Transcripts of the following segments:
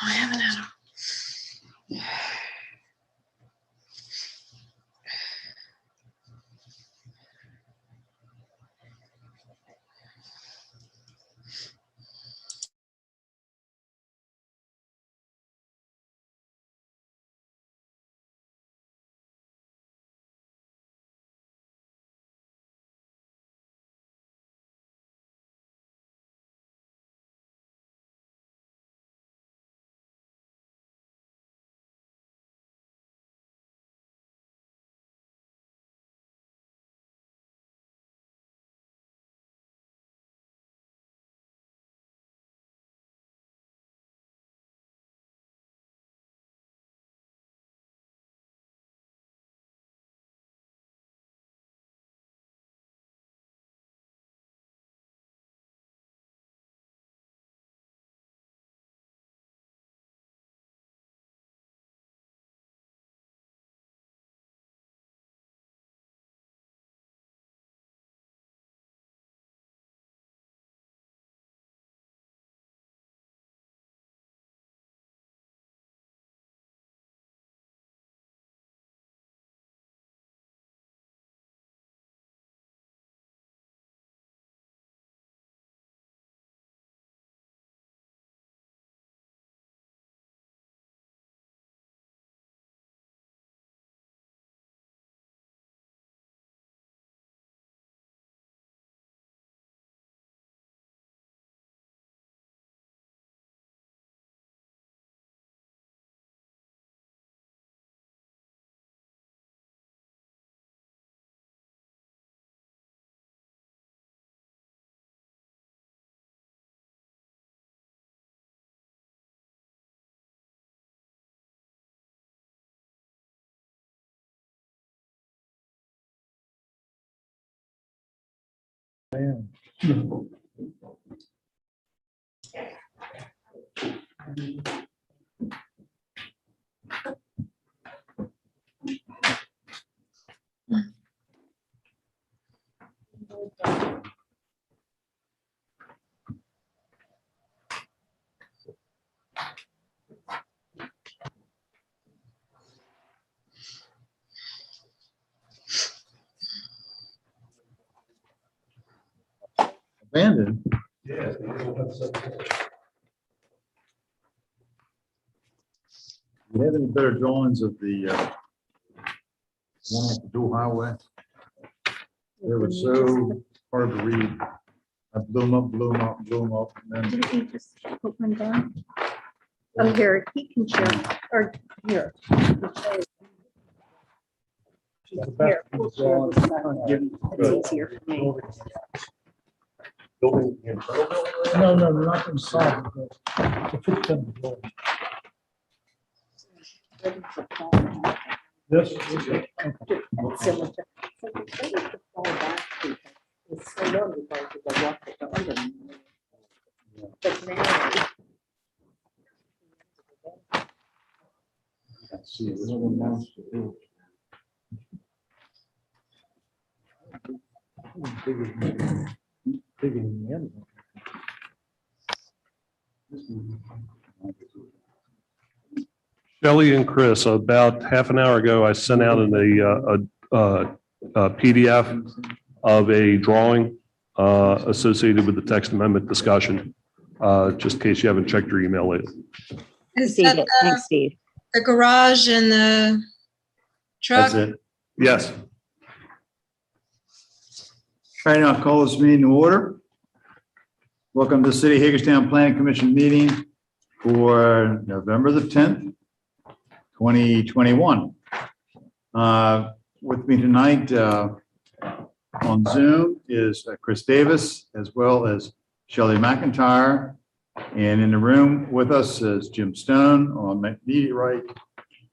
I haven't had a. Abandoned. Yeah. Do you have any better drawings of the one off the dual highway? They were so hard to read. I blew them up, blew them up, blew them up, and then Didn't you just put one down? Oh, here, he can share, or here. Here, we'll share this stuff. It's easier for me. Building, the internal building? No, no, not inside. To fit them. Yes. Similar to- so we say we could fall back because it's so low, we go to the walk at the under. But now. let's see, there's no monster built. Bigger than the other one. Shelley and Chris, about half an hour ago, I sent out a PDF of a drawing associated with the text amendment discussion, just in case you haven't checked your email lately. Is Steve, that thanks, Steve. the garage and the truck? That's it. Yes. All right, now I'll call this meeting to order. Welcome to the City of Hagerstown Planning Commission meeting for November the 10th, 2021. With me tonight on Zoom is Chris Davis, as well as Shelley McIntyre. And in the room with us is Jim Stone on my immediate right,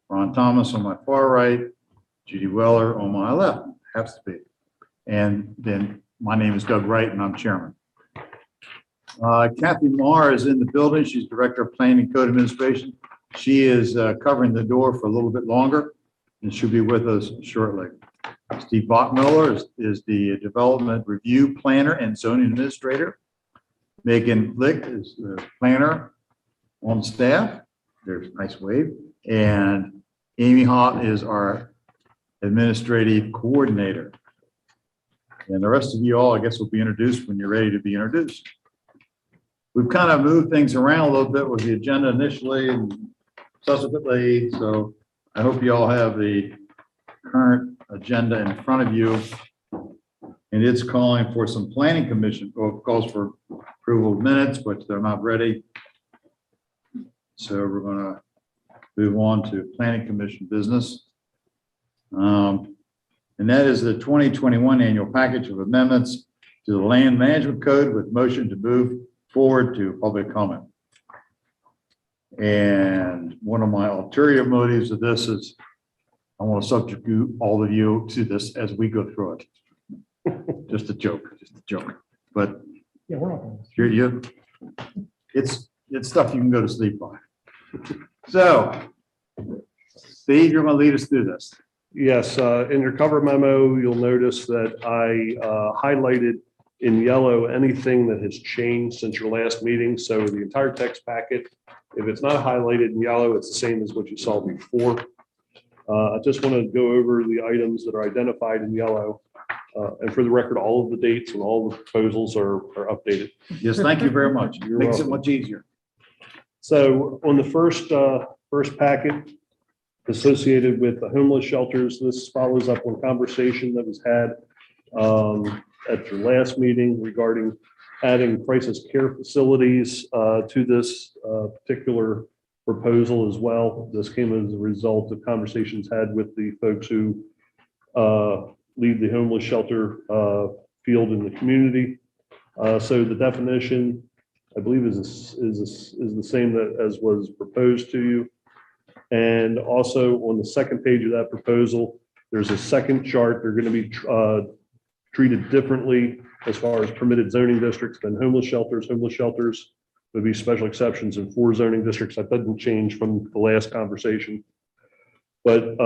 Ron Thomas on my far right, Judy Weller on my left, happens to be. And then my name is Doug Wright and I'm chairman. Kathy Marr is in the building. She's Director of Planning and Code Administration. She is covering the door for a little bit longer and she'll be with us shortly. Steve Bachmiller is the Development Review Planner and Zoning Administrator. Megan Lick is the planner on staff. There's a nice wave. And Amy Hott is our administrative coordinator. And the rest of you all, I guess, will be introduced when you're ready to be introduced. We've kind of moved things around a little bit with the agenda initially and subsequently, so I hope you all have the current agenda in front of you. And it's calling for some planning commission, or calls for approval of minutes, but they're not ready. So we're gonna move on to planning commission business. And that is the 2021 annual package of amendments to the land management code with motion to move forward to public comment. And one of my ulterior motives of this is I want to subjugate all of you to this as we go through it. Just a joke, but Yeah, we're not going it's stuff you can go to sleep on. So, Steve, you're going to lead us through this. Yes, in your cover memo, you'll notice that I highlighted in yellow anything that has changed since your last meeting. So the entire text packet, if it's not highlighted in yellow, it's the same as what you saw before. I just want to go over the items that are identified in yellow. And for the record, all of the dates and all the proposals are updated. Yes, thank you very much. You're Makes it welcome. much easier. So on the first packet associated with the homeless shelters, this follows up on conversation that was had at your last meeting regarding adding crisis care facilities to this particular proposal as well. This came as a result of conversations had with the folks who lead the homeless shelter field in the community. So the definition, I believe, is the same as was proposed to you. And also on the second page of that proposal, there's a second chart. They're going to be treated differently as far as permitted zoning districts than homeless shelters. Homeless shelters would be special exceptions in 4 zoning districts. That doesn't change from the last conversation. But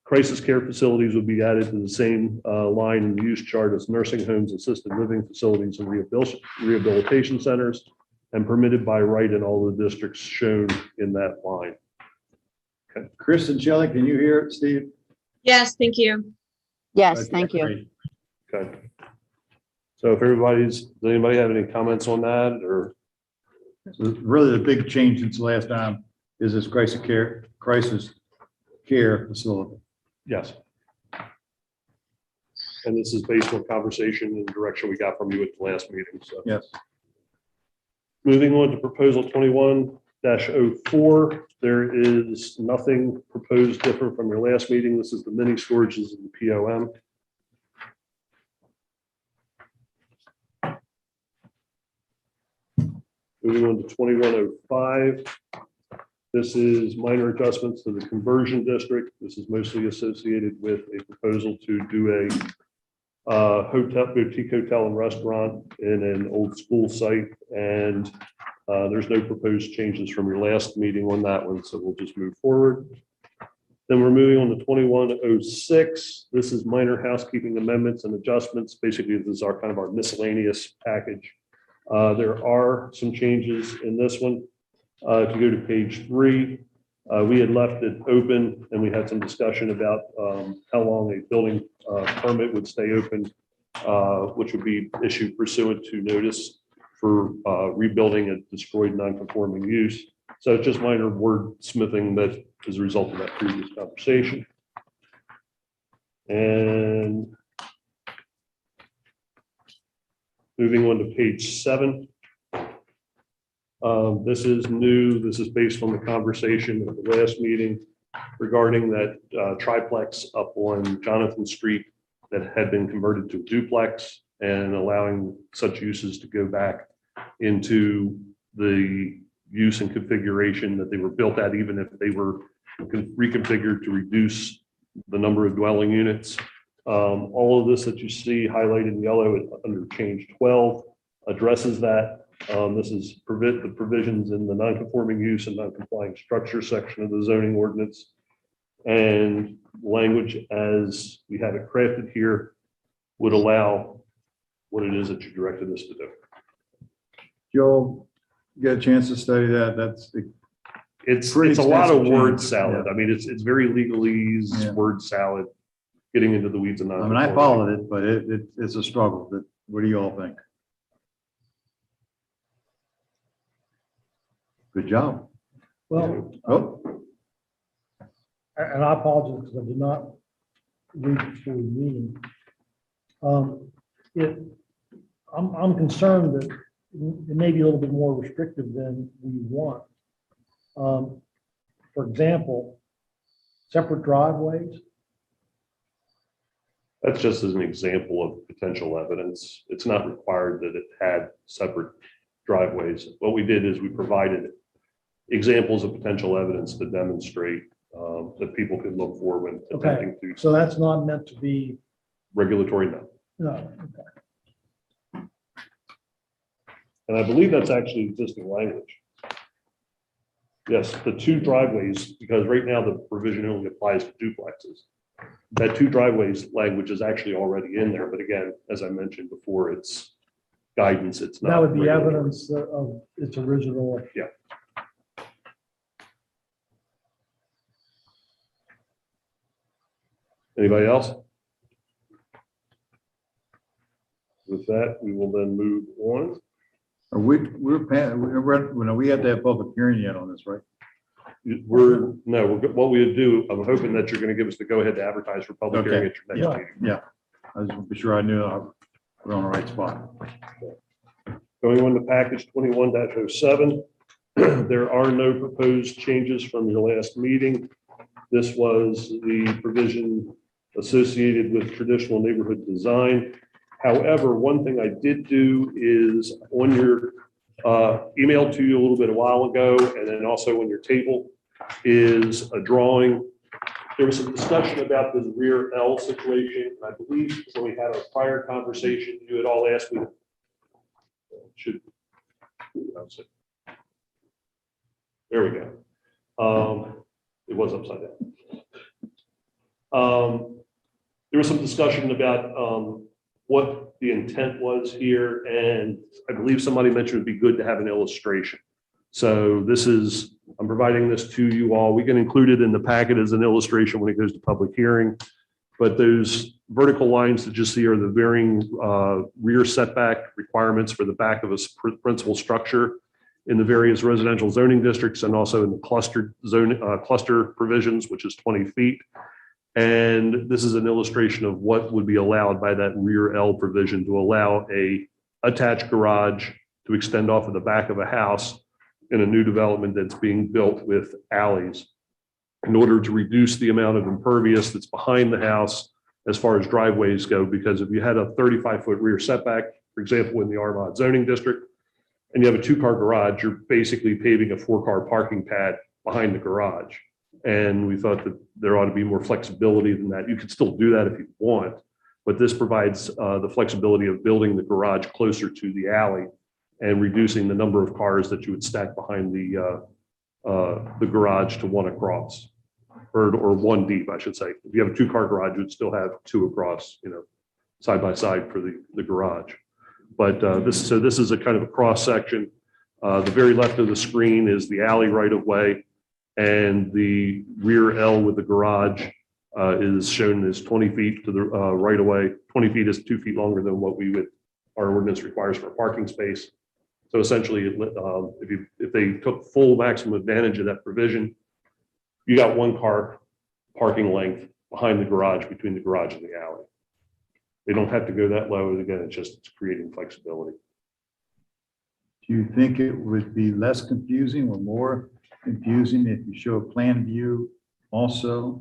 crisis care facilities would be added to the same line in the use chart as nursing homes, assisted living facilities, and rehabilitation centers, and permitted by right in all the districts shown in that line. Okay. Chris and Shelley, can you hear it, Steve? Yes, thank you. Yes, thank you. Great. Okay. So if does anybody have any comments on that, or? So really the big change since last time is this crisis care facility. Yes. And this is based on conversation and direction we got from you at the last meeting, so. Yes. Moving on to proposal 21-04, there is nothing proposed different from your last meeting. This is the mini storages in the POM. Moving on to 2105. This is minor adjustments to the conversion district. This is mostly associated with a proposal to do a boutique hotel and restaurant in an old school site. And there's no proposed changes from your last meeting on that one, so we'll just move forward. Then we're moving on to 2106. This is minor housekeeping amendments and adjustments. Basically, this is our kind of our miscellaneous package. There are some changes in this one. If you go to page 3, we had left it open and we had some discussion about how long a building permit would stay open, which would be issued pursuant to notice for rebuilding a destroyed non-conforming use. So it's just minor wordsmithing that is a result of that previous conversation. And moving on to page 7. This is new. This is based on the conversation at the last meeting regarding that triplex up on Jonathan Street that had been converted to a duplex, and allowing such uses to go back into the use and configuration that they were built at, even if they were reconfigured to reduce the number of dwelling units. All of this that you see highlighted in yellow under change 12 addresses that. This is the provisions in the non-conforming use and non-complying structure section of the zoning ordinance, and language as we have it crafted here would allow what it is that you directed us to do. Joel, get a chance to study that. That's It's Pretty a lot of extensive word change, salad. yeah. I mean, it's very legalese, Yeah. word salad, getting into the weeds and I mean, I followed it, but it's a struggle. But what do you all think? Good job. Well, Oh, and I apologize because I did not read the full meeting. It, I'm concerned that it may be a little bit more restrictive than we want. For example, separate driveways. That's just as an example of potential evidence. It's not required that it had separate driveways. What we did is we provided examples of potential evidence to demonstrate that people could look for when Okay, attempting to so that's not meant to be, regulatory no. no, okay. And I believe that's actually existing language. Yes, the two driveways, because right now the provision only applies to duplexes. That two driveways language is actually already in there, but again, as I mentioned before, it's guidance, it's not. That would be regulatory. evidence of its original. Yeah. Anybody else? With that, we will then move on. are we had to have public hearing yet on this, right? What we would do, I'm hoping that you're going to give us the go ahead to advertise for public Okay. hearing at your next Yeah. meeting. Yeah. I just want to be sure I knew we're on the right spot. Going on to package 21-07, there are no proposed changes from your last meeting. This was the provision associated with traditional neighborhood design. However, one thing I did do is on your email to you a little bit a while ago, and then also on your table is a drawing. There was some discussion about this rear L situation. I believe when we had a prior conversation, you had all asked me to there we go. It was upside down. There was some discussion about what the intent was here, and I believe somebody mentioned it'd be good to have an illustration. So this is, I'm providing this to you all. We can include it in the packet as an illustration when it goes to public hearing. But those vertical lines that you see are the varying rear setback requirements for the back of a principal structure in the various residential zoning districts and also in the clustered zone cluster provisions, which is 20 feet. And this is an illustration of what would be allowed by that rear L provision to allow a attached garage to extend off of the back of a house in a new development that's being built with alleys in order to reduce the amount of impervious that's behind the house as far as driveways go. Because if you had a 35-foot rear setback, for example, in the R-mod zoning district, and you have a 2-car garage, you're basically paving a 4-car parking pad behind the garage. And we thought that there ought to be more flexibility than that. You could still do that if you want, but this provides the flexibility of building the garage closer to the alley and reducing the number of cars that you would stack behind the garage to one across, or one deep, I should say. If you have a 2-car garage, you'd still have 2 across, side by side for the garage. But this is a kind of a cross section. The very left of the screen is the alley right of way, and the rear L with the garage is shown as 20 feet to the right of way. 20 feet is 2 feet longer than what our ordinance requires for a parking space. So essentially, if they took full maximum advantage of that provision, you got 1-car parking length behind the garage, between the garage and the alley. They don't have to go that low. Again, it's creating flexibility. Do you think it would be less confusing or more confusing if you show a plan view also?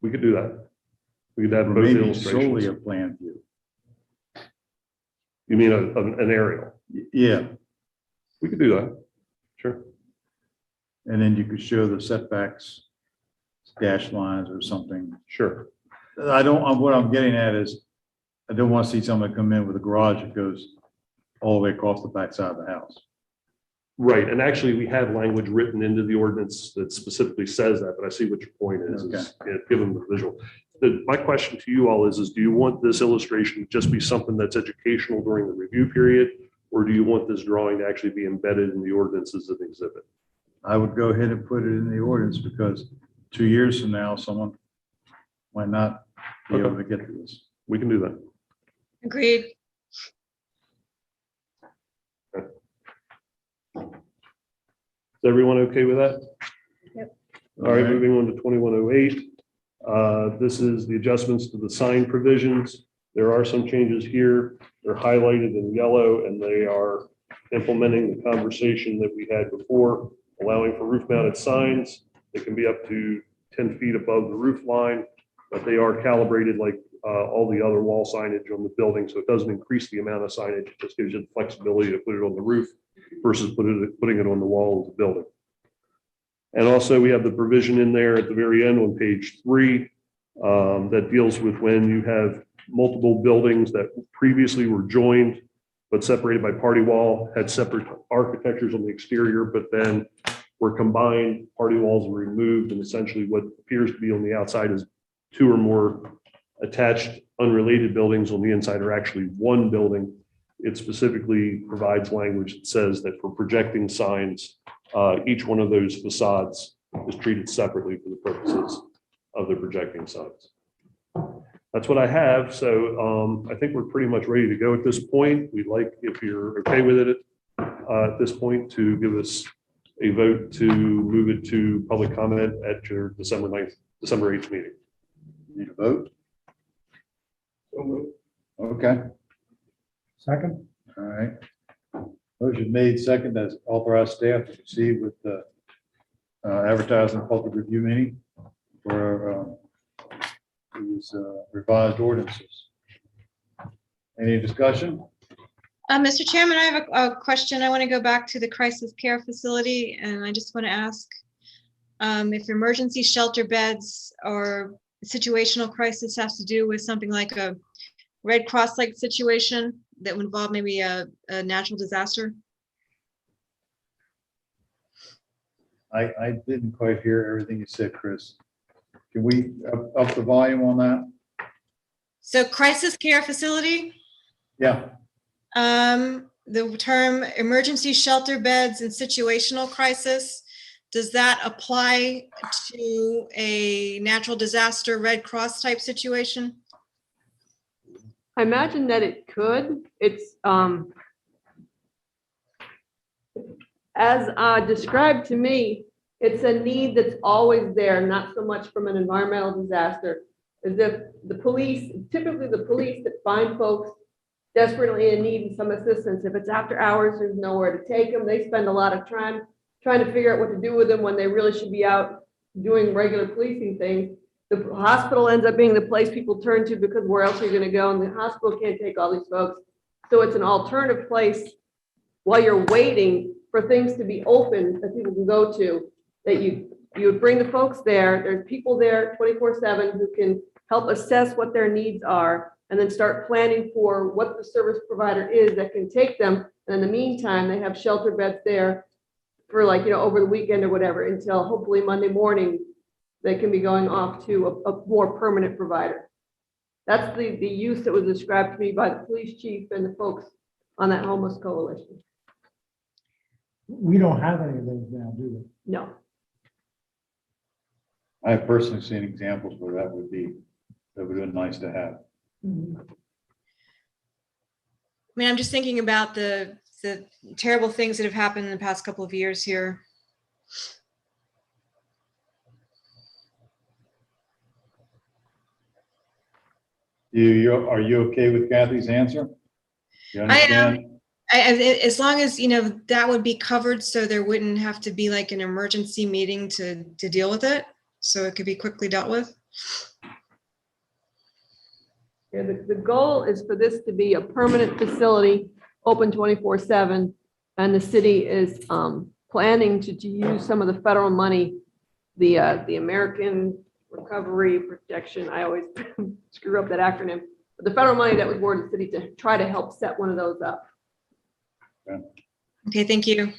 We could do that. We could have Or both maybe illustrations. solely a plan view? You mean an aerial? Yeah, We could do that. Sure. and then you could show the setbacks, dash lines or something. Sure. What I'm getting at is, I don't want to see someone come in with a garage that goes all the way across the backside of the house. Right. And actually, we have language written into the ordinance that specifically says that, but I see what your point is, give them the visual. My question to you all is do you want this illustration to just be something that's educational during the review period? Or do you want this drawing to actually be embedded in the ordinance as an exhibit? I would go ahead and put it in the ordinance because 2 years from now, someone might not be able to get to this. We can do that. Agreed. Is everyone okay with that? Yep. All right, moving on to 2108. This is the adjustments to the sign provisions. There are some changes here. They're highlighted in yellow, and they are implementing the conversation that we had before, allowing for roof mounted signs. They can be up to 10 feet above the roof line, but they are calibrated like all the other wall signage on the building. So it doesn't increase the amount of signage. It just gives you the flexibility to put it on the roof versus putting it on the wall of the building. And also we have the provision in there at the very end on page 3 that deals with when you have multiple buildings that previously were joined but separated by party wall, had separate architectures on the exterior, but then were combined, party walls were removed, and essentially what appears to be on the outside is 2 or more attached unrelated buildings on the inside are actually one building. It specifically provides language that says that for projecting signs, each one of those facades is treated separately for the purposes of the projecting signs. That's what I have. So I think we're pretty much ready to go at this point. We'd like, if you're okay with it at this point, to give us a vote to move it to public comment at your December 8th meeting. Need a vote? Okay, Second? all right. Motion made second as authorize staff to proceed with the advertising public review meeting for these revised ordinances. Any discussion? Mr. Chairman, I have a question. I want to go back to the crisis care facility, and I just want to ask if emergency shelter beds or situational crisis has to do with something like a Red Cross-like situation that would involve maybe a natural disaster. I didn't quite hear everything you said, Chris. Can we up the volume on that? So crisis care facility, Yeah, the term emergency shelter beds and situational crisis, does that apply to a natural disaster Red Cross type situation? I imagine that it could. It's as described to me, it's a need that's always there, not so much from an environmental disaster. As if the police, typically the police that find folks desperately in need of some assistance. If it's after hours, there's nowhere to take them. They spend a lot of time trying to figure out what to do with them when they really should be out doing regular policing things. The hospital ends up being the place people turn to because where else are you going to go? And the hospital can't take all these folks. So it's an alternative place while you're waiting for things to be open that people can go to, that you would bring the folks there. There's people there 24/7 who can help assess what their needs are and then start planning for what the service provider is that can take them. And in the meantime, they have shelter beds there for over the weekend or whatever, until hopefully Monday morning, they can be going off to a more permanent provider. That's the use that was described to me by the police chief and the folks on that homeless coalition. We don't have any of those now, do we? No. I have personally seen examples where that would be nice to have. I mean, I'm just thinking about the terrible things that have happened in the past couple of years here. Are you okay with Kathy's answer? You understand? As long as, that would be covered, so there wouldn't have to be like an emergency meeting to deal with it. So it could be quickly dealt with. Yeah, the goal is for this to be a permanent facility, open 24/7, and the city is planning to use some of the federal money, the American Recovery Protection. I always screw up that acronym, but the federal money that was awarded the city to try to help set one of those up. Okay, thank you.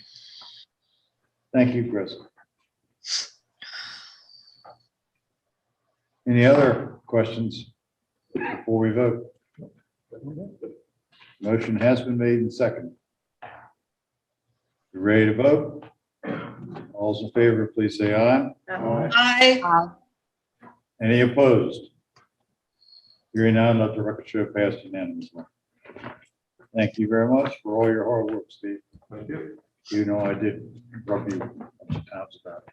Thank you, Chris. Any other questions before we vote? Motion has been made and seconded. You ready to vote? All All's in favor, please say aye. Aye. Any opposed? Hearing none, let the record show passed unanimously. Thank you very much for all your hard work, Steve. Thank you. You know, I did rub you a bunch of times about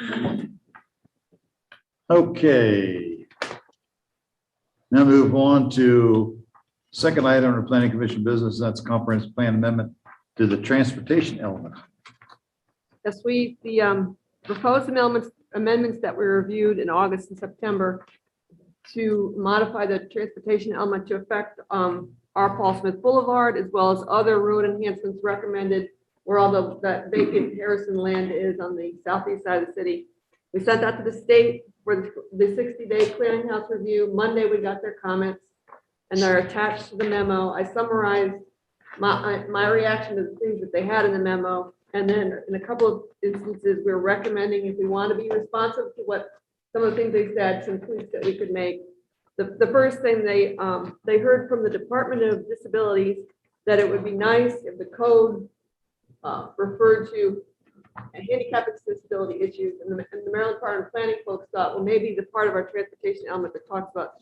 it. Okay. Now move on to second item on the planning commission business. That's comprehensive plan amendment to the transportation element. Yes, the proposed amendments that we reviewed in August and September to modify the transportation element to affect our Paul Smith Boulevard, as well as other road enhancements recommended where all that vacant Harrison land is on the southeast side of the city. We sent that to the state for the 60-day clearinghouse review. Monday, we got their comments, and they're attached to the memo. I summarized my reaction to the things that they had in the memo. And then in a couple of instances, we're recommending, if we want to be responsive to what some of the things they said, some tweaks that we could make. The first thing they heard from the Department of Disabilities that it would be nice if the code referred to handicap accessibility issues, and the Maryland Department of Planning folks thought, well, maybe the part of our transportation element that talks about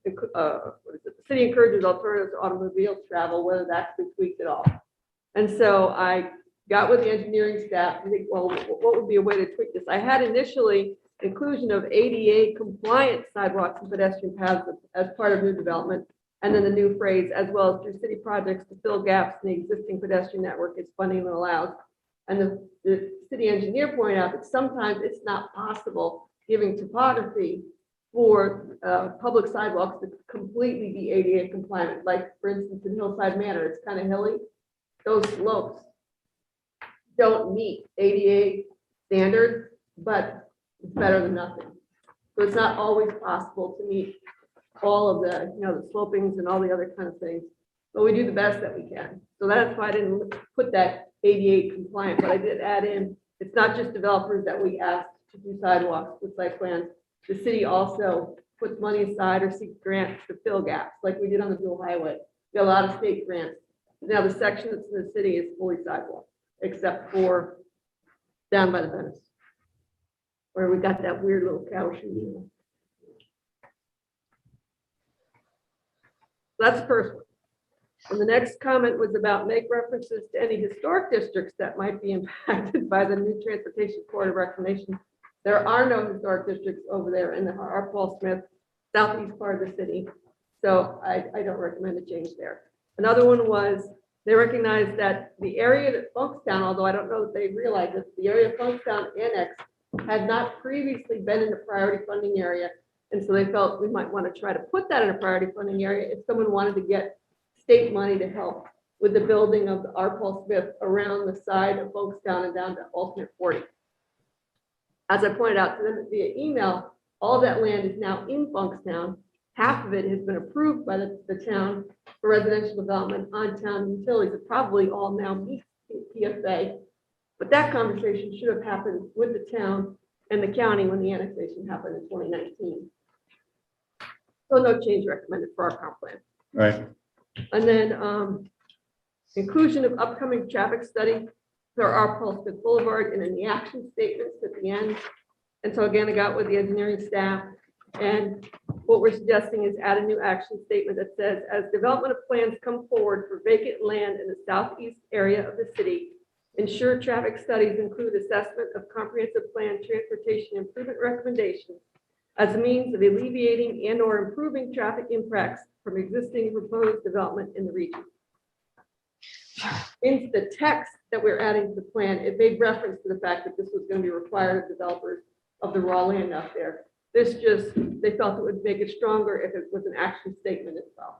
what is it? The city encourages alternatives to automobile travel, whether that's been tweaked at all. And so I got with the engineering staff to think, well, what would be a way to tweak this? I had initially inclusion of ADA compliant sidewalks and pedestrian paths as part of new development. And then the new phrase, as well as through city projects to fill gaps in the existing pedestrian network as funding allows. And the city engineer pointed out that sometimes it's not possible, given topography, for public sidewalks to completely be ADA compliant. Like, for instance, in Hillside Manor, it's kind of hilly. Those slopes don't meet ADA standards, but it's better than nothing. So it's not always possible to meet all of the, the slopings and all the other kind of things, but we do the best that we can. So that's why I didn't put that ADA compliant, but I did add in, it's not just developers that we asked to do sidewalks with site plans. The city also puts money aside or seeks grants to fill gaps, like we did on the dual highway. We got a lot of state grants. Now the section that's in the city is fully sidewalk, except for down by the Venice, where we got that weird little cow shoe. That's the first one. And the next comment was about make references to any historic districts that might be impacted by the new transportation corridor reclamation. There are no historic districts over there in our Paul Smith southeast part of the city. So I don't recommend a change there. Another one was they recognized that the area that Funkstown, although I don't know that they realized this, the area of Funkstown Annex had not previously been in the priority funding area. And so they felt we might want to try to put that in a priority funding area if someone wanted to get state money to help with the building of our Paul Smith around the side of Funkstown and down to alternate 40. As I pointed out to them via email, all that land is now in Funkstown. Half of it has been approved by the town for residential development on town utilities. It probably all now meets PSA, but that conversation should have happened with the town and the county when the annexation happened in 2019. So no change recommended for our comp plan. Right. And then inclusion of upcoming traffic study for our Paul Smith Boulevard and in the action statements at the end. And so again, I got with the engineering staff, and what we're suggesting is add a new action statement that says, as development of plans come forward for vacant land in the southeast area of the city, ensure traffic studies include assessment of comprehensive plan transportation improvement recommendations as a means of alleviating and or improving traffic impacts from existing proposed development in the region. In the text that we're adding to the plan, it made reference to the fact that this was going to be required of developers of the raw land out there. This just, they felt it would make it stronger if it was an action statement itself.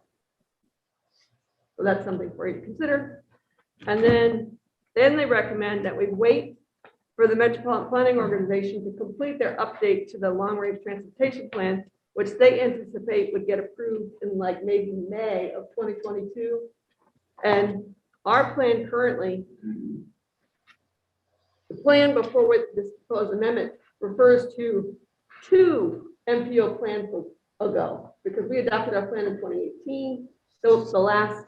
So that's something for you to consider. And then they recommend that we wait for the Metropolitan Planning Organization to complete their update to the long-range transportation plan, which they anticipate would get approved in like maybe May of 2022. And our plan currently, the plan before with this proposed amendment refers to 2 MPO plans ago, because we adopted our plan in 2018. So the last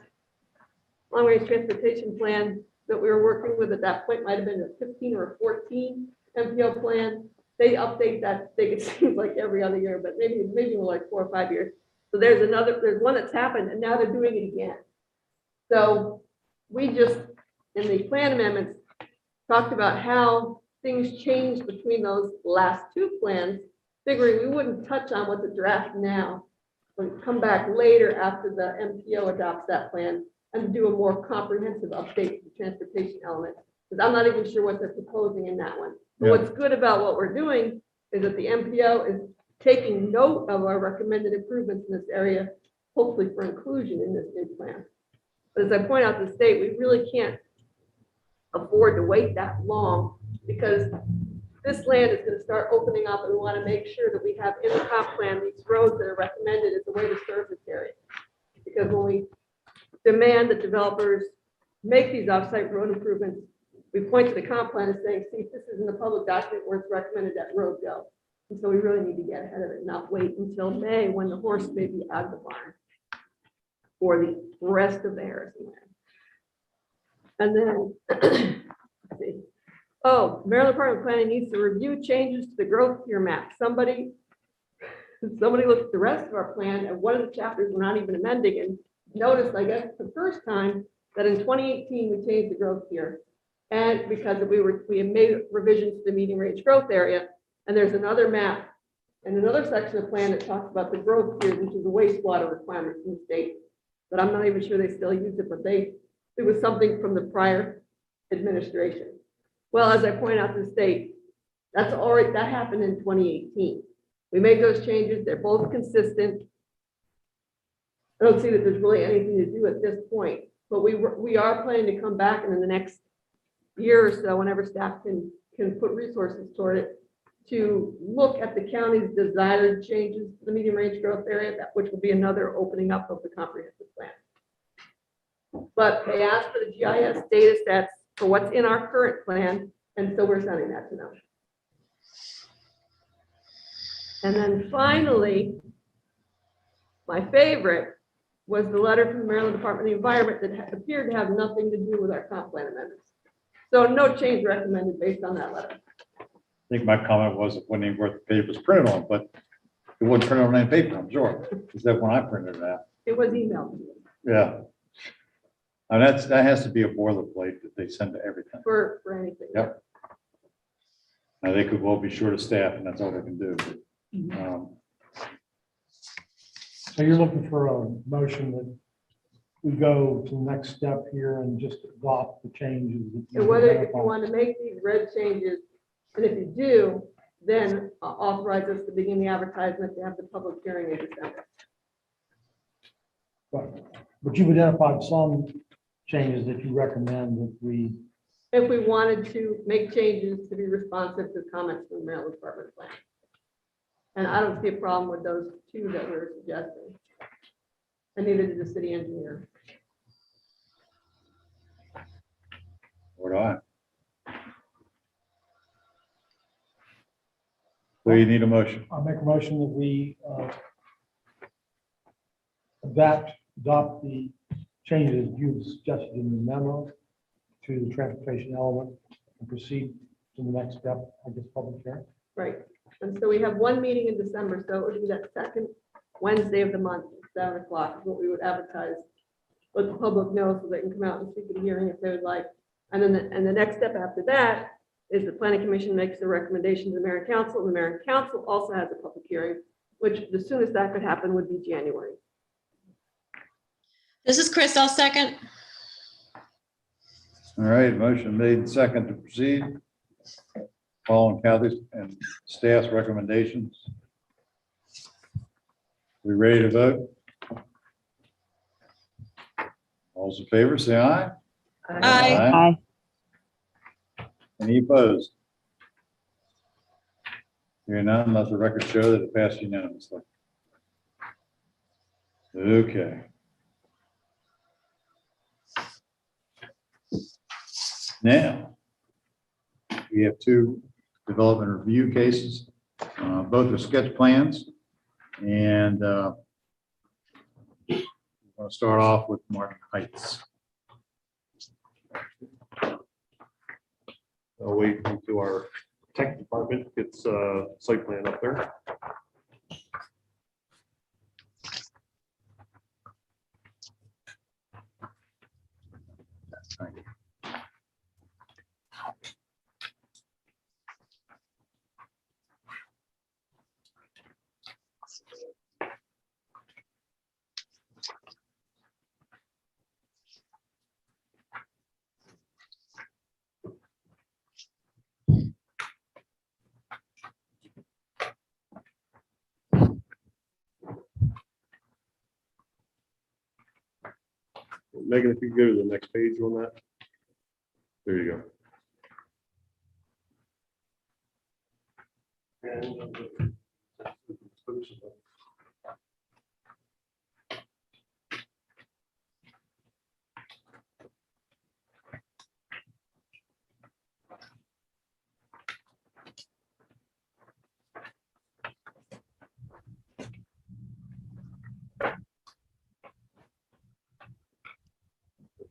long-range transportation plan that we were working with at that point might have been a 15 or a 14 MPO plan. They update that, it seems like every other year, but maybe more like 4 or 5 years. So there's one that's happened, and now they're doing it again. So we just, in the plan amendments, talked about how things changed between those last 2 plans, figuring we wouldn't touch on what's a draft now, but come back later after the MPO adopts that plan and do a more comprehensive update to the transportation element. Because I'm not even sure what they're proposing in that one. But what's good about what we're doing is that the MPO is taking note of our recommended improvements in this area, hopefully for inclusion in this new plan. But as I point out to the state, we really can't afford to wait that long because this land is going to start opening up, and we want to make sure that we have in the comp plan these roads that are recommended as a way to serve this area. Because when we demand that developers make these offsite road improvements, we point to the comp plan as saying, see, this is in the public document where it's recommended that road go. And so we really need to get ahead of it, not wait until May when the horse may be out of the barn for the rest of the Harrison land. And then, let's see. Oh, Maryland Department of Planning needs to review changes to the growth tier map. Somebody looked at the rest of our plan, and one of the chapters we're not even amending, and noticed, I guess, the first time that in 2018 we changed the growth tier. And because we had made revisions to the medium range growth area, and there's another map and another section of the plan that talks about the growth tier, which is the wastewater requirements in the state. But I'm not even sure they still use it, but it was something from the prior administration. Well, as I point out to the state, that happened in 2018. We made those changes. They're both consistent. I don't see that there's really anything to do at this point, but we are planning to come back in the next year or so, whenever staff can put resources toward it, to look at the county's desired changes to the medium range growth area, which will be another opening up of the comprehensive plan. But they asked for the GIS data sets for what's in our current plan, and so we're sending that to them. And then finally, my favorite was the letter from the Maryland Department of the Environment that appeared to have nothing to do with our comp plan amendments. So no change recommended based on that letter. I think my comment was it wasn't even worth the paper was printed on, but it wasn't printed on any paper, I'm sure. Is that when I printed it out? It was emailed to you Yeah. And that has to be a boilerplate that they send to everything. for anything. Yep. Now, they could well be short of staff, and that's all they can do. So you're looking for a motion that we go to the next step here and just adopt the changes. And whether if you want to make these red changes, and if you do, then authorize us to begin the advertisement to have the public hearing in December. But you've identified some changes that you recommend that we. If we wanted to make changes to be responsive to comments from the Maryland Department of Planning. And I don't see a problem with those 2 that we're suggesting. And neither did the city engineer. Or do I? So you need a motion. I'll make a motion that we adopt the changes you suggested in the memo to the transportation element and proceed to the next step, I guess, public hearing. Right. And so we have one meeting in December, so it would be that second Wednesday of the month, 7 o'clock, is what we would advertise. Let the public know so they can come out and speak at a hearing if they would like. And then the next step after that is the planning commission makes the recommendation to the mayor and council, and the mayor and council also has a public hearing, which the soonest that could happen would be January. This is Chris, I'll second. All right, motion made and second to proceed. Following Kathy's and staff's recommendations. We ready to vote? All those in favor, say aye. Aye. Any opposed? Hearing none, let the record show that it passed unanimously. Okay. Now, we have 2 development review cases. Both are sketch plans. And I'm going to start off with Martin Heights. I'll wait until our tech department gets site plan up there. Megan, if you could go to the next page on that. There you go.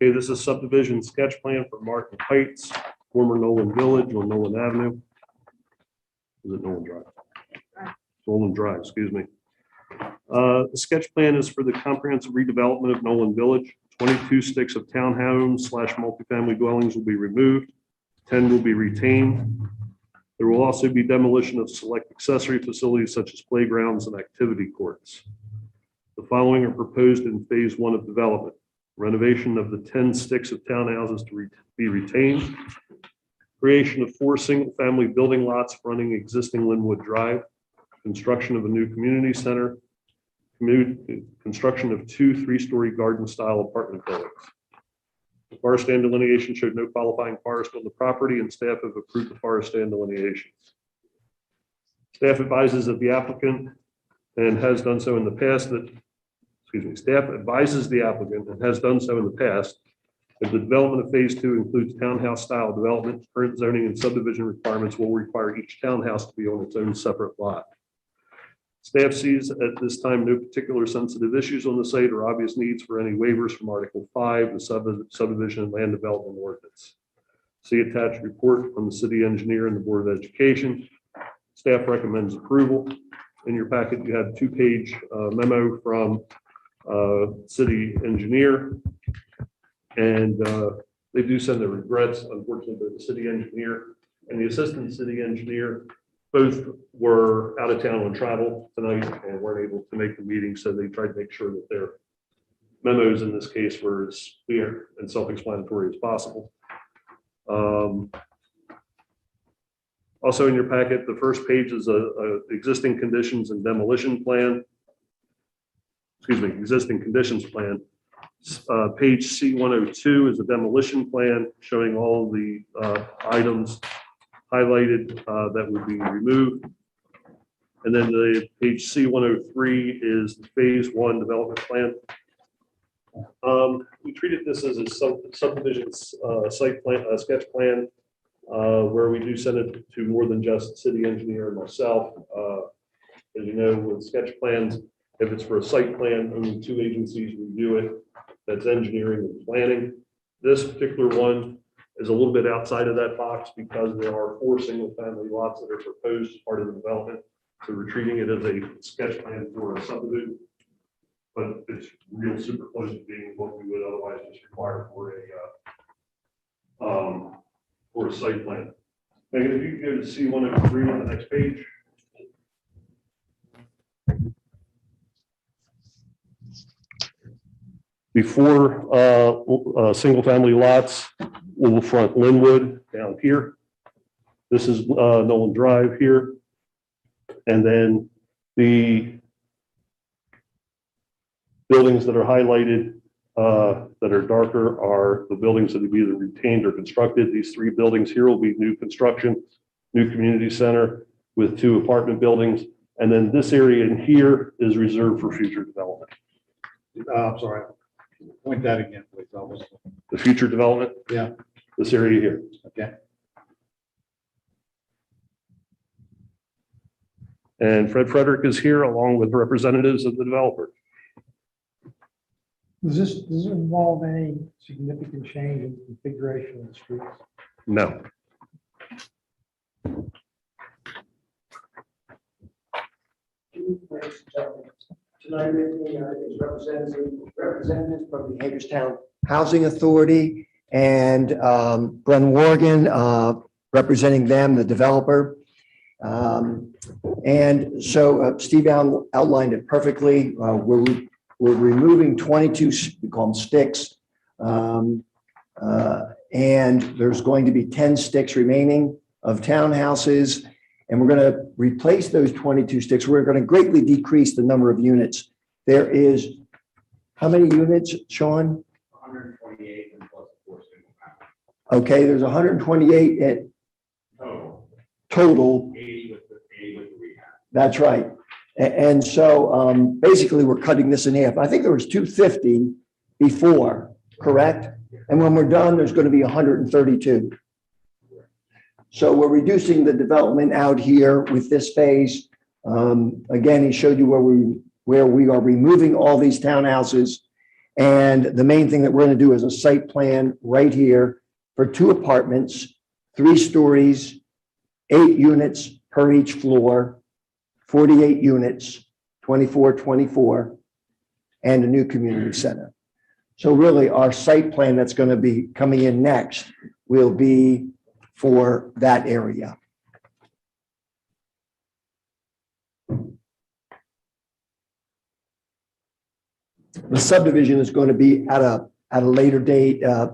Okay, this is subdivision sketch plan for Martin Heights, former Nolan Village on Nolan Avenue. Is it Nolan Drive? Nolan Drive, excuse me. The sketch plan is for the comprehensive redevelopment of Nolan Village. 22 sticks of townhomes / multifamily dwellings will be removed. 10 will be retained. There will also be demolition of select accessory facilities such as playgrounds and activity courts. The following are proposed in phase 1 of development. Renovation of the 10 sticks of townhouses to be retained. Creation of 4 single-family building lots fronting existing Linwood Drive. Construction of a new community center. Construction of 2 3-story garden-style apartment buildings. The forest stand delineation showed no qualifying forest on the property, and staff have approved the forest stand delineations. Staff advises that the applicant and has done so in the past that staff advises the applicant and has done so in the past that the development of phase 2 includes townhouse style development. Current zoning and subdivision requirements will require each townhouse to be on its own separate lot. Staff sees at this time no particular sensitive issues on the site or obvious needs for any waivers from Article 5, the subdivision and land development ordinance. See attached report from the city engineer and the Board of Education. Staff recommends approval. In your packet, you have a 2-page memo from city engineer, and they do send their regrets. Unfortunately, both the city engineer and the assistant city engineer both were out of town on travel tonight and weren't able to make the meeting, so they tried to make sure that their memos in this case were as clear and self-explanatory as possible. Also in your packet, the first page is a existing conditions and demolition plan. Existing conditions plan. Page C102 is a demolition plan showing all the items highlighted that would be removed. And then the page C103 is the phase 1 development plan. We treated this as a subdivision site plan, sketch plan, where we do send it to more than just city engineer and myself. As you know, with sketch plans, if it's for a site plan, only 2 agencies review it. That's engineering and planning. This particular one is a little bit outside of that box because there are 4 single-family lots that are proposed as part of the development. So we're treating it as a sketch plan for a subdivision, but it's real super close to being what we would otherwise just require for a site plan. Megan, if you could go to C103 on the next page. Before single-family lots will front Linwood down here. This is Nolan Drive here. And then the buildings that are highlighted that are darker are the buildings that have either retained or constructed. These 3 buildings here will be new construction, new community center with 2 apartment buildings. And then this area in here is reserved for future development. I'm sorry. Point that again, please. The future development? Yeah. This area here. Okay. And Fred Frederick is here along with representatives of the developer. Does this involve any significant change in configuration of the streets? No. evening, ladies and gentlemen. Tonight with me is representatives from the Hagerstown Housing Authority and Glenn Morgan, representing them, the developer. And so Steve outlined it perfectly. We're removing 22, we call them sticks. And there's going to be 10 sticks remaining of townhouses. And we're going to replace those 22 sticks. We're going to greatly decrease the number of units. There is, how many units, Sean? 128 and plus 4 single family. Okay, there's 128 at total. 80 with the rehab. That's right. And so basically we're cutting this in half. I think there was 250 before, correct? And when we're done, there's going to be 132. So we're reducing the development out here with this phase. Again, he showed you where we are removing all these townhouses. And the main thing that we're going to do is a site plan right here for 2 apartments, 3 stories, 8 units per each floor, 48 units, 24, and a new community center. So really our site plan that's going to be coming in next will be for that area. The subdivision is going to be at a later date. I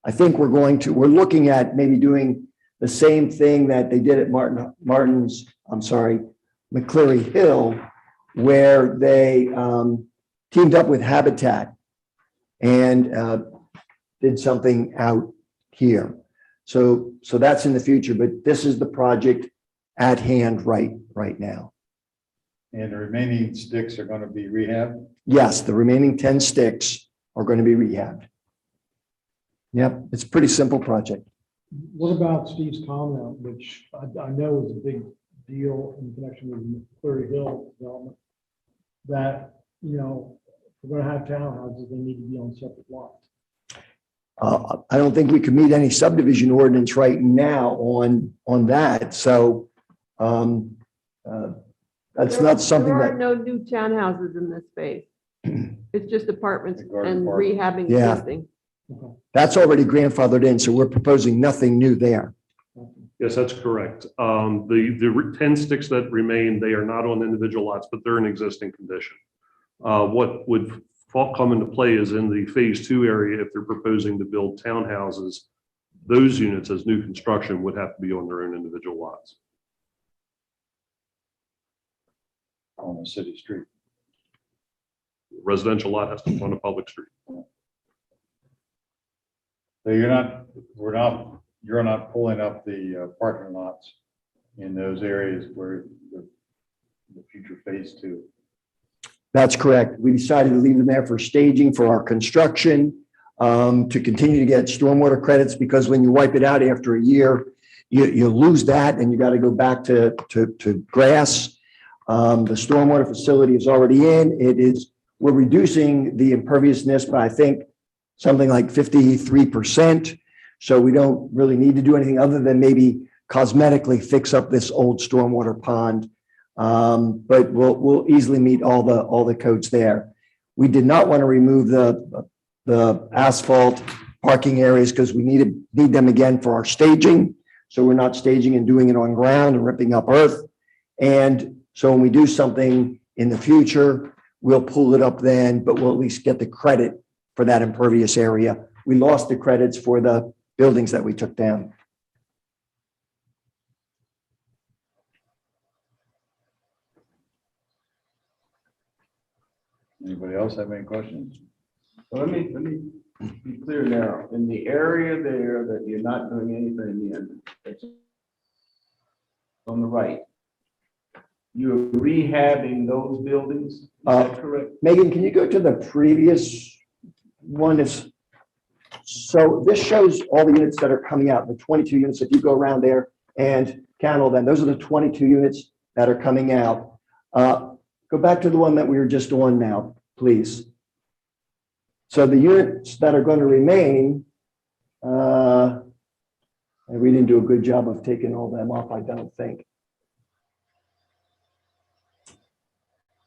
think we're looking at maybe doing the same thing that they did at McCleary Hill, where they teamed up with Habitat and did something out here. So that's in the future, but this is the project at hand right now. And the remaining sticks are going to be rehabbed? Yes, the remaining 10 sticks are going to be rehabbed. Yep, it's a pretty simple project. What about Steve's comment, which I know is a big deal in connection with McCleary Hill development, that, you know, if we're going to have townhouses, they need to be on separate lots. I don't think we can meet any subdivision ordinance right now on that. So that's not something There are that, no new townhouses in this space. It's just apartments The garden and park. rehabbing Yeah. existing. Okay. that's already grandfathered in. So we're proposing nothing new there. Yes, that's correct. The 10 sticks that remain, they are not on individual lots, but they're in existing condition. What would come into play is in the phase 2 area, if they're proposing to build townhouses, those units as new construction would have to be on their own individual lots. On the city street. Residential lot has to be on a public street. So you're not pulling up the parking lots in those areas where the future phase 2. That's correct. We decided to leave them there for staging for our construction, to continue to get stormwater credits, because when you wipe it out after a year, you lose that and you got to go back to grass. The stormwater facility is already in. We're reducing the imperviousness by, I think, something like 53%. So we don't really need to do anything other than maybe cosmetically fix up this old stormwater pond. But we'll easily meet all the codes there. We did not want to remove the asphalt parking areas because we need them again for our staging. So we're not staging and doing it on ground and ripping up earth. And so when we do something in the future, we'll pull it up then, but we'll at least get the credit for that impervious area. We lost the credits for the buildings that we took down. Anybody else have any questions? Let me be clear now. In the area there that you're not doing anything in, it's on the right. You're rehabbing those buildings, is that correct? Megan, can you go to the previous one? So this shows all the units that are coming out, the 22 units. If you go around there and count all them, those are the 22 units that are coming out. Go back to the one that we were just on now, please. So the units that are going to remain, and we didn't do a good job of taking all them off, I don't think.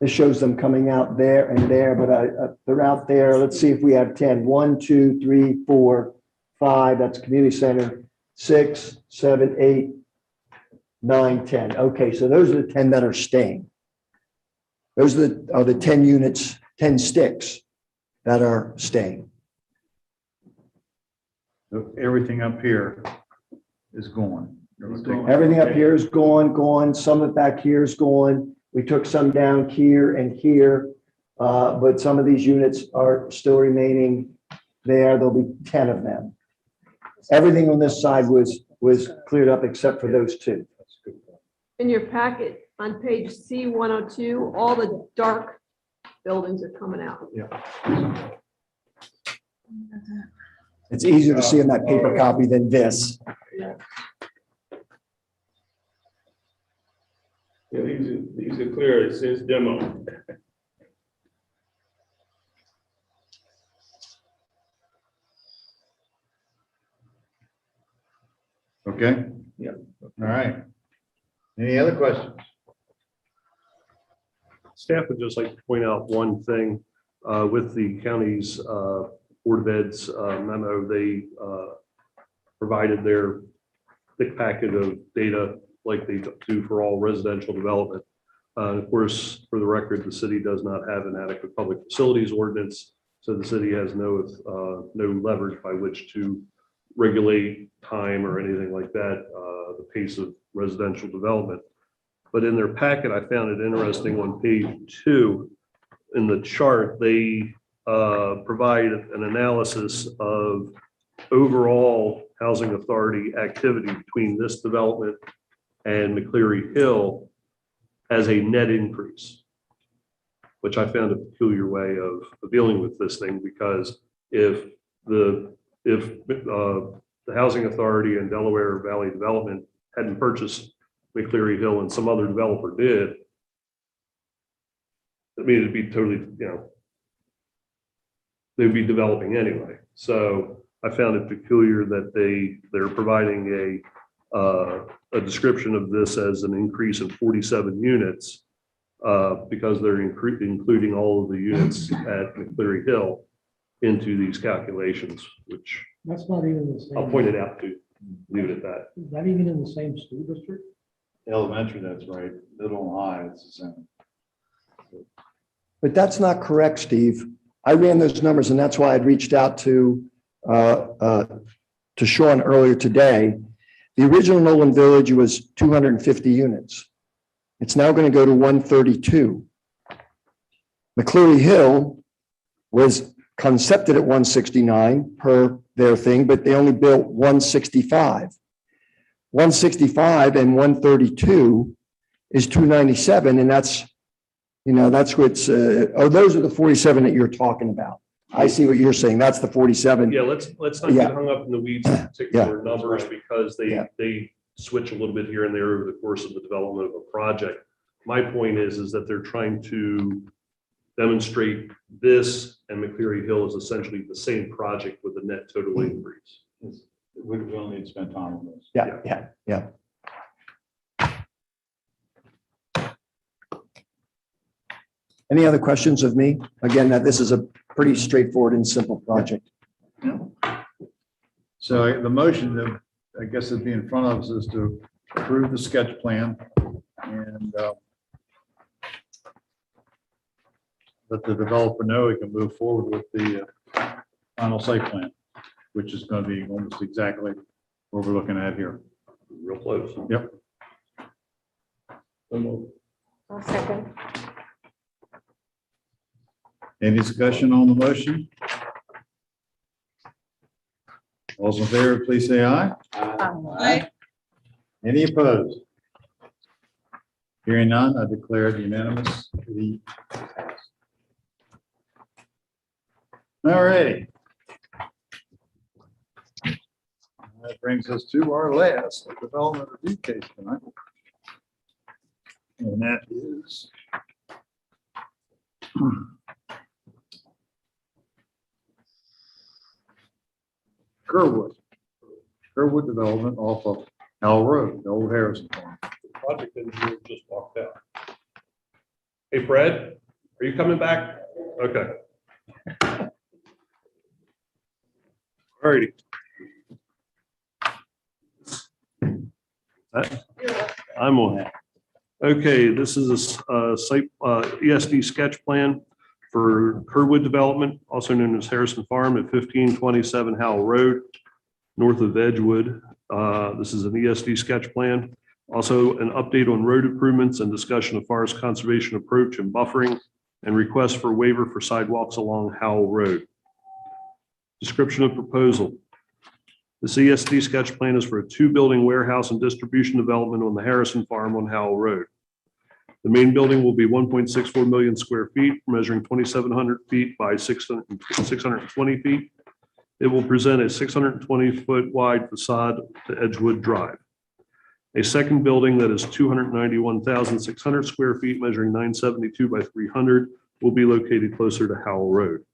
This shows them coming out there and there, but they're out there. Let's see if we have 10. 1, 2, 3, 4, 5. That's community center. 6, 7, 8, 9, 10. Okay, so those are the 10 that are staying. Those are the 10 units, 10 sticks that are staying. So everything up here is gone. Everything up here is gone. Some of it back here is gone. We took some down here and here, but some of these units are still remaining there. There'll be 10 of them. Everything on this side was cleared up except for those two. In your packet, on page C102, all the dark buildings are coming out. It's easier to see in that paper copy than this. Yeah, these are clear. It says demo. Okay? Yeah. All right. Any other questions? Staff would just like to point out one thing with the county's Board of Ed's memo. They provided their thick packet of data like they do for all residential development. Of course, for the record, the city does not have an adequate public facilities ordinance, so the city has no leverage by which to regulate time or anything like that, the pace of residential development. But in their packet, I found it interesting on page 2 in the chart, they provide an analysis of overall housing authority activity between this development and McCleary Hill as a net increase, which I found a peculiar way of dealing with this thing, because if the Housing Authority and Delaware Valley Development hadn't purchased McCleary Hill and some other developer did, I mean, it'd be totally, they'd be developing anyway. So I found it peculiar that they're providing a description of this as an increase of 47 units because they're including all of the units at McCleary Hill into these calculations, which That's not even the same. I'll point it out to leave it at that. Is that even in the same school district? Elementary, that's right. Middle and high, it's the same. But that's not correct, Steve. I ran those numbers, and that's why I'd reached out to Sean earlier today. The original Nolan Village was 250 units. It's now going to go to 132. McCleary Hill was concepted at 169 per their thing, but they only built 165. 165 and 132 is 297, and that's what's, those are the 47 that you're talking about. I see what you're saying. That's the 47. Yeah, let's not Yeah. get hung up in the weeds with particular numbers, because they switch a little bit here and there over the course of the development of a project. My point is that they're trying to demonstrate this and McCleary Hill is essentially the same project with a net total increase. We don't need to spend time on this. Yeah. Any other questions of me? Again, that this is a pretty straightforward and simple project. So the motion that I guess would be in front of us is to approve the sketch plan and let the developer know he can move forward with the final site plan, which is going to be almost exactly what we're looking at here. Real close. Yep. I'll second. Any discussion on the motion? All those in favor, please say aye. Aye. Any opposed? Hearing none, I declare it unanimous. All righty. That brings us to our last development review case tonight. And that is Kerwood Development off of Howl Road, the old Harrison farm. The project engineer just walked out. Hey, Fred, are you coming back? Okay. All righty. I'm on that. Okay, this is a site ESD sketch plan for Kerwood Development, also known as Harrison Farm at 1527 Howl Road, north of Edgewood. This is an ESD sketch plan. Also an update on road improvements and discussion of forest conservation approach and buffering, and request for waiver for sidewalks along Howl Road. Description of proposal. The CSD sketch plan is for a 2-building warehouse and distribution development on the Harrison Farm on Howl Road. The main building will be 1.64 million square feet, measuring 2,700 feet by 620 feet. It will present a 620-foot wide facade to Edgewood Drive. A second building that is 291,600 square feet, measuring 972 by 300, will be located closer to Howl Road.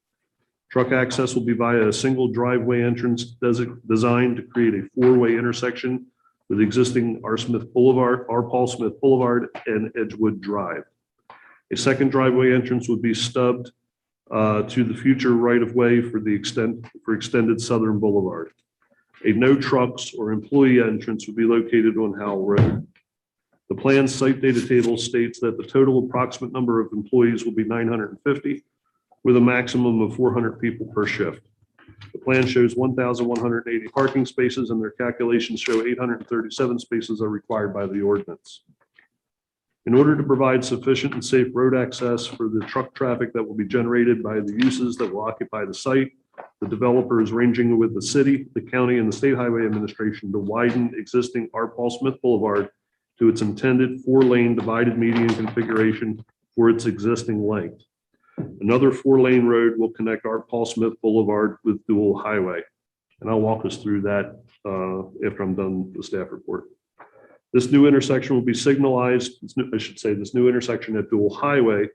Truck access will be via a single driveway entrance designed to create a 4-way intersection with existing R. Paul Smith Boulevard and Edgewood Drive. A second driveway entrance would be stubbed to the future right-of-way for extended Southern Boulevard. A no trucks or employee entrance would be located on Howl Road. The planned site data table states that the total approximate number of employees will be 950, with a maximum of 400 people per shift. The plan shows 1,180 parking spaces, and their calculations show 837 spaces are required by the ordinance. In order to provide sufficient and safe road access for the truck traffic that will be generated by the uses that will occupy the site, the developer is arranging with the city, the county, and the State Highway Administration to widen existing R. Paul Smith Boulevard to its intended 4-lane divided median configuration for its existing length. Another 4-lane road will connect R. Paul Smith Boulevard with Dual Highway. And I'll walk us through that after I'm done with the staff report. This new intersection will be signalized, this new intersection at Dual Highway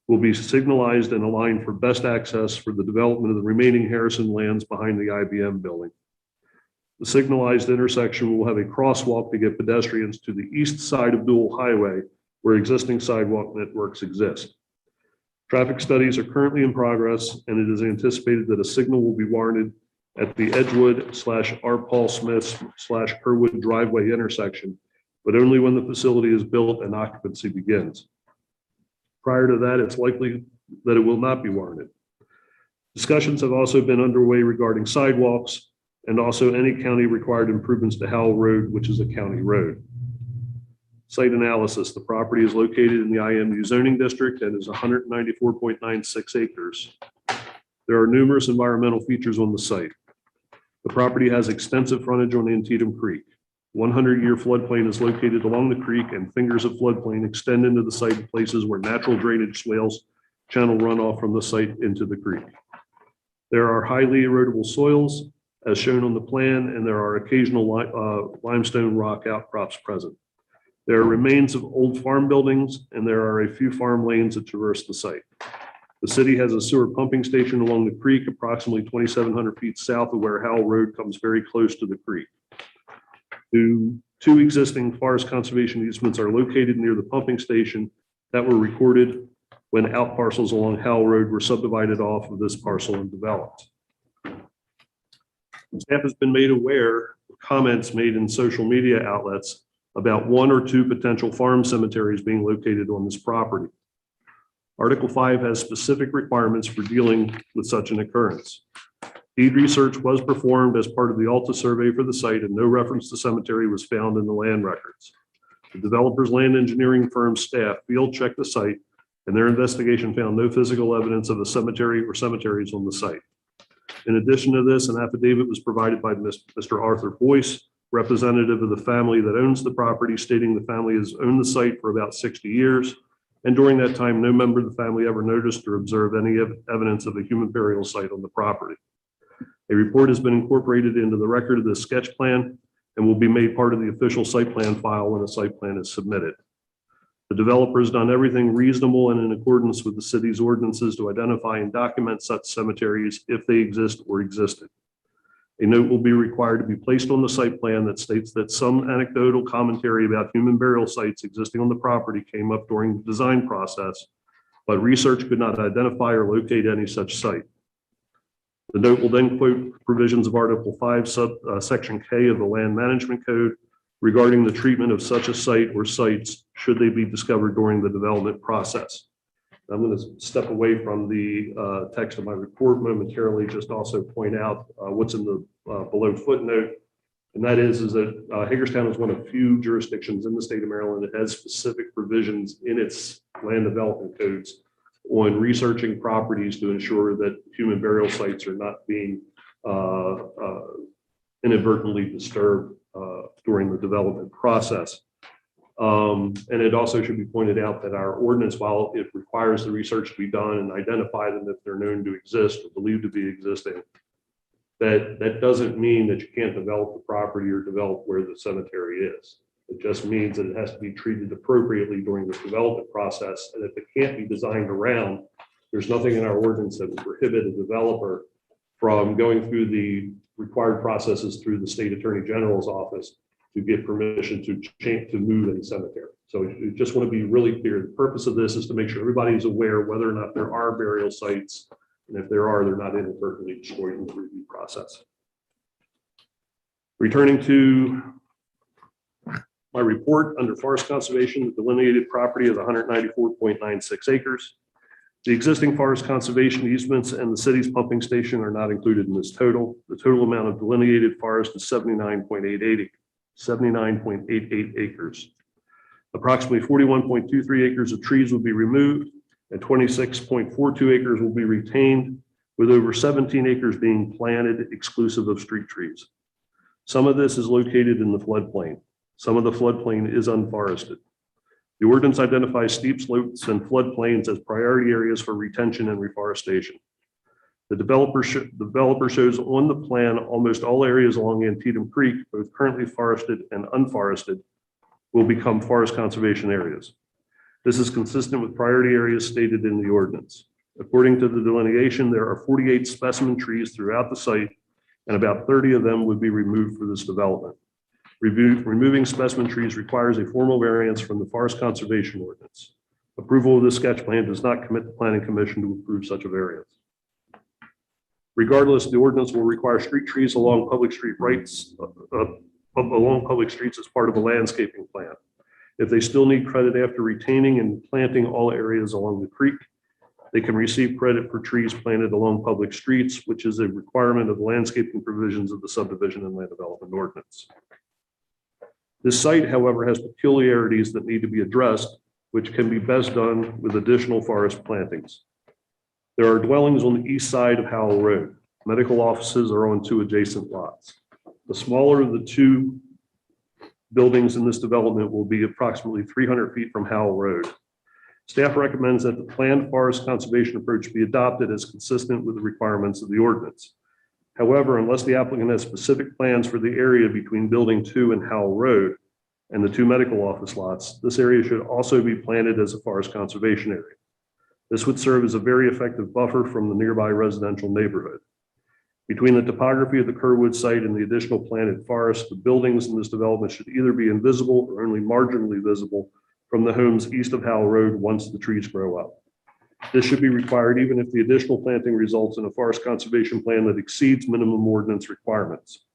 will be signalized and aligned for best access for the development of the remaining Harrison lands behind the IBM building. The signalized intersection will have a crosswalk to get pedestrians to the east side of Dual Highway, where existing sidewalk networks exist. Traffic studies are currently in progress, and it is anticipated that a signal will be warranted at the Edgewood/R. Paul Smith/Kerwood driveway intersection, but only when the facility is built and occupancy begins. Prior to that, it's likely that it will not be warranted. Discussions have also been underway regarding sidewalks and also any county required improvements to Howl Road, which is a county road. Site analysis. The property is located in the IMU zoning district and is 194.96 acres. There are numerous environmental features on the site. The property has extensive frontage on Antietam Creek. 100-year floodplain is located along the creek, and fingers of floodplain extend into the site in places where natural drainage swales channel runoff from the site into the creek. There are highly erodible soils, as shown on the plan, and there are occasional limestone rock outcrops present. There are remains of old farm buildings, and there are a few farm lanes that traverse the site. The city has a sewer pumping station along the creek, approximately 2,700 feet south of where Howl Road comes very close to the creek. Two existing forest conservation easements are located near the pumping station that were recorded when out parcels along Howl Road were subdivided off of this parcel and developed. Staff has been made aware of comments made in social media outlets about 1 or 2 potential farm cemeteries being located on this property. Article 5 has specific requirements for dealing with such an occurrence. Deed research was performed as part of the Alta survey for the site, and no reference to cemetery was found in the land records. The developer's land engineering firm staff field checked the site, and their investigation found no physical evidence of a cemetery or cemeteries on the site. In addition to this, an affidavit was provided by Mr. Arthur Boyce, representative of the family that owns the property, stating the family has owned the site for about 60 years. And during that time, no member of the family ever noticed or observed any evidence of a human burial site on the property. A report has been incorporated into the record of this sketch plan and will be made part of the official site plan file when a site plan is submitted. The developer has done everything reasonable and in accordance with the city's ordinances to identify and document such cemeteries if they exist or existed. A note will be required to be placed on the site plan that states that some anecdotal commentary about human burial sites existing on the property came up during the design process but research could not identify or locate any such site. The note will then quote provisions of Article 5, Section K of the Land Management Code regarding the treatment of such a site or sites should they be discovered during the development process. I'm going to step away from the text of my report momentarily, just also point out what's in the below footnote. And that is that Hagerstown is one of few jurisdictions in the state of Maryland that has specific provisions in its land development codes on researching properties to ensure that human burial sites are not being inadvertently disturbed during the development process. And it also should be pointed out that our ordinance, while it requires the research to be done and identify them if they're known to exist or believed to be existing, that doesn't mean that you can't develop the property or develop where the cemetery is. It just means that it has to be treated appropriately during the development process. And if it can't be designed around, there's nothing in our ordinance that would prohibit a developer from going through the required processes through the state attorney general's office to get permission to move a cemetery. So we just want to be really clear. The purpose of this is to make sure everybody is aware whether or not there are burial sites. And if there are, they're not inadvertently destroyed in the review process. Returning to my report under forest conservation, the delineated property is 194.96 acres. The existing forest conservation easements and the city's pumping station are not included in this total. The total amount of delineated forest is 79.88 acres. Approximately 41.23 acres of trees will be removed and 26.42 acres will be retained, with over 17 acres being planted exclusive of street trees. Some of this is located in the floodplain. Some of the floodplain is unforested. The ordinance identifies steep slopes and floodplains as priority areas for retention and reforestation. The developer shows on the plan almost all areas along Antietam Creek, both currently forested and unforested, will become forest conservation areas. This is consistent with priority areas stated in the ordinance. According to the delineation, there are 48 specimen trees throughout the site, and about 30 of them would be removed for this development. Removing specimen trees requires a formal variance from the Forest Conservation Ordinance. Approval of this sketch plan does not commit the Planning Commission to approve such a variance. Regardless, the ordinance will require street trees along public streets as part of a landscaping plan. If they still need credit after retaining and planting all areas along the creek, they can receive credit for trees planted along public streets, which is a requirement of landscaping provisions of the subdivision and land development ordinance. This site, however, has peculiarities that need to be addressed, which can be best done with additional forest plantings. There are dwellings on the east side of Howl Road. Medical offices are on 2 adjacent lots. The smaller of the 2 buildings in this development will be approximately 300 feet from Howl Road. Staff recommends that the planned forest conservation approach be adopted as consistent with the requirements of the ordinance. However, unless the applicant has specific plans for the area between Building 2 and Howl Road and the 2 medical office lots, this area should also be planted as a forest conservation area. This would serve as a very effective buffer from the nearby residential neighborhood. Between the topography of the Kerwood site and the additional planted forest, the buildings in this development should either be invisible or only marginally visible from the homes east of Howl Road once the trees grow up. This should be required even if the additional planting results in a forest conservation plan that exceeds minimum ordinance requirements.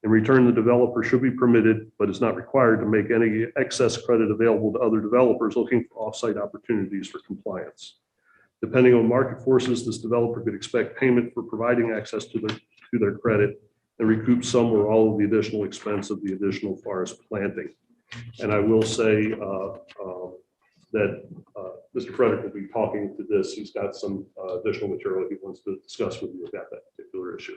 In return, the developer should be permitted, but is not required to make any excess credit available to other developers looking for off-site opportunities for compliance. Depending on market forces, this developer could expect payment for providing access to their credit and recoup some or all of the additional expense of the additional forest planting. And I will say that Mr. Frederick will be talking to this. He's got some additional material he wants to discuss with you about that particular issue.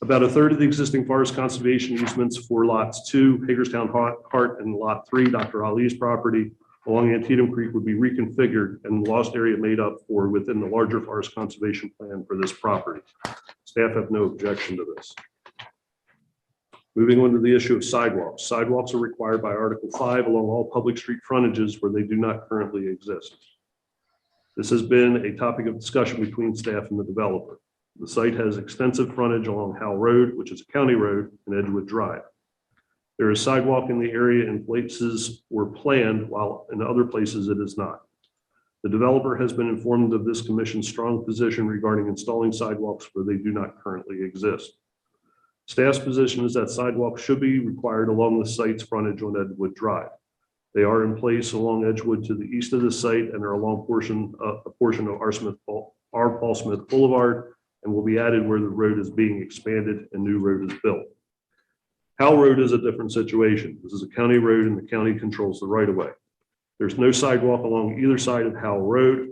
About 1/3 of the existing forest conservation easements for lots 2, Hagerstown Hart, and lot 3, Dr. Ali's property, along Antietam Creek would be reconfigured and the lost area made up for within the larger forest conservation plan for this property. Staff have no objection to this. Moving on to the issue of sidewalks. Sidewalks are required by Article 5 along all public street frontages where they do not currently exist. This has been a topic of discussion between staff and the developer. The site has extensive frontage along Howl Road, which is a county road, and Edgewood Drive. There is sidewalk in the area in places were planned, while in other places it is not. The developer has been informed of this commission's strong position regarding installing sidewalks where they do not currently exist. Staff's position is that sidewalks should be required along the site's frontage on Edgewood Drive. They are in place along Edgewood to the east of the site and are along a portion of R. Paul Smith Boulevard, and will be added where the road is being expanded and new road is built. Howl Road is a different situation. This is a county road and the county controls the right of way. There's no sidewalk along either side of Howl Road,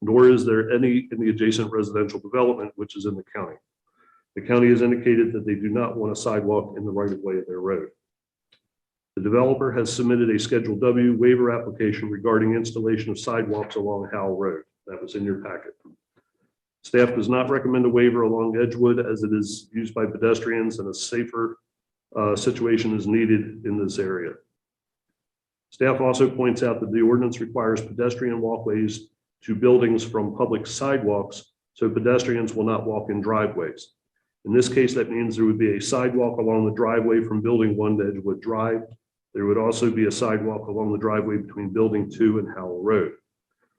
nor is there any in the adjacent residential development, which is in the county. The county has indicated that they do not want a sidewalk in the right of way of their road. The developer has submitted a Schedule W waiver application regarding installation of sidewalks along Howl Road. That was in your packet. Staff does not recommend a waiver along Edgewood as it is used by pedestrians and a safer situation is needed in this area. Staff also points out that the ordinance requires pedestrian walkways to buildings from public sidewalks, so pedestrians will not walk in driveways. In this case, that means there would be a sidewalk along the driveway from Building 1 to Edgewood Drive. There would also be a sidewalk along the driveway between Building 2 and Howl Road.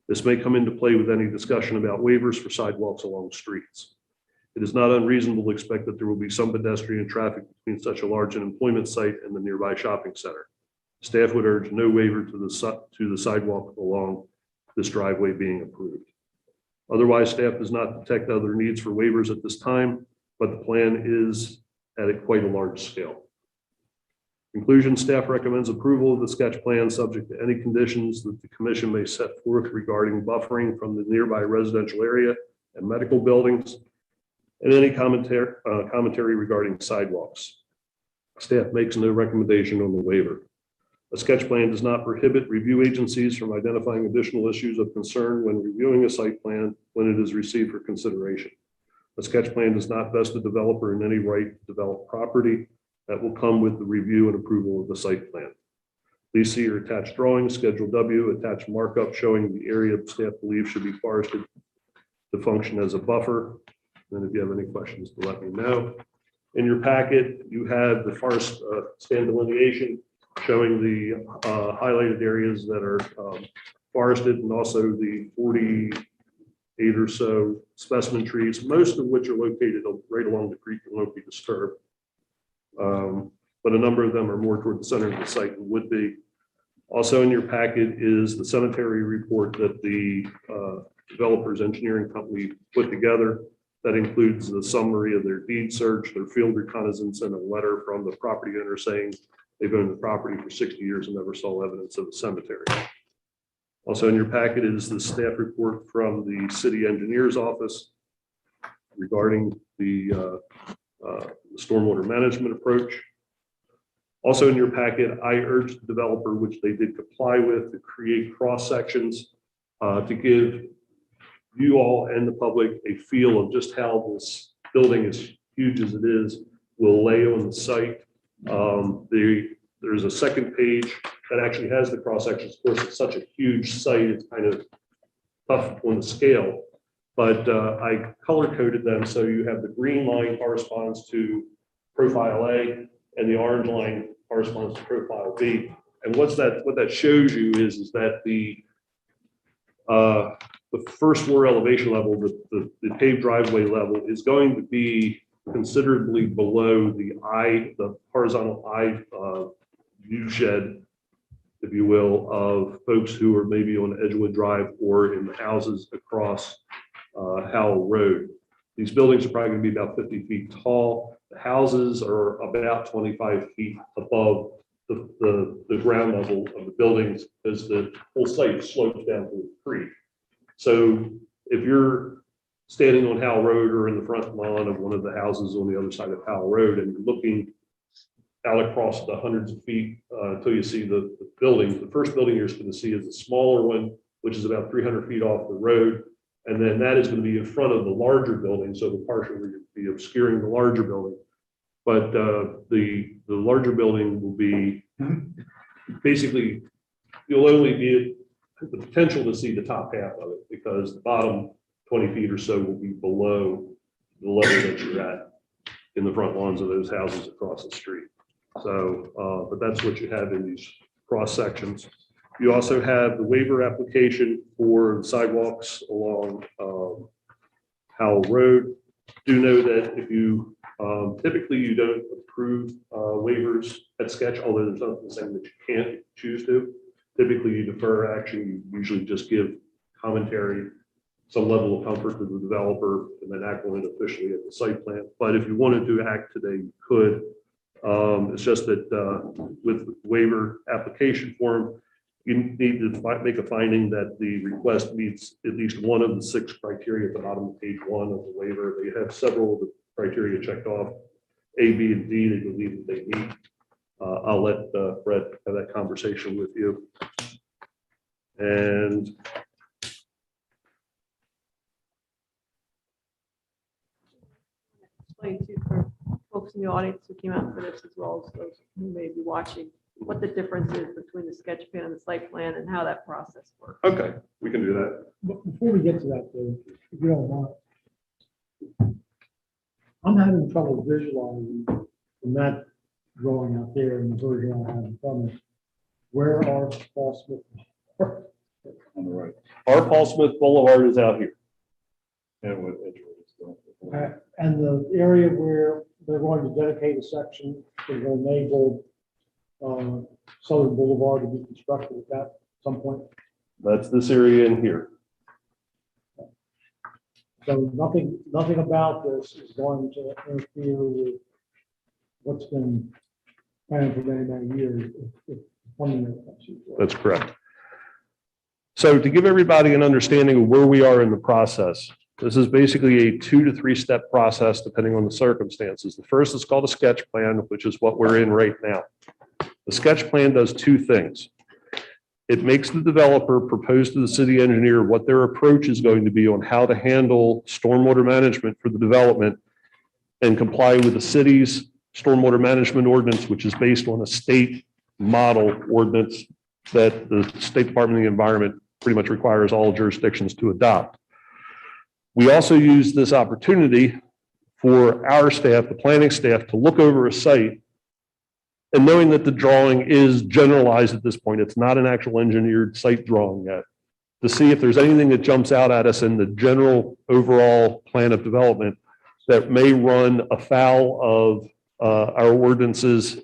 This may come into play with any discussion about waivers for sidewalks along streets. It is not unreasonable to expect that there will be some pedestrian traffic between such a large employment site and the nearby shopping center. Staff would urge no waiver to the sidewalk along this driveway being approved. Otherwise, staff does not detect other needs for waivers at this time, but the plan is at quite a large scale. Conclusion, staff recommends approval of the sketch plan subject to any conditions that the commission may set forth regarding buffering from the nearby residential area and medical buildings, and any commentary regarding sidewalks. Staff makes no recommendation on the waiver. A sketch plan does not prohibit review agencies from identifying additional issues of concern when reviewing a site plan when it is received for consideration. A sketch plan does not vest the developer in any right to develop property. That will come with the review and approval of the site plan. Please see your attached drawings, Schedule W, attached markup showing the area staff believes should be forested to function as a buffer. And if you have any questions, to let me know. In your packet, you have the forest stand delineation showing the highlighted areas that are forested, and also the 48 or so specimen trees, most of which are located right along the creek and won't be disturbed. But a number of them are more toward the center of the site and would be. Also in your packet is the cemetery report that the developer's engineering company put together. That includes the summary of their deed search, their field reconnaissance, and a letter from the property owner saying they've owned the property for 60 years and never saw evidence of a cemetery. Also in your packet is the staff report from the city engineer's office regarding the stormwater management approach. Also in your packet, I urged the developer, which they did comply with, to create cross sections to give you all and the public a feel of just how this building, as huge as it is, will lay on the site. There's a second page that actually has the cross sections. Of course, it's such a huge site, it's kind of tough on the scale. But I color coded them so you have the green line corresponds to profile A and the orange line corresponds to profile B. And what that shows you is that the first floor elevation level, the paved driveway level, is going to be considerably below the horizontal eye view shed, if you will, of folks who are maybe on Edgewood Drive or in the houses across Howl Road. These buildings are probably going to be about 50 feet tall. The houses are about 25 feet above the ground level of the buildings, as the whole site slopes down to the creek. So if you're standing on Howl Road or in the front lawn of one of the houses on the other side of Howl Road and you're looking out across the hundreds of feet until you see the building, the first building you're going to see is a smaller one, which is about 300 feet off the road. And then that is going to be in front of the larger building. So the partial will be obscuring the larger building. But the larger building will be basically, you'll only be the potential to see the top half of it because the bottom 20 feet or so will be below the level that you're at in the front lawns of those houses across the street. So, but that's what you have in these cross sections. You also have the waiver application for sidewalks along Howl Road. Do know that if you, typically you don't approve waivers at sketch, although there's nothing saying that you can't choose to. Typically you defer action, you usually just give commentary, some level of comfort to the developer, and then act on it officially at the site plan. But if you wanted to act today, you could. It's just that with waiver application form, you need to make a finding that the request meets at least one of the 6 criteria at the bottom of page 1 of the waiver. They have several of the criteria checked off, A, B, and D, they believe that they meet. I'll let Brett have that conversation with you. And Explain to for folks in the audience who came out for this, as well as those who may be watching, what the difference is between the sketch plan and the site plan and how that process works. okay, we can do that. But before we get to that, though, if you don't mind, I'm having trouble visualizing from that drawing out there and the version I have in front of me, where are Paul Smith? On the right. Our Paul Smith Boulevard is out here. And with Edgewood. And the area where they're going to dedicate a section to the enable Southern Boulevard to be constructed at that some point. That's this area in here. So nothing about this is going to interfere with what's been planned for many, many years. if funding comes through. That's correct. So to give everybody an understanding of where we are in the process, this is basically a 2 to 3 step process depending on the circumstances. The first is called a sketch plan, which is what we're in right now. The sketch plan does 2 things. It makes the developer propose to the city engineer what their approach is going to be on how to handle stormwater management for the development and comply with the city's stormwater management ordinance, which is based on a state model ordinance that the State Department of the Environment pretty much requires all jurisdictions to adopt. We also use this opportunity for our staff, the planning staff, to look over a site and knowing that the drawing is generalized at this point, it's not an actual engineered site drawing yet, to see if there's anything that jumps out at us in the general overall plan of development that may run afoul of our ordinances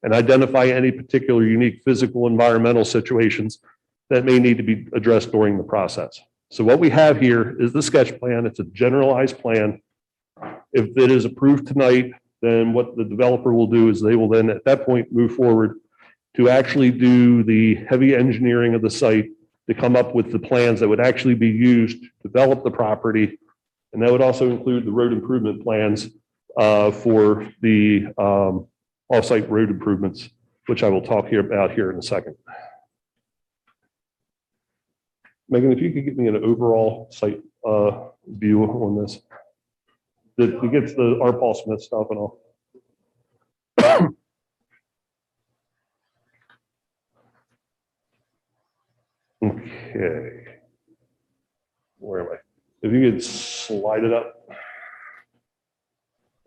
and identify any particular unique physical environmental situations that may need to be addressed during the process. So what we have here is the sketch plan. It's a generalized plan. If it is approved tonight, then what the developer will do is they will then at that point move forward to actually do the heavy engineering of the site to come up with the plans that would actually be used to develop the property. And that would also include the road improvement plans for the off-site road improvements, which I will talk about here in a second. Megan, if you could give me an overall site view on this. That gets the R. Paul Smith stuff and all. Okay. Where am I? If you could slide it up.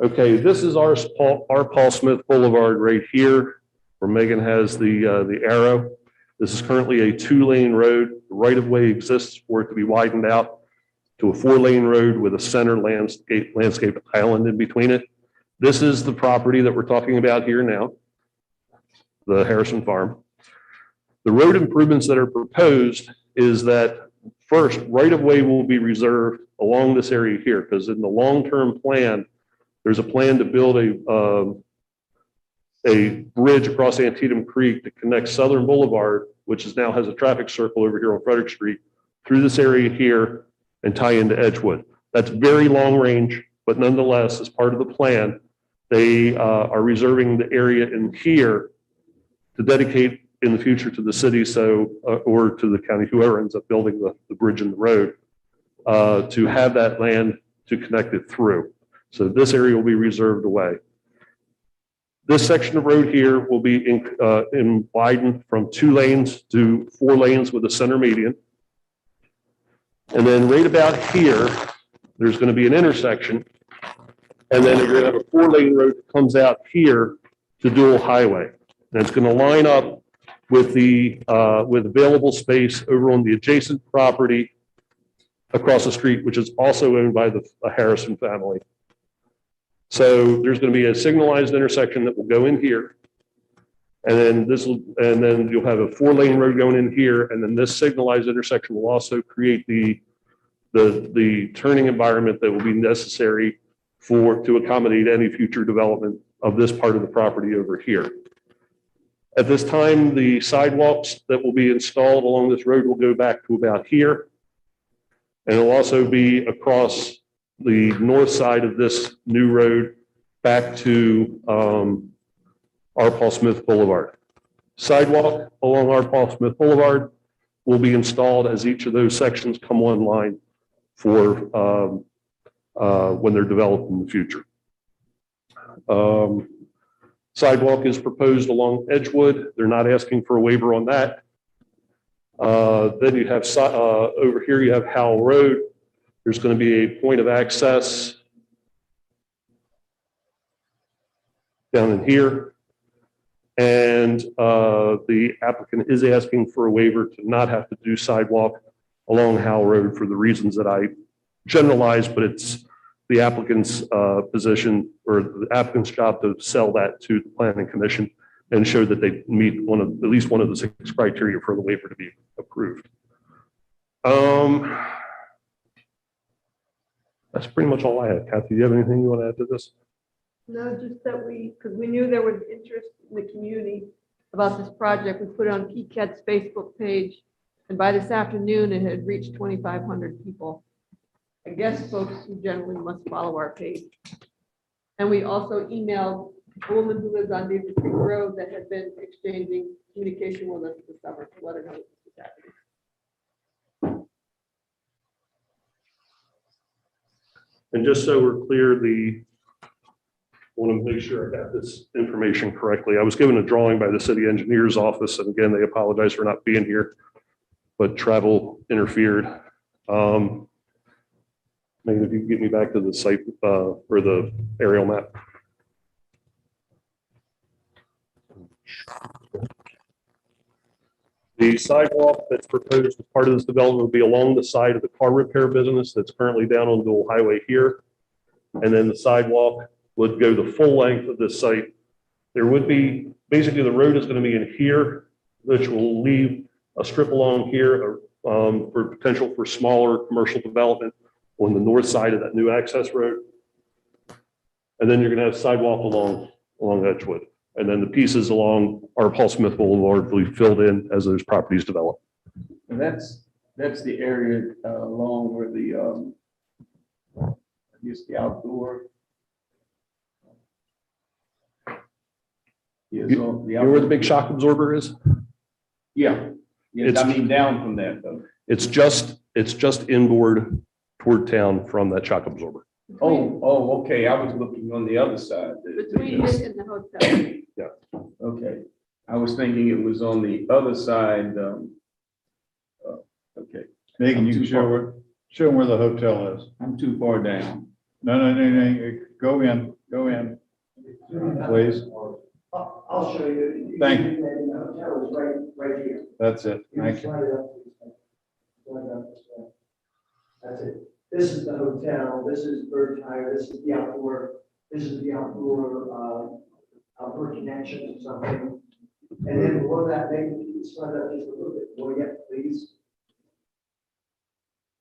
Okay, this is our Paul Smith Boulevard right here, where Megan has the arrow. This is currently a 2-lane road. The right-of-way exists for it to be widened out to a 4-lane road with a center landscape island in between it. This is the property that we're talking about here now, the Harrison Farm. The road improvements that are proposed is that first, right-of-way will be reserved along this area here, because in the long-term plan, there's a plan to build a bridge across Antietam Creek to connect Southern Boulevard, which now has a traffic circle over here on Frederick Street, through this area here and tie into Edgewood. That's very long range, but nonetheless, as part of the plan, they are reserving the area in here to dedicate in the future to the city, or to the county, whoever ends up building the bridge and the road, to have that land to connect it through. So this area will be reserved away. This section of road here will be widened from 2 lanes to 4 lanes with a center median. And then right about here, there's going to be an intersection. And then you're going to have a 4-lane road that comes out here to dual highway. And it's going to line up with with available space over on the adjacent property across the street, which is also owned by the Harrison family. So there's going to be a signalized intersection that will go in here. And then you'll have a 4-lane road going in here. And then this signalized intersection will also create the turning environment that will be necessary to accommodate any future development of this part of the property over here. At this time, the sidewalks that will be installed along this road will go back to about here. And it'll also be across the north side of this new road back to R. Paul Smith Boulevard. Sidewalk along R. Paul Smith Boulevard will be installed as each of those sections come online for when they're developed in the future. Sidewalk is proposed along Edgewood. They're not asking for a waiver on that. Then you have over here, you have Howl Road. There's going to be a point of access down in here. And the applicant is asking for a waiver to not have to do sidewalk along Howl Road for the reasons that I generalized, but it's the applicant's position or the applicant's job to sell that to the planning commission and show that they meet at least one of the 6 criteria for the waiver to be approved. That's pretty much all I have. Kathy, do you have anything you want to add to this? No, just that because we knew there was interest in the community about this project, we put it on PCAT's Facebook page, and by this afternoon, it had reached 2,500 people. I guess folks who generally must follow our page. And we also emailed a woman who lives on Beaver Creek Road that had been exchanging communication with us this summer to let her know this was happening. And just so we're clear, I want to make sure I got this information correctly. I was given a drawing by the city engineer's office, and again, they apologize for not being here, but travel interfered. Maybe if you can get me back to the site or the aerial map. The sidewalk that's proposed as part of this development will be along the side of the car repair business that's currently down on Dual Highway here. And then the sidewalk would go the full length of this site. There would be, basically the road is going to be in here, which will leave a strip along here for potential for smaller commercial development on the north side of that new access road. And then you're going to have sidewalk along Edgewood. And then the pieces along R. Paul Smith Boulevard will be filled in as those properties develop. And that's the area along where the I guess the outdoor. You know where the big shock absorber is? Yeah. Yes, I mean down from that though. It's just inboard toward town from that shock absorber. Oh, okay. I was looking on the other side. Between it and the hotel. Yeah. Okay. I was thinking it was on the other side. Okay. Megan, you can show them where the hotel is. I'm too far down. No. Go in, please. I'll show you. Thank you. The hotel is right here. That's it. Thank you. That's it. This is the hotel, this is Bird Tire, this is the outdoor connection or something. And then below that, maybe you can slide up just a little bit more yet, please.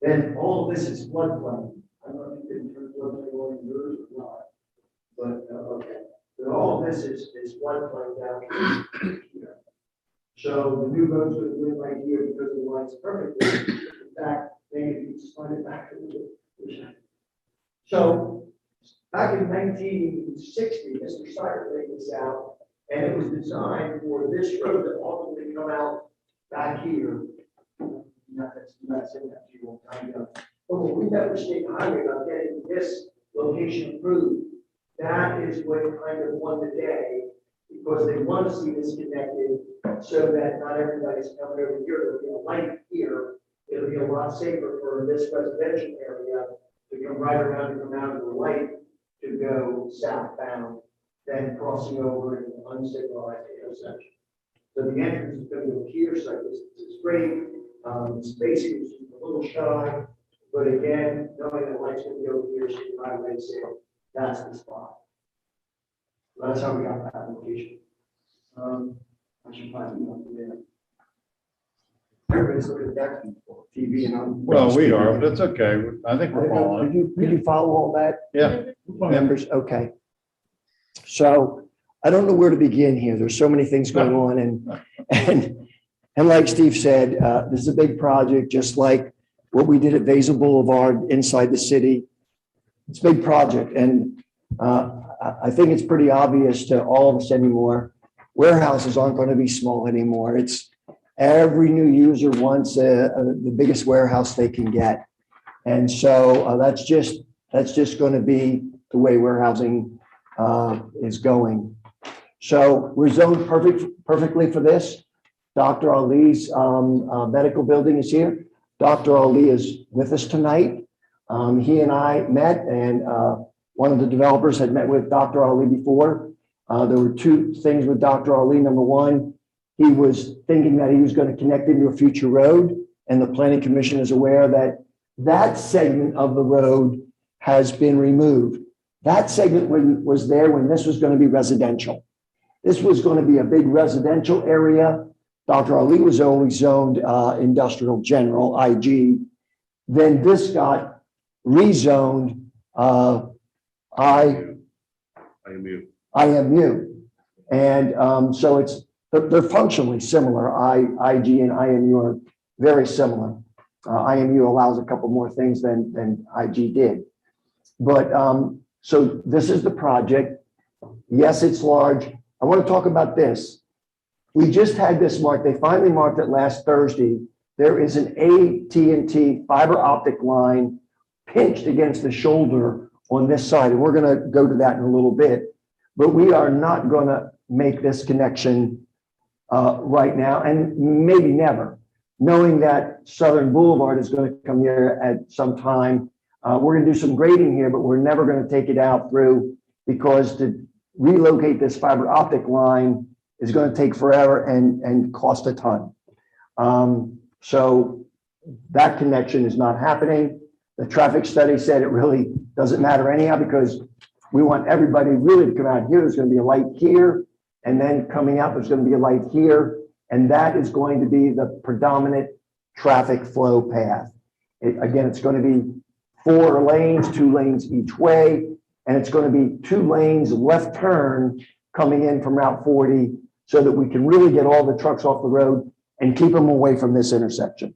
Then all of this is floodplain. I don't know if you can turn floodplain on yours or not, but okay. But all of this is floodplain down here. So the new road's going to win right here because the line's perfectly. In fact, maybe if you slide it back a little bit. So back in 1960, Mr. Sire laid this out, and it was designed for this road to ultimately come out back here. That's in that few more time ago. But when we met with State Highway about getting this location approved, that is what kind of won the day, because they want to see this connected so that not everybody's coming over here. There'll be a light here. It'll be a lot safer for this residential area to come right around and come out of the light to go southbound than crossing over an unsignalized intersection. So the entrance is going to be here, so this is great. Spacing is a little shy, but again, knowing the light's going to go here, so the right away, so that's the spot. So that's how we got that location. I should probably be up there. Everybody's looking at that TV and I'm. Well, we are, but it's okay. I think we're Could following. you follow all that? Yeah. Members, okay. So I don't know where to begin here. There's so many things going on and like Steve said, this is a big project, just like what we did at Basil Boulevard inside the city. It's a big project and I think it's pretty obvious to all of us anymore. Warehouses aren't going to be small anymore. It's every new user wants the biggest warehouse they can get. And so that's just going to be the way warehousing is going. So we're zoned perfectly for this. Dr. Ali's medical building is here. Dr. Ali is with us tonight. He and I met and one of the developers had met with Dr. Ali before. There were two things with Dr. Ali. Number one, he was thinking that he was going to connect into a future road, and the Planning Commission is aware that that segment of the road has been removed. That segment was there when this was going to be residential. This was going to be a big residential area. Dr. Ali was always zoned industrial general, IG. Then this got rezoned IMU. And so they're functionally similar. IG and IMU are very similar. IMU allows a couple more things than IG did. But so this is the project. Yes, it's large. I want to talk about this. We just had this marked. They finally marked it last Thursday. There is an AT&T fiber optic line pinched against the shoulder on this side. And we're going to go to that in a little bit. But we are not going to make this connection right now and maybe never, knowing that Southern Boulevard is going to come here at some time. We're going to do some grading here, but we're never going to take it out through because to relocate this fiber optic line is going to take forever and cost a ton. So that connection is not happening. The traffic study said it really doesn't matter anyhow because we want everybody really to come out here. There's going to be a light here, and then coming out, there's going to be a light here, and that is going to be the predominant traffic flow path. Again, it's going to be 4 lanes, 2 lanes each way, and it's going to be 2 lanes left turn coming in from Route 40 so that we can really get all the trucks off the road and keep them away from this intersection.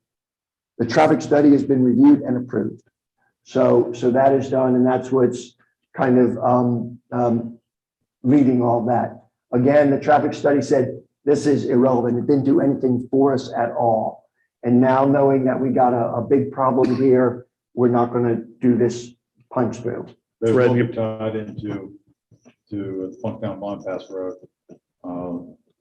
The traffic study has been reviewed and approved. So that is done, and that's what's kind of leading all that. Again, the traffic study said this is irrelevant. It didn't do anything for us at all. And now knowing that we got a big problem here, we're not going to do this punch through. There's one tied into Funktown Bypass Road.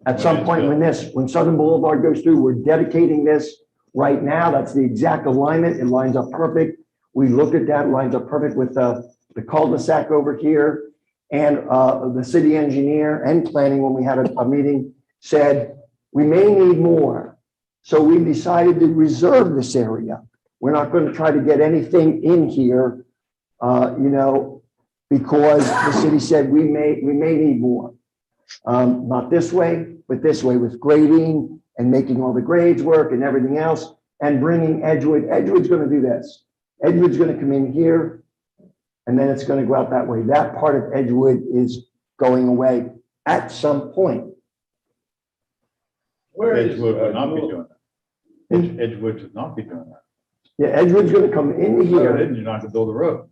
At some point when Southern Boulevard goes through, we're dedicating this right now. That's the exact alignment. It lines up perfect. We looked at that, lines up perfect with the cul-de-sac over here. And the city engineer and planning, when we had a meeting, said, we may need more. So we decided to reserve this area. We're not going to try to get anything in here, because the city said we may need more. Not this way, but this way with grading and making all the grades work and everything else and bringing Edgewood. Edgewood's going to do this. Edgewood's going to come in here and then it's going to go out that way. That part of Edgewood is going away at some point. Edgewood would not be doing that. Edgewood should not be doing that. Yeah, Edgewood's going to come into here. Then you're not going to build a road.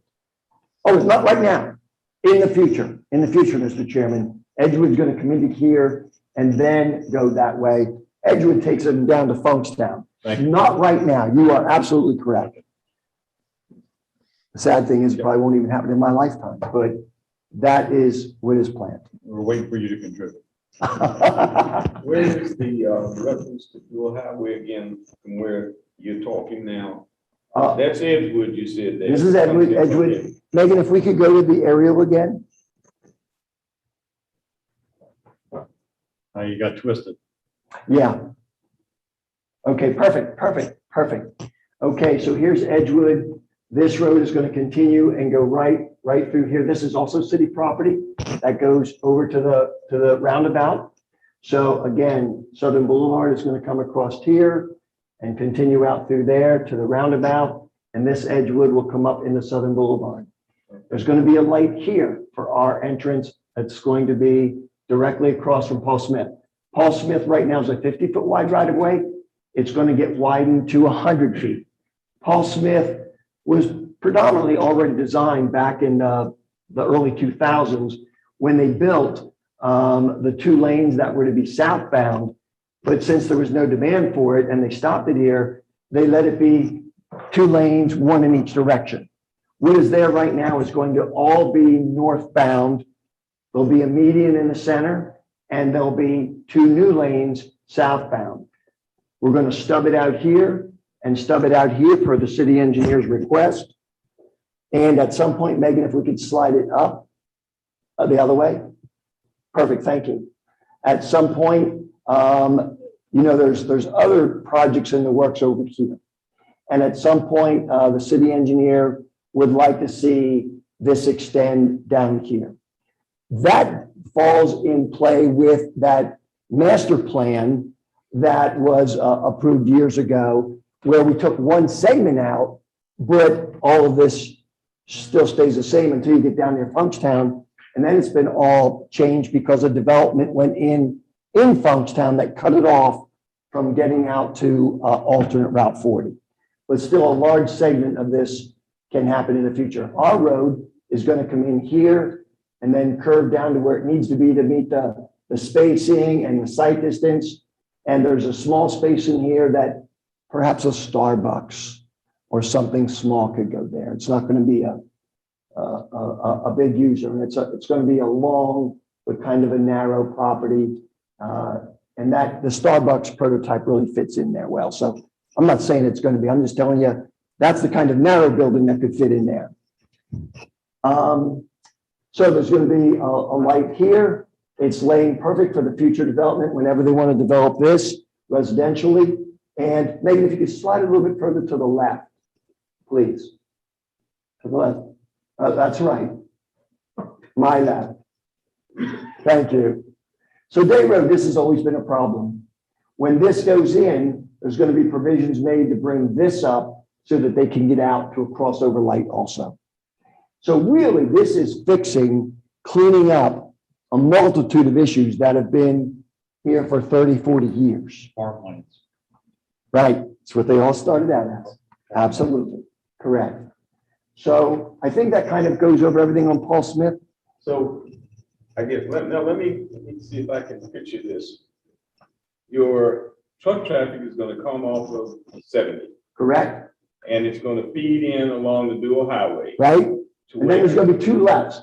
Oh, it's not right now. In the future, Mr. Chairman, Edgewood's going to come into here and then go that way. Edgewood takes them down to Funkstown. Not right now. You are absolutely correct. The sad thing is it probably won't even happen in my lifetime, but that is what is planned. We're waiting for you to contribute. Where is the reference to dual highway again from where you're talking now? That's Edgewood, you said. This is Edgewood. Megan, if we could go to the aerial again. You got twisted. Yeah. Okay, perfect. Okay, so here's Edgewood. This road is going to continue and go right through here. This is also city property that goes over to the roundabout. So again, Southern Boulevard is going to come across here and continue out through there to the roundabout. And this Edgewood will come up into Southern Boulevard. There's going to be a light here for our entrance. That's going to be directly across from Paul Smith. Paul Smith right now is a 50-foot wide right of way. It's going to get widened to 100 feet. Paul Smith was predominantly already designed back in the early 2000s when they built the 2 lanes that were to be southbound. But since there was no demand for it and they stopped it here, they let it be 2 lanes, 1 in each direction. What is there right now is going to all be northbound. There'll be a median in the center and there'll be 2 new lanes southbound. We're going to stub it out here and stub it out here per the city engineer's request. And at some point, Megan, if we could slide it up the other way. Perfect, thank you. At some point, there's other projects in the works over here. And at some point, the city engineer would like to see this extend down here. That falls in play with that master plan that was approved years ago, where we took 1 segment out, but all of this still stays the same until you get down near Funkstown. And then it's been all changed because a development went in Funkstown that cut it off from getting out to alternate Route 40. But still a large segment of this can happen in the future. Our road is going to come in here and then curve down to where it needs to be to meet the spacing and the sight distance. And there's a small space in here that perhaps a Starbucks or something small could go there. It's not going to be a big user. And it's going to be a long, but kind of a narrow property. And that the Starbucks prototype really fits in there well. So I'm not saying it's going to be, I'm just telling you, that's the kind of narrow building that could fit in there. So there's going to be a light here. It's laying perfect for the future development whenever they want to develop this residentially. And Megan, if you could slide a little bit further to the left, please. To the left. That's right. My left. Thank you. So Day Road, this has always been a problem. When this goes in, there's going to be provisions made to bring this up so that they can get out to a crossover light also. So really, this is cleaning up a multitude of issues that have been here for 30, 40 years. Park lanes. Right. That's what they all started out as. Absolutely. Correct. So I think that kind of goes over everything on Paul Smith. So I guess, let me see if I can picture this. Your truck traffic is going to come off of 70. Correct. And it's going to feed in along the dual highway. Right. And then there's going to be 2 lefts.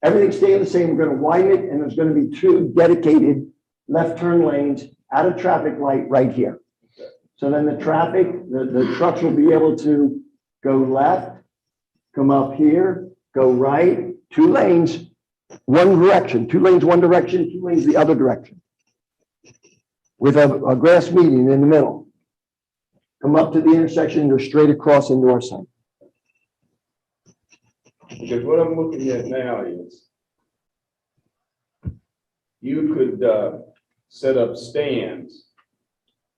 Everything staying the same. We're going to widen it, and there's going to be 2 dedicated left turn lanes at a traffic light right here. So then the trucks will be able to go left, come up here, go right, 2 lanes, 1 direction, 2 lanes, 1 direction, 2 lanes the other direction. With a grass median in the middle. Come up to the intersection, go straight across into our site. Because what I'm looking at now is you could set up stands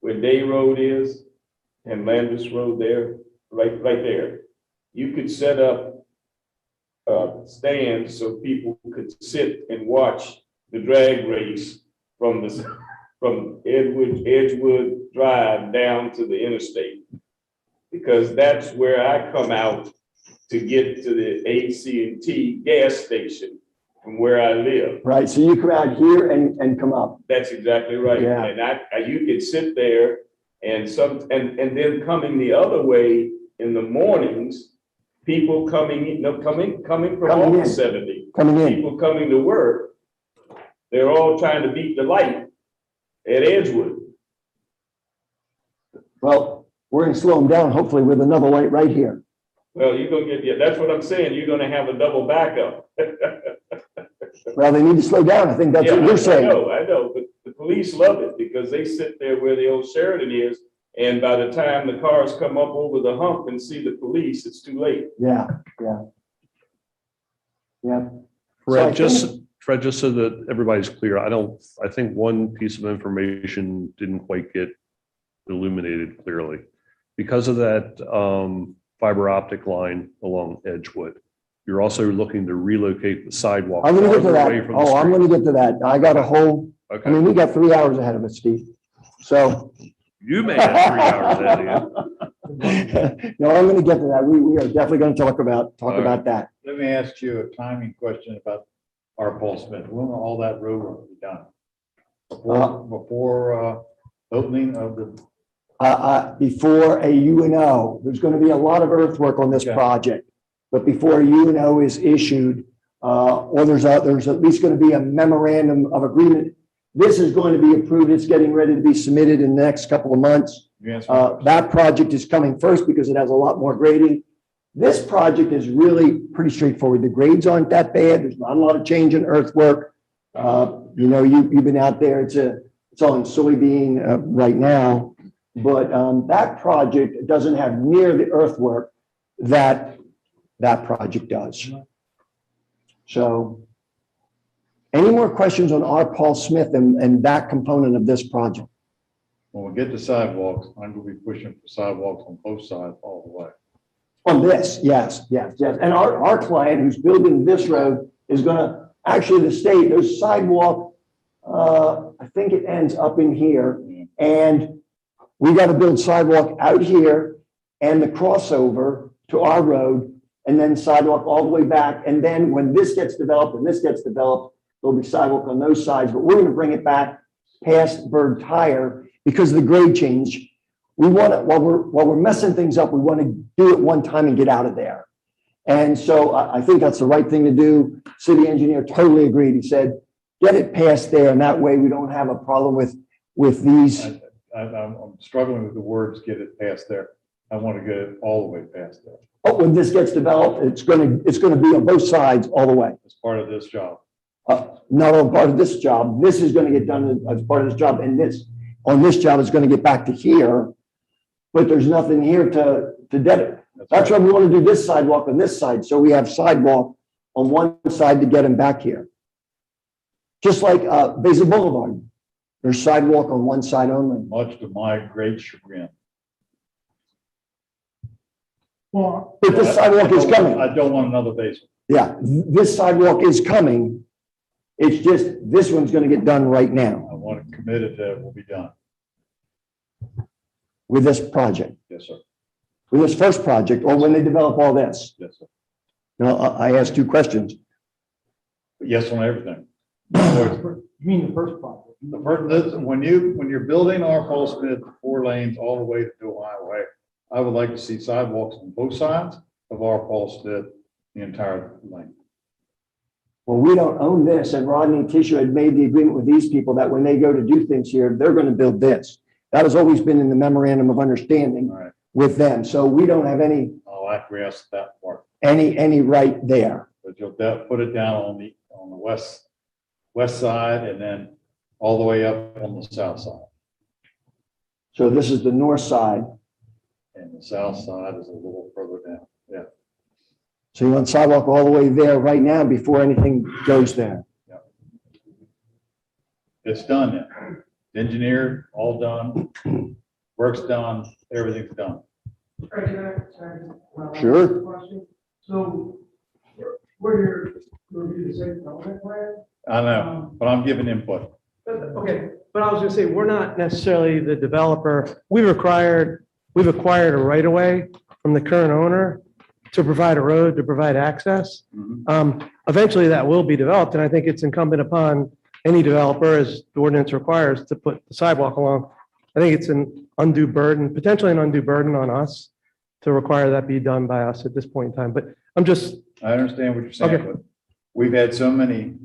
where Day Road is and Landis Road there, right there. You could set up stands so people could sit and watch the drag race from Edgewood Drive down to the interstate. Because that's where I come out to get to the AT&T gas station from where I live. Right, so you come out here and come up. That's exactly right. Yeah. And you could sit there and then coming the other way in the mornings, people coming from off 70. Coming in. People coming to work, they're all trying to beat the light at Edgewood. Well, we're going to slow them down, hopefully, with another light right here. Well, you're going to get, that's what I'm saying. You're going to have a double backup. Well, they need to slow down. I think that's what you're saying. I know, but the police love it because they sit there where the old Sheridan is. And by the time the cars come up over the hump and see the police, it's too late. Yeah, yeah. Yeah. Fred, So I think- Fred, just so that everybody's clear, I think one piece of information didn't quite get illuminated clearly. Because of that fiber optic line along Edgewood, you're also looking to relocate the sidewalk. I'm gonna get to farther that. away from the Oh, I'm street. gonna get to that. I got a whole, I Okay, mean, we got 3 hours ahead of us, Steve. So. you may have 3 hours ahead of you. No, I'm gonna get to that. We are definitely gonna talk about right. that. Let me ask you a timing question about our Paul Smith. When will all that road work be done? Before opening of the, Before a UNO, there's gonna be a lot of earthwork on this Okay. project. But before a UNO is issued, or there's at least gonna be a memorandum of agreement. This is going to be approved. It's getting ready to be submitted in the next couple of months. you answer my question. That project is coming first because it has a lot more grading. This project is really pretty straightforward. The grades aren't that bad. There's not a lot of change in earthwork. You know, you've been out there. It's on soybean right now. But that project doesn't have near the earthwork that project does. So any more questions on our Paul Smith and that component of this project? When we get to sidewalks, I'm gonna be pushing for sidewalks on both sides all the way. On this, yes. And our client who's building this road is gonna, actually the state, there's sidewalk, I think it ends up in here. And we gotta build sidewalk out here and the crossover to our road and then sidewalk all the way back. And then when this gets developed and this gets developed, there'll be sidewalk on those sides, but we're gonna bring it back past Bird Tire because of the grade change. We want to, while we're messing things up, we want to do it one time and get out of there. And so I think that's the right thing to do. City engineer totally agreed. He said, get it past there, and that way we don't have a problem with these. I'm struggling with the words, get it past there. I want to get it all the way past there. But when this gets developed, it's gonna be on both sides all the way. As part of this job. Not on part of this job. This is gonna get done as part of this job, and on this job is gonna get back to here. But there's nothing here to dead it. That's why we want to do this sidewalk on this side, so we have sidewalk on one side to get them back here. Just like Basil Boulevard, there's sidewalk on one side only. Much to my great chagrin. Well, But this sidewalk is coming. I don't want another basement. Yeah, this sidewalk is coming. It's just, this one's gonna get done right now I want to commit it that it will be done. with this project, Yes, sir. with this first project, or when they develop all this. Yes, sir. Now, I asked 2 questions. Yes on everything. you mean the first project? When you're building our Paul Smith 4 lanes all the way to Dual Highway, I would like to see sidewalks on both sides of our Paul Smith, the entire lane. Well, we don't own this, and Rodney and Tisha had made the agreement with these people that when they go to do things here, they're gonna build this. That has always been in the memorandum of understanding All right, with them, so we don't have any I'll acquiesce to that part, right there. but you'll put it down on the west side and then all the way up on the south side. So this is the north side, And the south side is a little further down. Yeah, so you want sidewalk all the way there right now before anything goes there. it's done now. Engineered, all done, work's done, everything's done. Sure. So where you're review the site development plan? I know, but I'm giving input. Okay, but I was gonna say, we're not necessarily the developer. We've acquired a right of way from the current owner to provide a road, to provide access. Eventually that will be developed, and I think it's incumbent upon any developer, as the ordinance requires, to put the sidewalk along. I think it's an undue burden, potentially an undue burden on us to require that be done by us at this point in time. But I'm just, I understand what you're saying, Okay. but we've had so many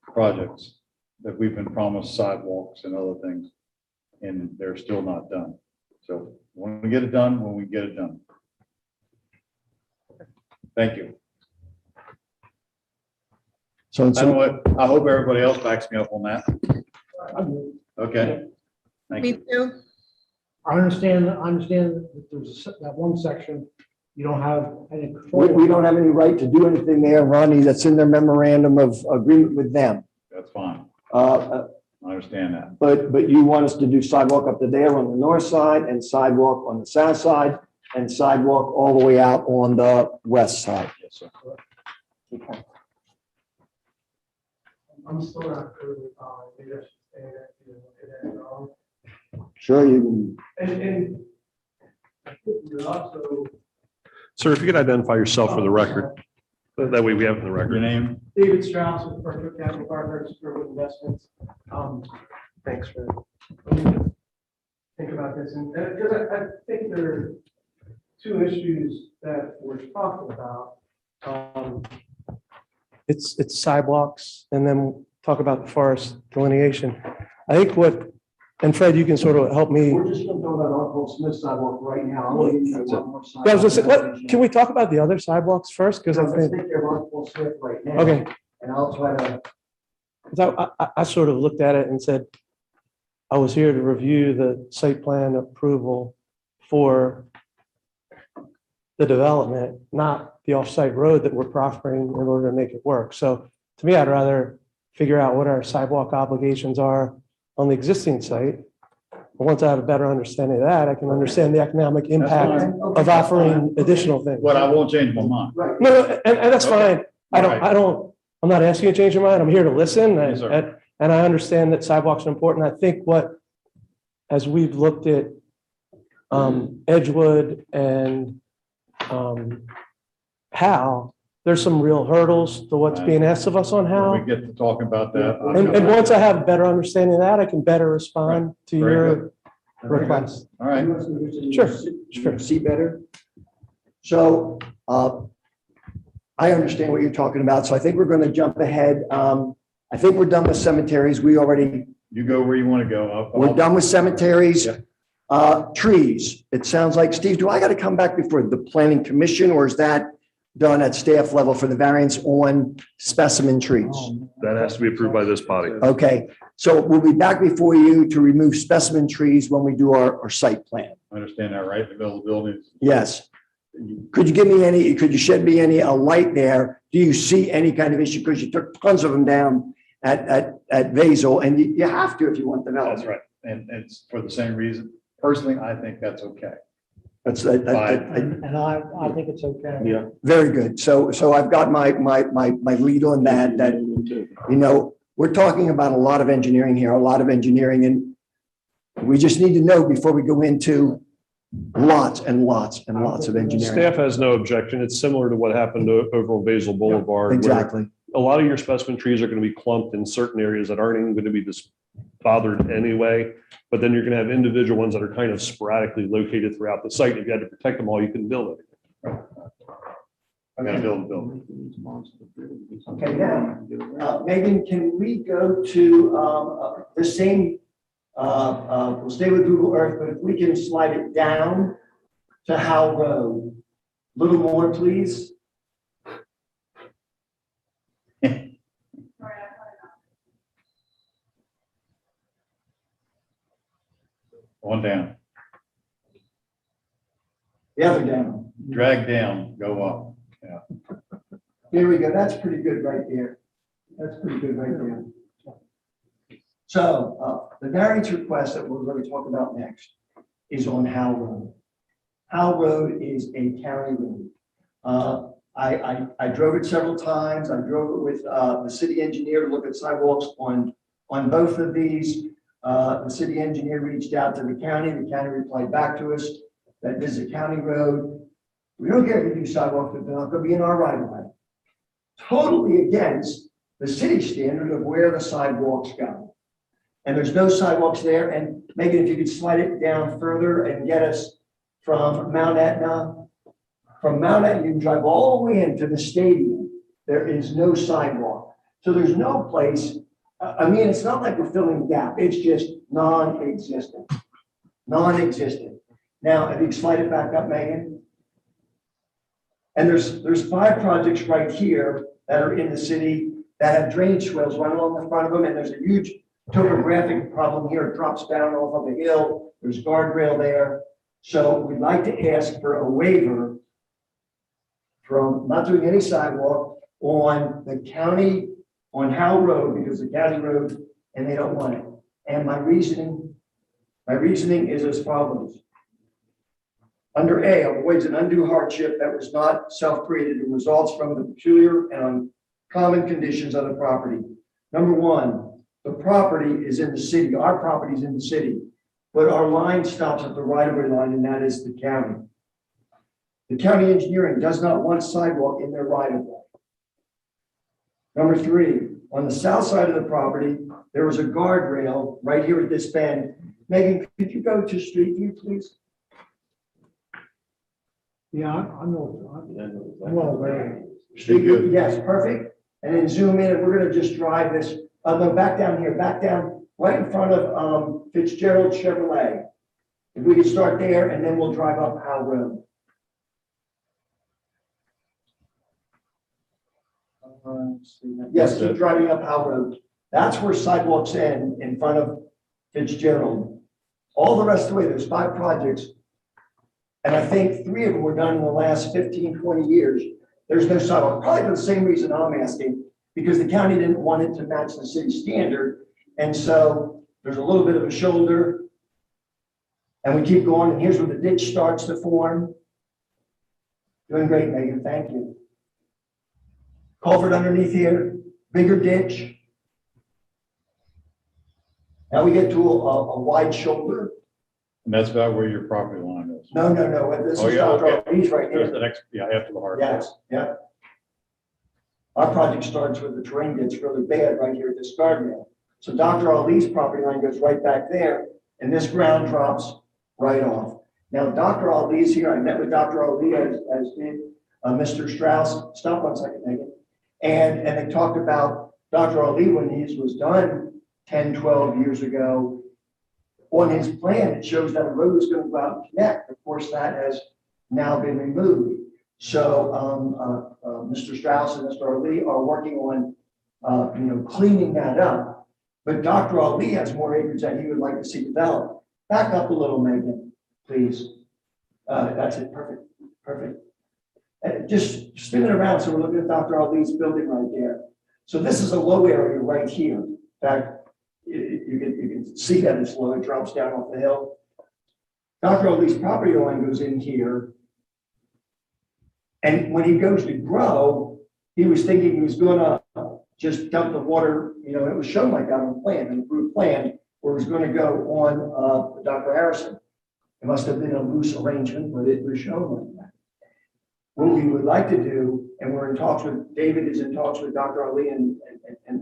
projects that we've been promised sidewalks and other things, and they're still not done. So when we get it done, when we get it done. Thank you. So, I know what, I hope everybody else backs me up on that. Okay. Thank Me you. too. I understand that there's that one section, you don't have any control. We don't have any right to do anything there, Ronnie, that's in their memorandum of agreement with them. That's fine. Uh, I understand that. But you want us to do sidewalk up to there on the north side and sidewalk on the south side and sidewalk all the way out on the west side. Yes, sir. Okay. I'm still not clear with, maybe I should say that, Sure, you and I think you're also. Sir, if you could identify yourself for the record, that way we have it in the Your record. name? David Strauss with Berkshire Capital Partners, Sherwood Investments. Thanks for think about this, and because I think there are two issues that we're talking about. It's sidewalks, and then talk about the forest delineation. I think and Fred, you can sort of help me. We're just going to talk about Uncle Smith's sidewalk right now. Yeah, I was gonna say, can we talk about the other sidewalks first? Because I Let's think, take care of Uncle Smith right now. okay, And I'll try to. 'Cause I sort of looked at it and said, I was here to review the site plan approval for the development, not the off-site road that we're proffering in order to make it work. So to me, I'd rather figure out what our sidewalk obligations are on the existing site. But once I have a better understanding of that, I can understand the economic impact fine. of offering additional things. But I won't change my mind. Right. No, and that's fine. Right. I'm not asking you to change your mind. I'm here to listen. Yes, sir. And I understand that sidewalks are important. I think as we've looked at Edgewood and Howl, there's some real hurdles to what's being asked of us on When Howl. we get to talking about that. And once I have a better understanding of that, I can better respond to Very your good. Very good. request. All right. Sure. See better? So I understand what you're talking about. So I think we're going to jump ahead. I think we're done with cemeteries. You go where you want to go. We're done with cemeteries. Yeah. Trees. It sounds like, Steve, do I got to come back before the planning commission, or is that done at staff level for the variance on specimen trees? That has to be approved by this body. Okay, so we'll be back before you to remove specimen trees when we do our site plan. I understand that, right? In the middle of the building. Yes. Could you shed me any light there? Do you see any kind of issue? Because you took tons of them down at Vazel, and you have to if you want development. That's right. And it's for the same reason. Personally, I think that's okay. That's, and I think it's okay. Yeah. very good. So I've got my lead on that, we're talking about a lot of engineering here, and we just need to know before we go into lots and lots and lots of engineering. Staff has no objection. It's similar to what happened over on Basil Boulevard. where Exactly. A lot of your specimen trees are going to be clumped in certain areas that aren't even going to be this bothered anyway. But then you're going to have individual ones that are kind of sporadically located throughout the site. If you had to protect them all, you couldn't build it. I'm gonna build a building. Okay, now, Megan, can we go to the same, we'll stay with Google Earth, but if we can slide it down to Howl Road. A little more, please. One down, The other down. drag down, go up. Yeah. Here we go. That's pretty good right there. That's pretty good right there. So the variance request that we're going to talk about next is on Howl Road. Howl Road is a county road. I drove it several times. I drove it with the city engineer to look at sidewalks on both of these. The city engineer reached out to the county. The county replied back to us that this is a county road. We don't care if you do sidewalks, but they're not going to be in our right of way. Totally against the city standard of where the sidewalks go. And there's no sidewalks there. And Megan, if you could slide it down further and get us from Mount Etna. From Mount Etna, you can drive all the way into the stadium. There is no sidewalk. So there's no place. I mean, it's not like we're filling a gap. It's just non-existent. Non-existent. Now, if you slide it back up, Megan. And there's 5 projects right here that are in the city that have drainage swales running along the front of them. And there's a huge topographic problem here. It drops down off of a hill. There's guardrail there. So we'd like to ask for a waiver from not doing any sidewalk on the county, on Howl Road, because the county road, and they don't want it. And my reasoning is as follows. Under A, avoids an undue hardship that was not self-created and results from the peculiar and uncommon conditions of the property. Number one, the property is in the city. Our property is in the city, but our line stops at the right-of-way line, and that is the county. The county engineering does not want sidewalk in their right-of-way. Number three, on the south side of the property, there was a guardrail right here at this bend. Megan, could you go to Street View, please? Yeah, I'm well aware. Street View, yes, perfect. And then zoom in, and we're gonna just drive this, no, back down here, back down, right in front of Fitzgerald Chevrolet. If we could start there, and then we'll drive up Howl Road. Yes, keep driving up Howl Road. That's where sidewalks end, in front of Fitzgerald. All the rest of the way, there's 5 projects. And I think 3 of them were done in the last 15, 20 years. There's no sidewalk, probably for the same reason I'm asking, because the county didn't want it to match the city standard. And so there's a little bit of a shoulder. And we keep going, and here's where the ditch starts to form. Doing great, Megan, thank you. Culvert underneath here, bigger ditch. Now we get to a wide shoulder. And that's about where your property line is. No, this Oh, is yeah, Dr. okay. Lee's right There's here. the next, yeah, after the hard. Yes, yeah. Our project starts with the terrain gets really bad right here at this guardrail. So Dr. Ali's property line goes right back there, and this ground drops right off. Now, Dr. Ali's here. I met with Dr. Ali as did Mr. Strauss. Stop 1 second, Megan. And they talked about Dr. Ali when his was done 10, 12 years ago. On his plan, it shows that a road is going to go out and connect. Of course, that has now been removed. So Mr. Strauss and Mr. Ali are working on, cleaning that up. But Dr. Ali has more acreage that he would like to see developed. Back up a little, Megan, please. That's it. Perfect. Perfect. Just spin it around so we're looking at Dr. Ali's building right there. So this is a low area right here. In fact, you can see that it's low. It drops down off the hill. Dr. Ali's property line goes in here. And when he goes to grow, he was thinking he was going to just dump the water. It was shown like that on the plan, an approved plan, where it was going to go on Dr. Harrison. It must have been a loose arrangement, but it was shown like that. What we would like to do, and we're in talks with, David is in talks with Dr. Ali, and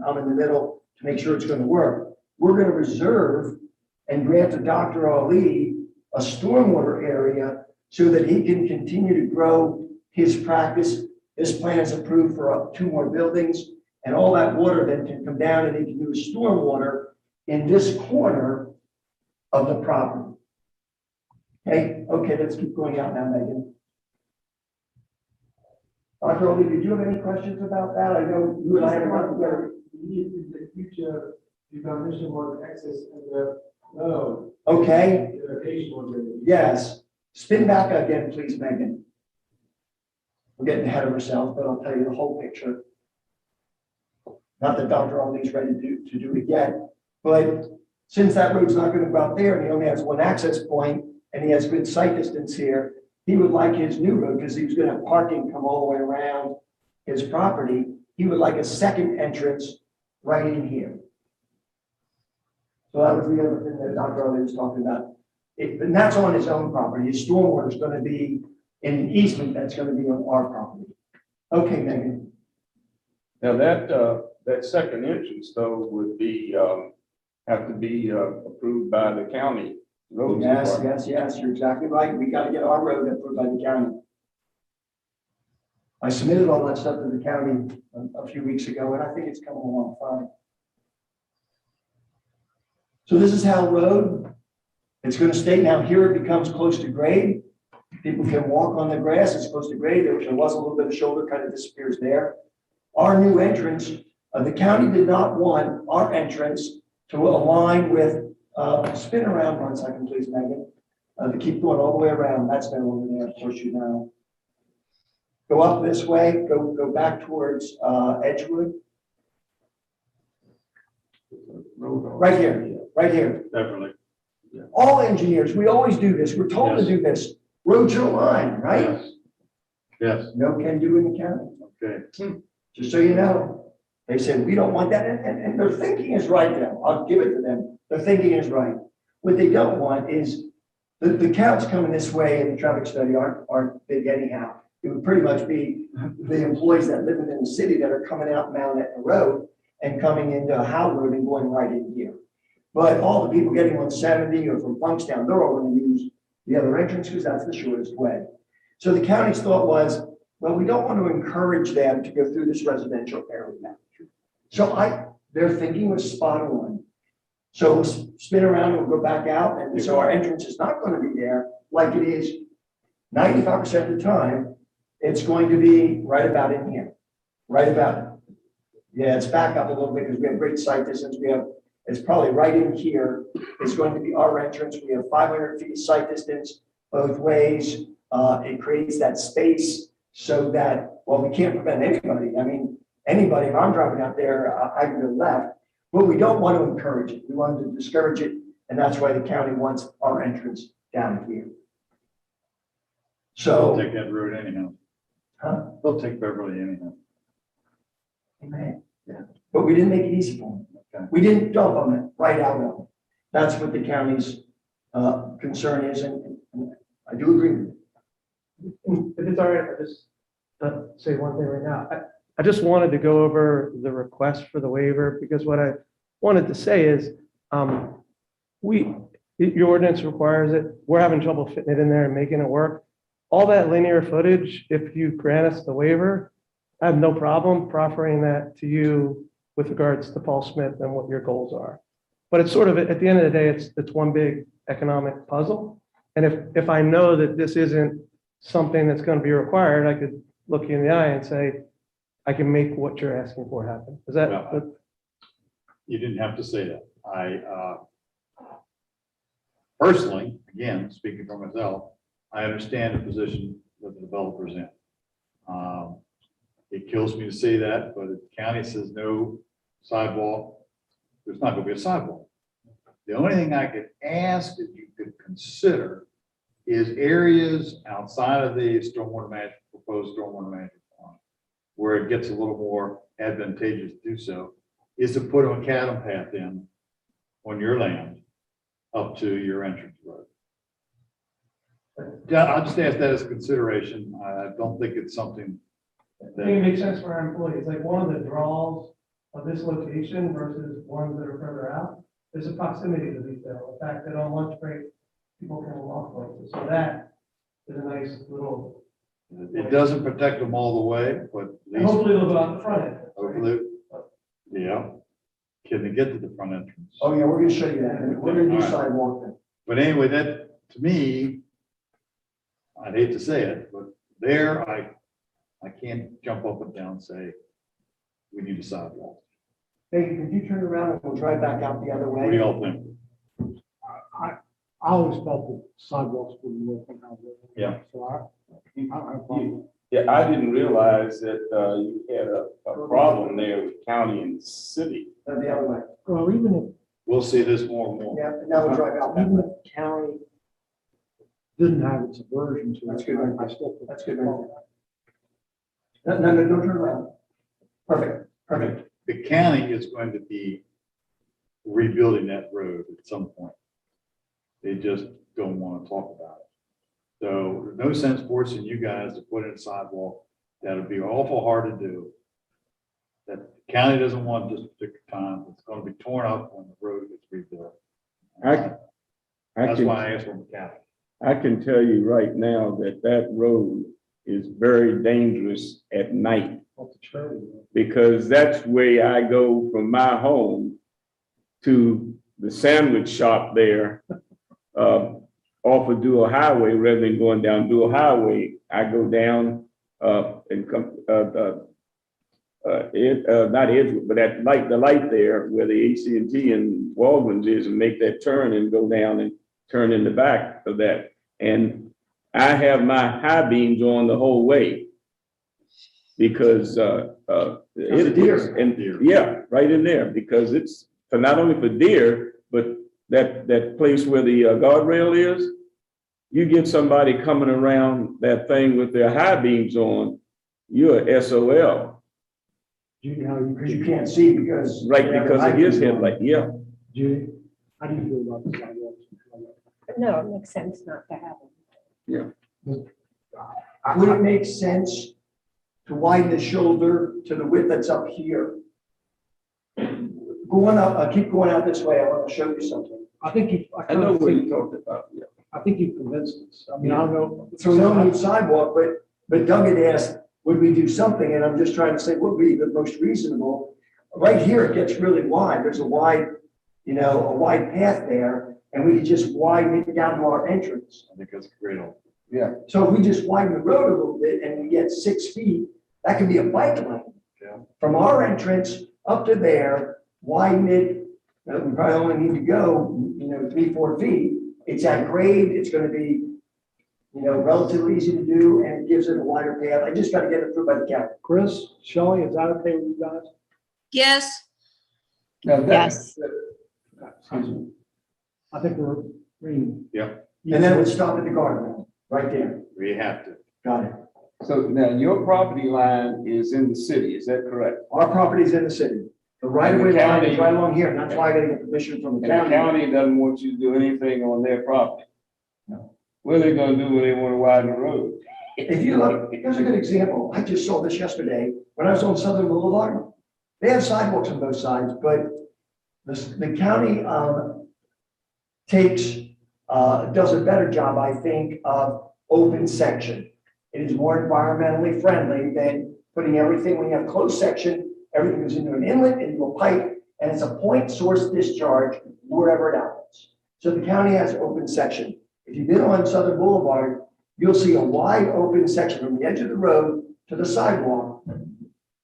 I'm in the middle to make sure it's going to work. We're going to reserve and grant to Dr. Ali a stormwater area so that he can continue to grow his practice. This plan is approved for 2 more buildings, and all that water then can come down and he can use stormwater in this corner of the property. Okay, let's keep going out now, Megan. Dr. Ali, did you have any questions about that? I know you and I have gone together. In the future, the foundation was access and the road. Okay, The location was. yes. Spin back again, please, Megan. We're getting ahead of ourselves, but I'll tell you the whole picture. Not that Dr. Ali's ready to do it yet, but since that road's not going to go out there and he only has 1 access point and he has good sight distance here, he would like his new road, because he was going to have parking come all the way around his property. He would like a second entrance right in here. So that was the other thing that Dr. Ali was talking about. And that's on his own property. His stormwater is going to be in an easement that's going to be on our property. Okay, Megan. Now that second entrance though would be, have to be approved by the county road. Yes, you're exactly right. We got to get our road approved by the county. I submitted all that stuff to the county a few weeks ago, and I think it's coming along fine. So this is Howl Road. It's going to stay now. Here it becomes close to grade. People can walk on the grass. It's close to grade. There was a little bit of shoulder, kind of disappears there. Our new entrance, the county did not want our entrance to align with, spin around 1 second, please, Megan. To keep going all the way around, that's been over there, of course, you know. Go up this way, go back towards, Edgewood. Right here, right here. Definitely. All engineers, we always do this. We're told to do this. Roads are aligned, right? Yes, No can do in the county. okay. Just so you know, they said, we don't want that. And their thinking is right now. I'll give it to them. Their thinking is right. What they don't want is the counts coming this way in the traffic study aren't big anyhow. It would pretty much be the employees that live in the city that are coming out Mount Etna Road and coming into Howl Road and going right in here. But all the people getting on 70 or from Funkstown, they're all going to use the other entrance because that's the shortest way. So the county's thought was, well, we don't want to encourage them to go through this residential area. So their thinking was spot on. So we'll spin around and we'll go back out. And so our entrance is not going to be there like it is 95% of the time. It's going to be right about in here, right about. Yeah, it's back up a little bit because we have great sight distance. It's probably right in here. It's going to be our entrance. We have 500 feet of sight distance both ways. It creates that space so that, well, we can't prevent anybody. I mean, anybody, if I'm driving out there, I can go left, but we don't want to encourage it. We want to discourage it. And that's why the county wants our entrance down here. They'll So, take that road anyhow. huh? They'll take Beverly anyhow. Amen. Yeah. But we didn't make it easy for them. Okay. We didn't dump on it right out of them. That's what the county's concern is, and I do agree with it. If it's all right, I just say one thing right now. I just wanted to go over the request for the waiver because what I wanted to say is your ordinance requires it. We're having trouble fitting it in there and making it work. All that linear footage, if you grant us the waiver, I have no problem proffering that to you with regards to Paul Smith and what your goals are. But it's sort of, at the end of the day, it's one big economic puzzle. And if I know that this isn't something that's going to be required, I could look you in the eye and say, I can make what you're asking for happen. Is that? Well, you didn't have to say that. I personally, again, speaking for myself, I understand the position that the developer's in. It kills me to say that, but if the county says no sidewalk, there's not going to be a sidewalk. The only thing I could ask that you could consider is areas outside of the proposed stormwater management plan, where it gets a little more advantageous to do so, is to put a macadam path in on your land up to your entrance road. I'll just ask that as a consideration. I don't think it's something I think it makes sense for our employees. Like one of the draws of this location versus ones that are further out, there's a proximity to retail. The fact that on lunch break, people can walk places. So that is a nice little. It doesn't protect them all the way, but at And least, hopefully it'll go out the front end. hopefully, yeah. Can they get to the front entrance? Oh, yeah, we're going to show you that. We're going to do sidewalk then. But anyway, that, to me, I'd hate to say it, but there, I can't jump up and down and say, we need a sidewalk. Hey, could you turn around and we'll drive back out the other What do way? y'all think? I always felt that sidewalks wouldn't work on Howl Road. Yeah. So I don't have a problem. Yeah, I didn't realize that you had a problem there with county and city. The other way. Well, even We'll see this more and more. Yeah, and now we'll drive out that even way. if the county didn't have its version to it. That's good. I still. That's good. No, don't turn around. Perfect, perfect. The county is going to be rebuilding that road at some point. They just don't want to talk about it. So there's no sense forcing you guys to put in a sidewalk. That would be awful hard to do. That the county doesn't want this particular time. It's going to be torn up when the road gets rebuilt. That's why I asked for the county. I can tell you right now that that road is very dangerous at night, because that's where I go from my home to the sandwich shop there off of Dual Highway. Rather than going down Dual Highway, I go down and come not Edgewood, but that light, the light there where the AT&T and Walgreens is, and make that turn and go down and turn in the back of that. And I have my high beams on the whole way because deer. yeah, right in there, because it's for not only for deer, but that place where the guardrail is, you get somebody coming around that thing with their high beams on, you're SOL. Because you can't see because. Right, because it is headlight, yeah. Judy, how do you feel about the sidewalks? No, it makes sense not to have them. Would it make sense to widen the shoulder to the width that's up here? Going up, keep going out this way, I want to show you something. I think you, I know what you talked about, yeah. I think you've convinced us. I mean, I don't know. So we don't need sidewalk, but Doug had asked, would we do something? And I'm just trying to say, what would be the most reasonable? Right here, it gets really wide. There's a wide path there, and we could just widen it down to our entrance. I think that's a great idea. Yeah. So if we just widen the road a little bit and we get 6 feet, that could be a bike lane. Yeah. From our entrance up to there, widen it, we probably only need to go, 3-4 feet. It's at grade, it's gonna be, relatively easy to do, and it gives it a wider path. I just gotta get it through by the county. Chris, Shelley, is that okay with you guys? Yes. Yes. Excuse me. I think we're green. Yeah. And then it would stop at the guardrail, right there. We have to. Got it. So now your property line is in the city, is that correct? Our property's in the city. The right of way line is right along here, and that's why I gotta get permission from the And the county. county doesn't want you to do anything on their property. No. What are they gonna do when they wanna widen the road? If you look, here's a good example. I just saw this yesterday when I was on Southern Boulevard. They have sidewalks on both sides, but the county does a better job, I think, of open section. It is more environmentally friendly than putting everything, when you have closed section, everything goes into an inlet, into a pipe, and it's a point source discharge wherever it happens. So the county has open section. If you've been on Southern Boulevard, you'll see a wide open section from the edge of the road to the sidewalk,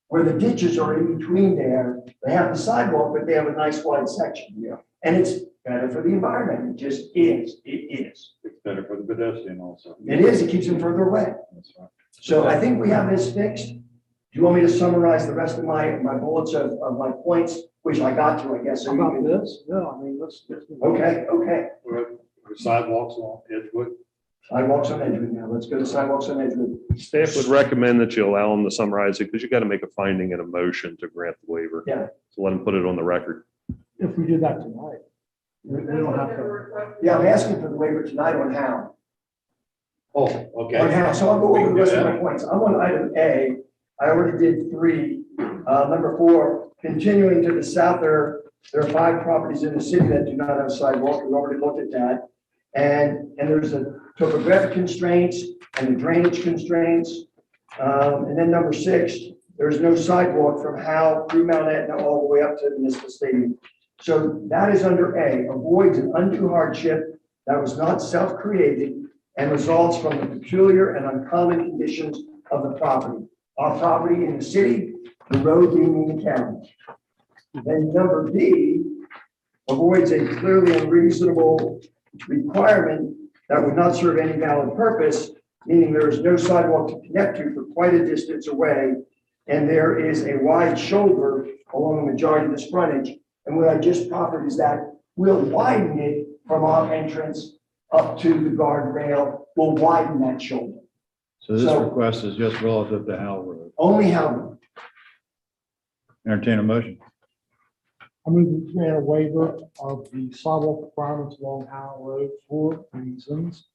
where the ditches are in between there. They have the sidewalk, but they have a nice wide section. Yeah. And it's better for the environment. It just is. It is. It's better for the pedestrian also. It is. It keeps them further away. That's right. So I think we have this fixed. Do you want me to summarize the rest of my bullets of my points, which I got to, I guess? How about this? No, I mean, let's. Okay. We're sidewalks on Edgewood. Sidewalks on Edgewood now. Let's go to sidewalks on Edgewood. Staff would recommend that you allow them to summarize it because you got to make a finding and a motion to grant the waiver. Yeah. So let them put it on the record. If we did that tonight, we don't have to. Yeah, I'm asking for the waiver tonight on how. Oh, On okay. how. So I'll go We over can the do rest of that. my points. I'm on item A. I already did 3. Number 4, continuing to the south, there are 5 properties in the city that do not have a sidewalk. We already looked at that. And there's a topographic constraints and the drainage constraints. And then number 6, there's no sidewalk from Howe through Mount Etna all the way up to the municipal stadium. So that is under A, avoids an undue hardship that was not self-created and results from the peculiar and uncommon conditions of the property. Our property in the city, the road being in the county. Then number B, avoids a clearly unreasonable requirement that would not serve any valid purpose, meaning there is no sidewalk to connect to for quite a distance away, and there is a wide shoulder along the majority of this frontage. And what I just proffered is that we'll widen it from our entrance up to the guardrail. We'll widen that shoulder. So this So- request is just relative to Howl Road. Only how, Entertain a motion. I move to grant a waiver of the sidewalk requirements along Howl Road for reasons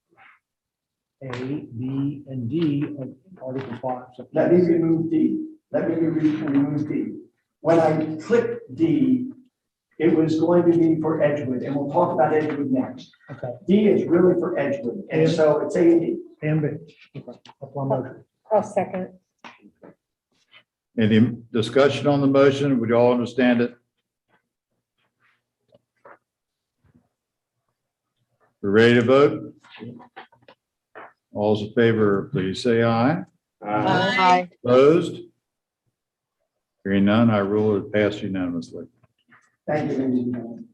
A, B, and D of Article 5. let me remove D. Let me remove D. When I clicked D, it was going to be for Edgewood, and we'll talk about Edgewood next. Okay, D is really for Edgewood, and so it's A and D. and B. Okay, that's my motion. I'll second. Any discussion on the motion? Would you all understand it? We're ready to vote? All's in favor, please say aye. Aye. Opposed? Hearing none, I rule it passed unanimously. Thank you, ladies and gentlemen.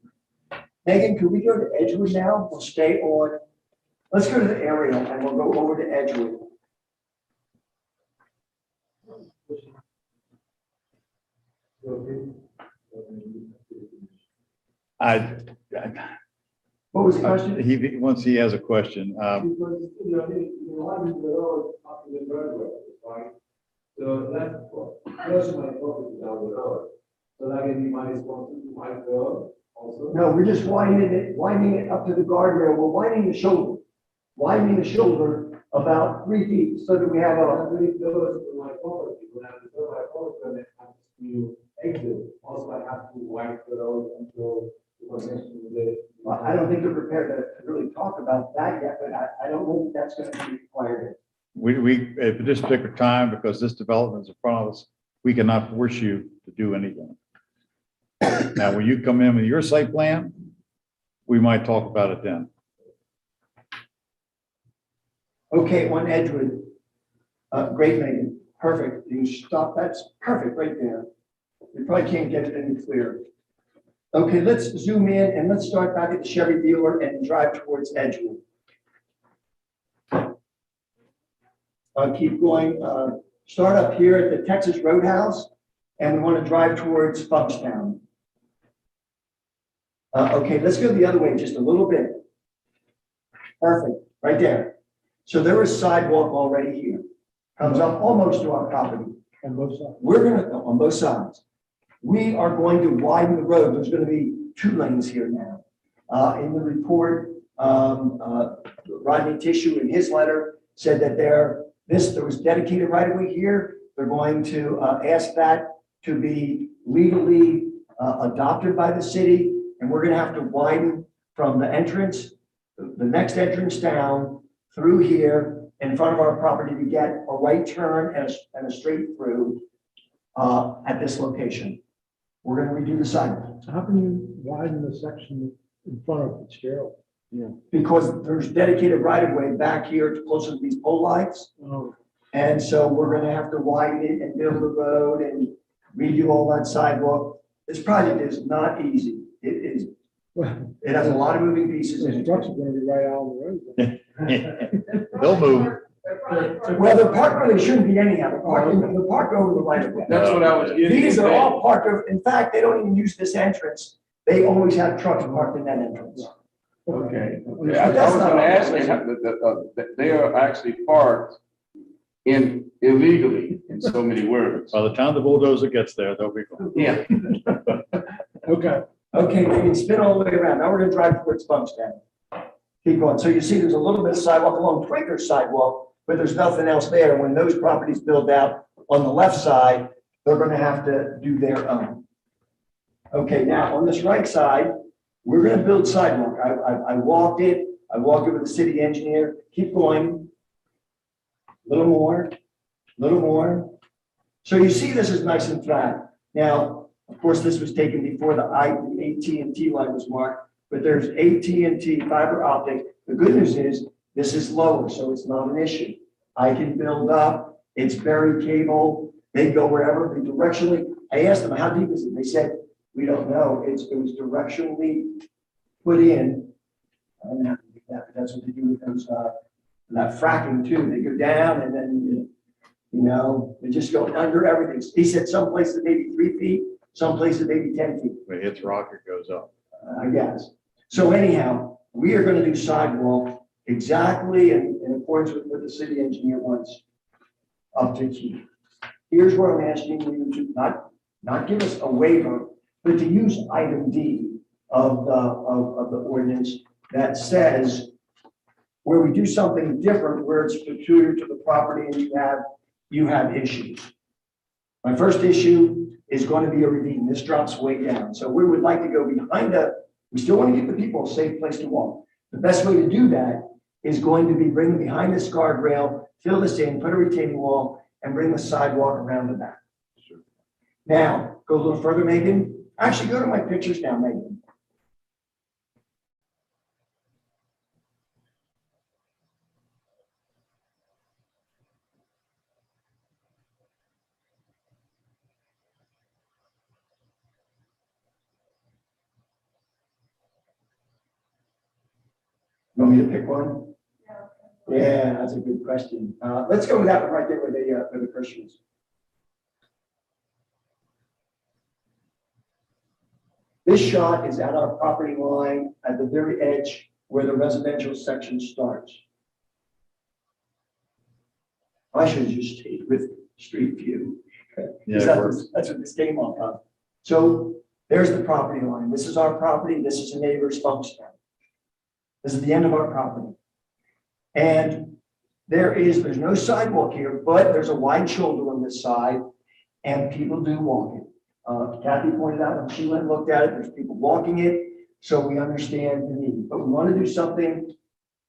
Megan, could we go to Edgewood now? We'll stay on, let's go to the aerial and we'll go over to Edgewood. I, What was the question? once he has a question, Because, you know, you want the road up to the driveway, right? So that's close to my property down the road. So that can be my responsibility to my road also. No, we're just winding it up to the guardrail. We're winding the shoulder about 3 feet so that we have a, That's very close to my property. When I reserve my property, I have to exit. Also, I have to widen the road until the connection with the. I don't think we're prepared to really talk about that yet, but I don't know if that's going to be required. we, at this particular time, because this development is in front of us, we cannot force you to do anything. Now, when you come in with your site plan, we might talk about it then. Okay, on Edgewood. Great, Megan. Perfect. You stop. That's perfect right there. You probably can't get it any clearer. Okay, let's zoom in and let's start back at the Chevy dealer and drive towards Edgewood. Keep going. Start up here at the Texas Roadhouse, and we want to drive towards Funkstown. Okay, let's go the other way just a little bit. Perfect, right there. So there is sidewalk already here. Comes up almost to our property. On both sides. We're gonna, on both sides. We are going to widen the road. There's gonna be 2 lanes here now. In the report, Rodney Tissue in his letter said that there was dedicated right of way here. They're going to ask that to be legally adopted by the city. And we're gonna have to widen from the entrance, the next entrance down through here in front of our property to get a right turn and a straight through at this location. We're gonna redo the sidewalk How can you widen the section in front of Fitzgerald? because there's dedicated right of way back here to closer to these pole lights. Oh, And so we're gonna have to widen it and build the road and redo all that sidewalk. This project is not easy. It is, well, it has a lot of moving pieces in the it. trucks are gonna be right out on the road. They'll move. Well, they're parked where they shouldn't be anyhow. They're parked over the right of way. That's what I was getting. These are at. all parked, in fact, they don't even use this entrance. They always have trucks parked in that entrance. Okay. Okay. I was gonna ask you, that they are actually parked illegally, in so many words. By the time the bulldozer gets there, they'll be gone. Yeah. Okay. Okay, we can spin all the way around. Now we're gonna drive towards Funkstown. Keep going. So you see there's a little bit of sidewalk along Twigger's sidewalk, but there's nothing else there. When those properties build out on the left side, they're gonna have to do their own. Okay, now on this right side, we're gonna build sidewalk. I walked it. I walked it with the city engineer. Keep going. Little more, little more. So you see this is nice and flat. Now, of course, this was taken before the AT&T line was marked, but there's AT&T fiber optic. The good news is this is lower, so it's not an issue. I can build up, it's buried cable, they go wherever, they directionally. I asked them, how deep is it? They said, we don't know. It was directionally put in. I don't have to do that, but that's what they do with those, that fracking too. They go down and then, you know, they just go under everything. He said some places maybe 3 feet, some places maybe 10 feet. When it hits rock, it goes up. I guess. So anyhow, we are going to do sidewalk exactly in accordance with what the city engineer wants up to here. Here's where I'm asking you to not give us a waiver, but to use item D of the ordinance that says where we do something different, where it's peculiar to the property and you have issues. My first issue is going to be a ravine. This drops way down. So we would like to go behind we still want to give the people a safe place to walk. The best way to do that is going to be bring behind this guardrail, fill this in, put a retaining wall, and bring the sidewalk around the back. Now, go a little further, Megan. Actually, go to my pictures now, Megan. You want me to pick one? Yeah, that's a good question. Let's go with that one right there where the Christians. This shot is at our property line at the very edge where the residential section starts. I should have just stayed with street view. Yeah, it works. That's what this came off of. So there's the property line. This is our property. This is a neighbor's function. This is the end of our property. And there's no sidewalk here, but there's a wide shoulder on this side and people do walk it. Kathy pointed out when she went and looked at it, there's people walking it. So we understand the need, but we want to do something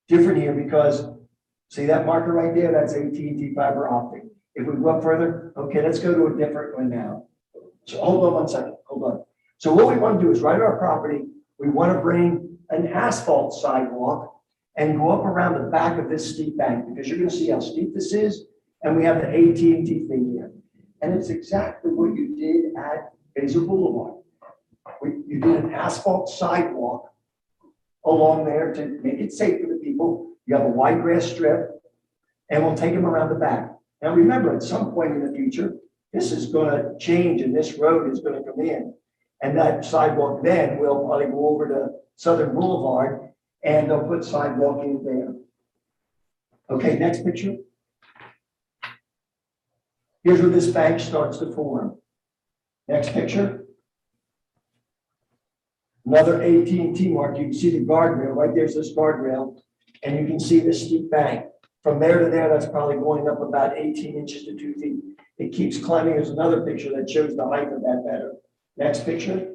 different here because see that marker right there? That's AT&T fiber optic. If we go up further, okay, let's go to a different one now. So hold on one second, hold on. So what we want to do is right at our property, we want to bring an asphalt sidewalk and go up around the back of this steep bank because you're going to see how steep this is. And we have the AT&T thing here. And it's exactly what you did at Basil Boulevard. You did an asphalt sidewalk along there to make it safe for the people. You have a wide grass strip and we'll take them around the back. Now remember, at some point in the future, this is going to change and this road is going to come in. And that sidewalk then will probably go over to Southern Boulevard and they'll put sidewalk in there. Okay, next picture. Here's where this bank starts to form. Next picture. Another AT&T mark. You can see the guardrail. Right there's this guardrail. And you can see this steep bank. From there to there, that's probably going up about 18 inches to 2 feet. It keeps climbing. There's another picture that shows the height of that better. Next picture.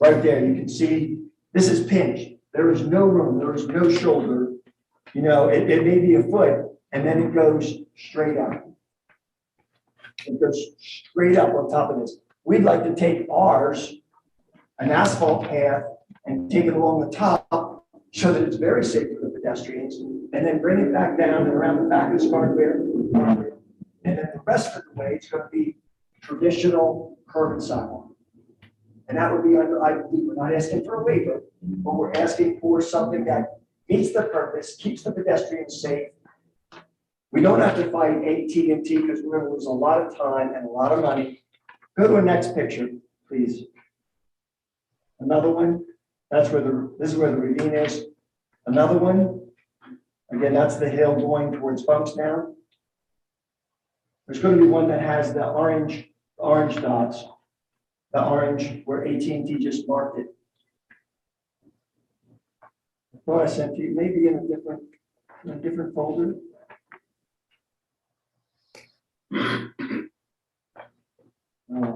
Right there, you can see this is pinched. There is no room. There is no shoulder. You know, it may be a foot, and then it goes straight up. It goes straight up on top of this. We'd like to take ours, an asphalt path, and take it along the top so that it's very safe for the pedestrians, and then bring it back down and around the back of this guardrail. And then the rest of the way, it's going to be traditional curb and sidewalk. And that would be under IDP. We're not asking for a waiver, but we're asking for something that meets the purpose, keeps the pedestrians safe. We don't have to fight AT&T because we're going to lose a lot of time and a lot of money. Go to the next picture, please. Another one. That's where this is where the ravine is. Another one. Again, that's the hill going towards Funkstown. There's going to be one that has the orange dots. The orange where AT&T just marked it. I thought I sent you maybe in a different folder. No,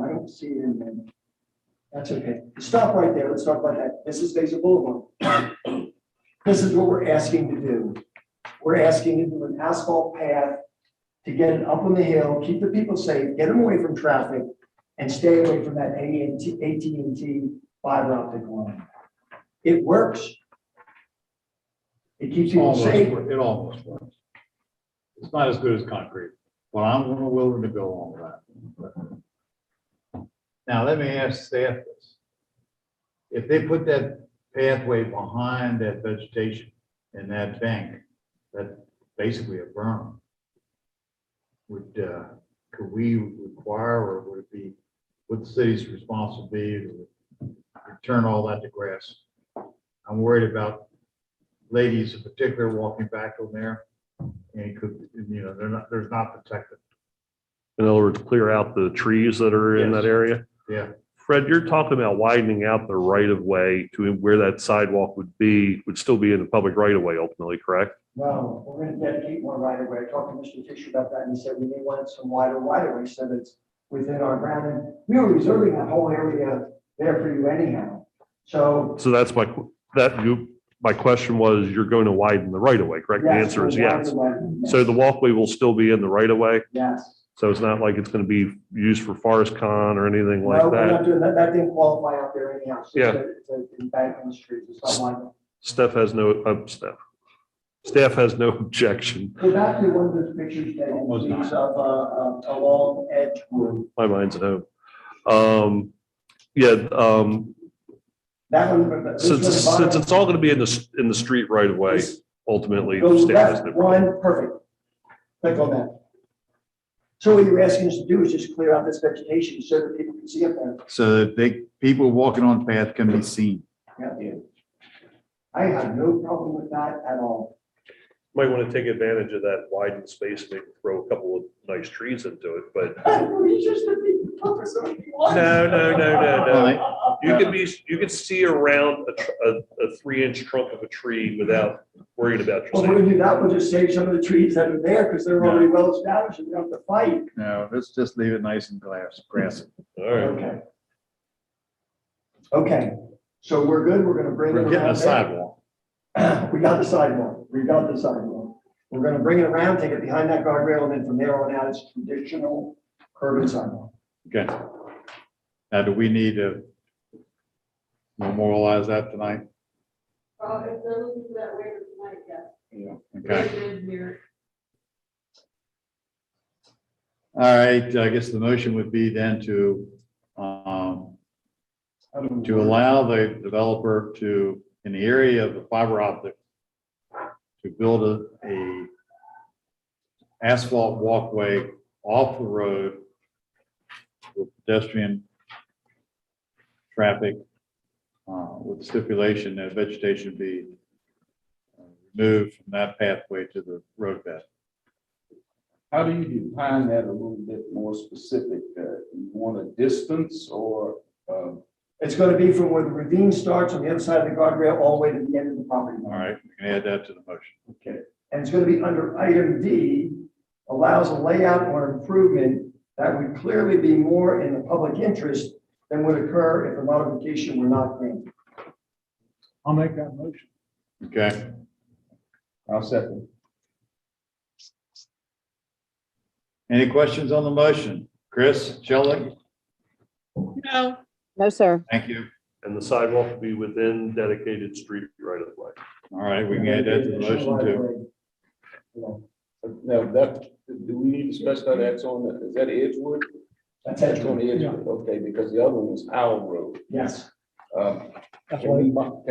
I don't see it in there. That's okay. Stop right there. Let's talk about that. This is Basil Boulevard. This is what we're asking to do. We're asking to do an asphalt path to get it up on the hill, keep the people safe, get them away from traffic, and stay away from that AT&T fiber optic line. It works. It keeps people safe. It almost works. It's not as good as concrete, but I'm willing to go along with that. Now, let me ask staff this. If they put that pathway behind that vegetation and that bank, that's basically a berm, could we require, or would it be, would the city's responsibility to return all that to grass? I'm worried about ladies in particular walking back on there, and could, you know, they're not protected. In other words, clear out the trees that are in Yes. that area. Yeah. Fred, you're talking about widening out the right of way to where that sidewalk would still be in the public right of way ultimately, correct? No, we're going to dedicate one right away. I talked to Mr. Fisher about that, and he said we may want some wider right away so that it's within our ground. And we were reserving that whole area there for you anyhow. So So my question was, you're going to widen the right of way, correct? The yes, answer is we're yes. wide away. So the walkway will still be in the right of way. Yes. So it's not like it's going to be used for forest con or anything No, like we're not that. doing that. That didn't qualify out there anyhow. So Yeah. It's an embankment on the street. It's not like. Staff has no objection. Go back to one of those pictures that please of along Edgewood. My mind's at home. That one. Since it's all going to be in the street right away, ultimately. Go stay as left the- one, perfect. Click on that. So what you're asking us to do is just clear out this vegetation so that people can see up there. So that people walking on the path can be seen. Yeah. I have no problem with that at all. Might want to take advantage of that widened space, maybe throw a couple of nice trees into it, but He's just a big officer. no. You can see around a 3-inch trunk of a tree without worrying about Well, your we're safety. gonna do that, we'll just save some of the trees that are there because they're already well established and we don't have to fight. No, let's just leave it nice and grassy. All right. Okay. Okay, so we're good, we're gonna bring it We're getting around a there. sidewalk. We got the sidewalk, we got the sidewalk. We're gonna bring it around, take it behind that guardrail, and then from there on out, it's traditional curb and sidewalk. Okay. Now, do we need to memorialize that tonight? If they're looking for that waiver tonight, yes. Okay. All right, I guess the motion would be then to allow the developer to, in the area of the fiber optic, to build a asphalt walkway off the road with pedestrian traffic, with the stipulation that vegetation be removed from that pathway to the roadbed. How do you define that a little bit more specific? You want a distance or, It's gonna be from where the ravine starts on the other side of the guardrail, all the way to the end of the property All line. right, we can add that to the motion. Okay, and it's gonna be under item D, allows a layout or improvement that would clearly be more in the public interest than would occur if a modification were not granted. I'll make that motion. Okay, I'll second. any questions on the motion? Chris, Shelley? No, No, sir. Thank you. And the sidewalk will be within dedicated street right of way. All right, we can add that to the motion too. Now, do we need to specify that's on, is that Edgewood? That's That's on it. Edgewood, okay, because the other one was Howl Road. Yes. That's Can why,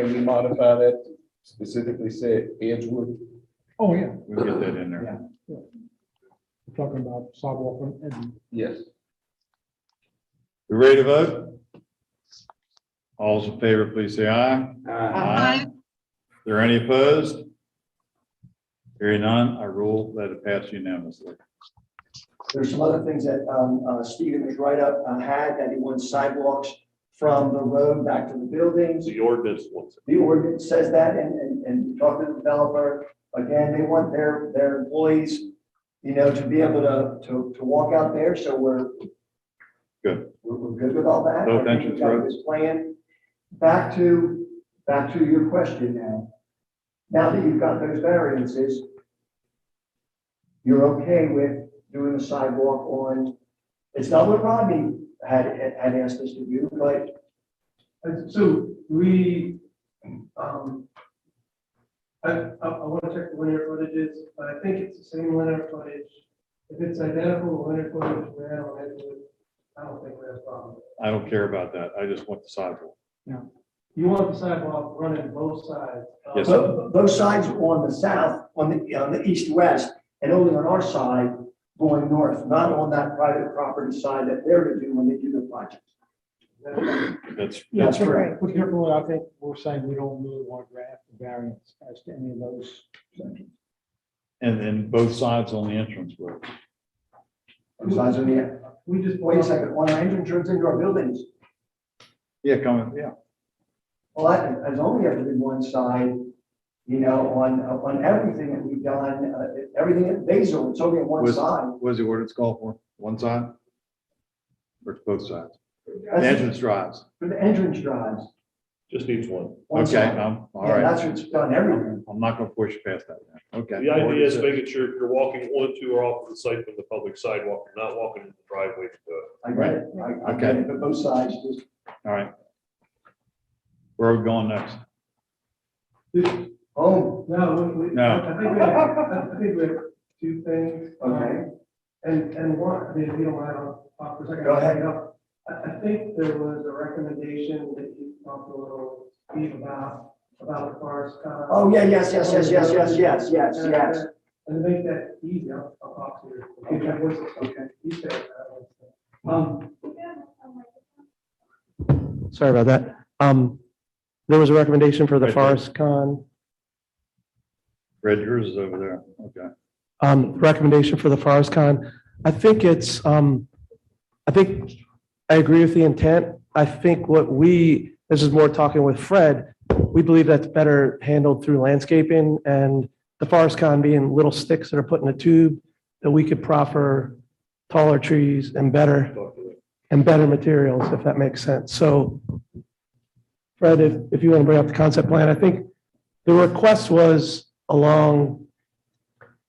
we modify that to specifically say Edgewood? oh, yeah, We'll get that in there. we're talking about sidewalk and Yes. We ready to vote? All's in favor, please say aye. Aye. There any opposed? Hearing none, I rule that it pass unanimously. There's some other things that Stephen was right up had, that he wants sidewalks from the road back to the buildings. The ordinance wants it. The ordinance says that, and talk to the developer, again, they want their employees, to be able to walk out there, so we're Good. We're good with all that. Both I think entrance we've got roads. this plan. Back to your question now. Now that you've got those variances, you're okay with doing the sidewalk on, it's not what Rodney had asked us to do, but So we, I want to check the linear footages, but I think it's the same linear footage. If it's identical linear footage, we have on Edgewood, I don't think we have a problem. I don't care about that. I just want the sidewalk. You want the sidewalk running both sides. Yes, sir. both sides on the south, on the east-west, and only on our side going north, not on that private property side that they're to do when they do the project. That's correct. put differently, I think we're saying we don't really want to grant the variance as to any of those sections. And then both sides on the entrance road. Both sides on the, We just. wait a second, on our entrance roads into our buildings, Yeah, yeah. well, that has only ever been one side, on everything that we've done, everything at Basil, it's only on one Was- side. What does the ordinance call for? One side? Or it's both sides? The That's entrance drives. for the entrance drives. Just needs one. one Okay, side. all Yeah, right. that's what's done everywhere. I'm not gonna push you past that. Okay. The idea is making sure you're walking onto or off the site from the public sidewalk. You're not walking in the driveway to do it. I get it. I get it, but both sides just. All right. Where are we going next? Oh, No. I think we have two things. okay. And one, I mean, if you don't mind, I'll talk for a second. Go ahead. I think there was a recommendation that you talked a little Steve, about the forest. Oh, yeah, yes. And to make that easy, I'll talk to you. Okay, that was, okay. You said, sorry about that. There was a recommendation for the Right there. forest con. Red, yours is over there. Okay. Recommendation for the forest con. I think it's, I think I agree with the intent. I think this is more talking with Fred, we believe that's better handled through landscaping and the forest con being little sticks that are put in a tube that we could proffer taller trees and better materials, if that makes sense. So Fred, if you want to bring up the concept plan, I think the request was along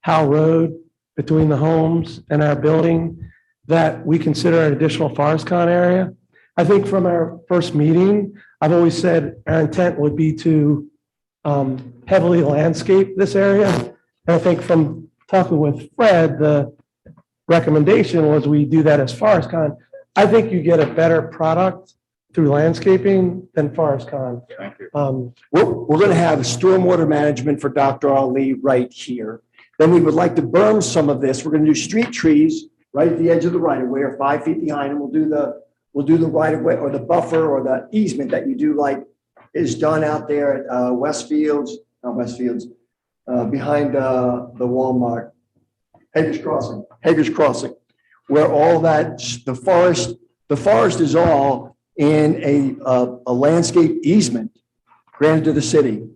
Howl Road between the homes and our building that we consider an additional forest con area. I think from our first meeting, I've always said our intent would be to heavily landscape this area. And I think from talking with Fred, the recommendation was we do that as forest con. I think you get a better product through landscaping than forest con. Thank you. We're going to have stormwater management for Dr. Ali right here. Then we would like to berm some of this. We're going to do street trees right at the edge of the right of way or 5 feet behind, and we'll do the right of way or the buffer or the easement that you do like is done out there at Westfields, behind the Walmart, Hager's Crossing, where all that, the forest is all in a landscape easement granted to the city.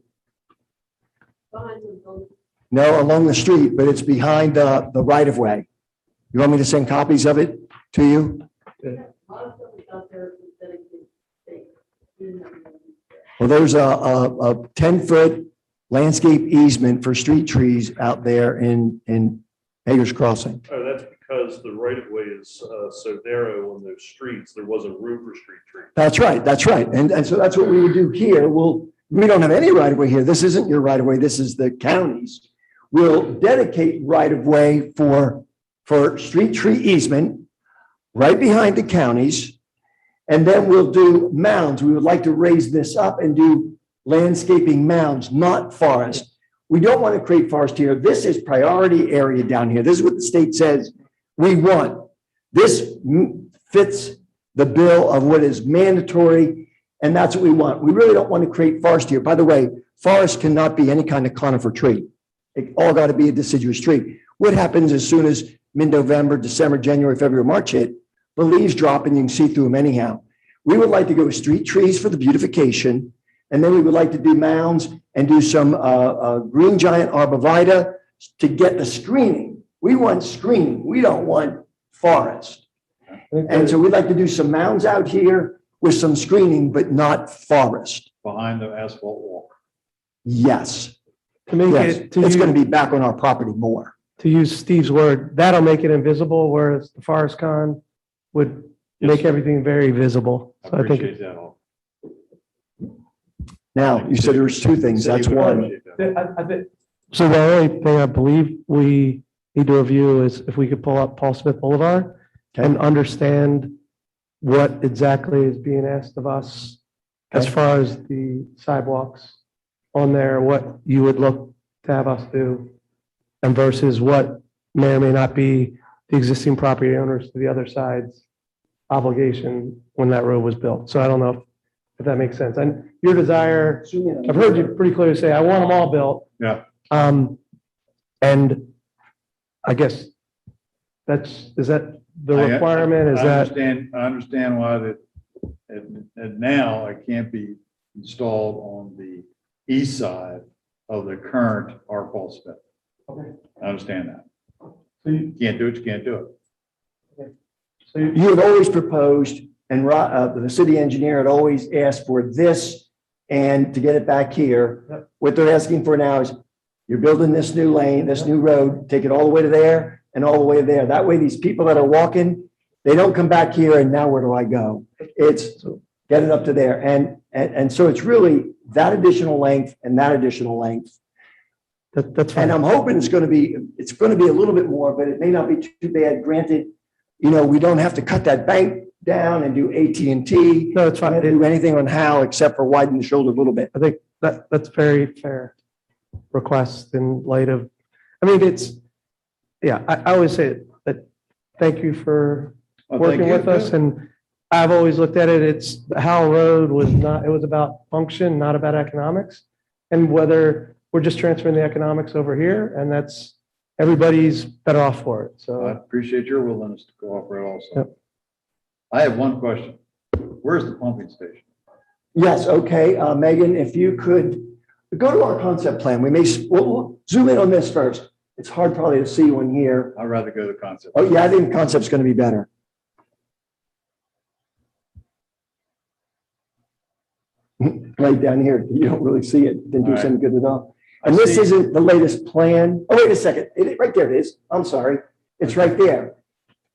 No, along the street, but it's behind the right of way. You want me to send copies of it to you? Well, there's a 10-foot landscape easement for street trees out there in Hager's Crossing. Oh, that's because the right of way is so narrow on those streets, there wasn't room for street trees. That's right. And so that's what we would do here. We don't have any right of way here. This isn't your right of way. This is the county's. We'll dedicate right of way for street tree easement right behind the counties. And then we'll do mounds. We would like to raise this up and do landscaping mounds, not forest. We don't want to create forest here. This is priority area down here. This is what the state says we want. This fits the bill of what is mandatory, and that's what we want. We really don't want to create forest here. By the way, forest cannot be any kind of conifer tree. It all got to be a deciduous tree. What happens as soon as mid-November, December, January, February, March hit? The leaves drop and you can see through them anyhow. We would like to go with street trees for the beautification, and then we would like to do mounds and do some green giant arborvitae to get the screening. We want screening. We don't want forest. And so we'd like to do some mounds out here with some screening, but not forest. Behind the asphalt walk. Yes. To make Yes. it, It's going to be back on our property more. to use Steve's word, that'll make it invisible, whereas the forest con would make everything very visible. I So I think appreciate that all. Now, you said there was two things. That's City would one. appreciate that. so. The only thing I believe we need to review is if we could pull up Paul Smith Boulevard and understand what exactly is being asked of us as Okay. far as the sidewalks on there, what you would look to have us do, and versus what may or may not be the existing property owners to the other side's obligation when that road was built. So I don't know if that makes sense. And your desire, I've heard you pretty clearly say, I want them all built. Yeah. And I guess is that the requirement? Is I that, understand why that, and now it can't be installed on the east side of the current R. Paul Smith. Okay. I understand that. So you- Can't do it, you can't do it. so you- You had always proposed, and the city engineer had always asked for this and to get it back here. Yep. What they're asking for now is you're building this new lane, this new road, take it all the way to there and all the way there. That way, these people that are walking, they don't come back here and now where do I go? It's get it up to there. And so it's really that additional length and that additional length. that's fine. And I'm hoping it's going to be a little bit more, but it may not be too bad. Granted, we don't have to cut that bank down and do AT&T. No, it's fine. Can't do anything on Hal except for widen the shoulder a little bit. I think that's very fair request in light of, I mean, I always say that, thank you for Well, thank working you. with us, and I've always looked at it, Howl Road it was about function, not about economics. And whether we're just transferring the economics over here, and everybody's better off for it, I so. appreciate your willingness to cooperate also. Yep. I have one question. Where's the pumping station? Yes, okay, Megan, if you could go to our concept plan. We'll zoom in on this first. It's hard probably to see one here. I'd rather go to the concept. Oh, yeah, I think concept's going to be better. Right down here, you don't really see it. Didn't do us any good at all. And this isn't the latest plan. Oh, wait a second. Right there it is. I'm sorry. It's right there.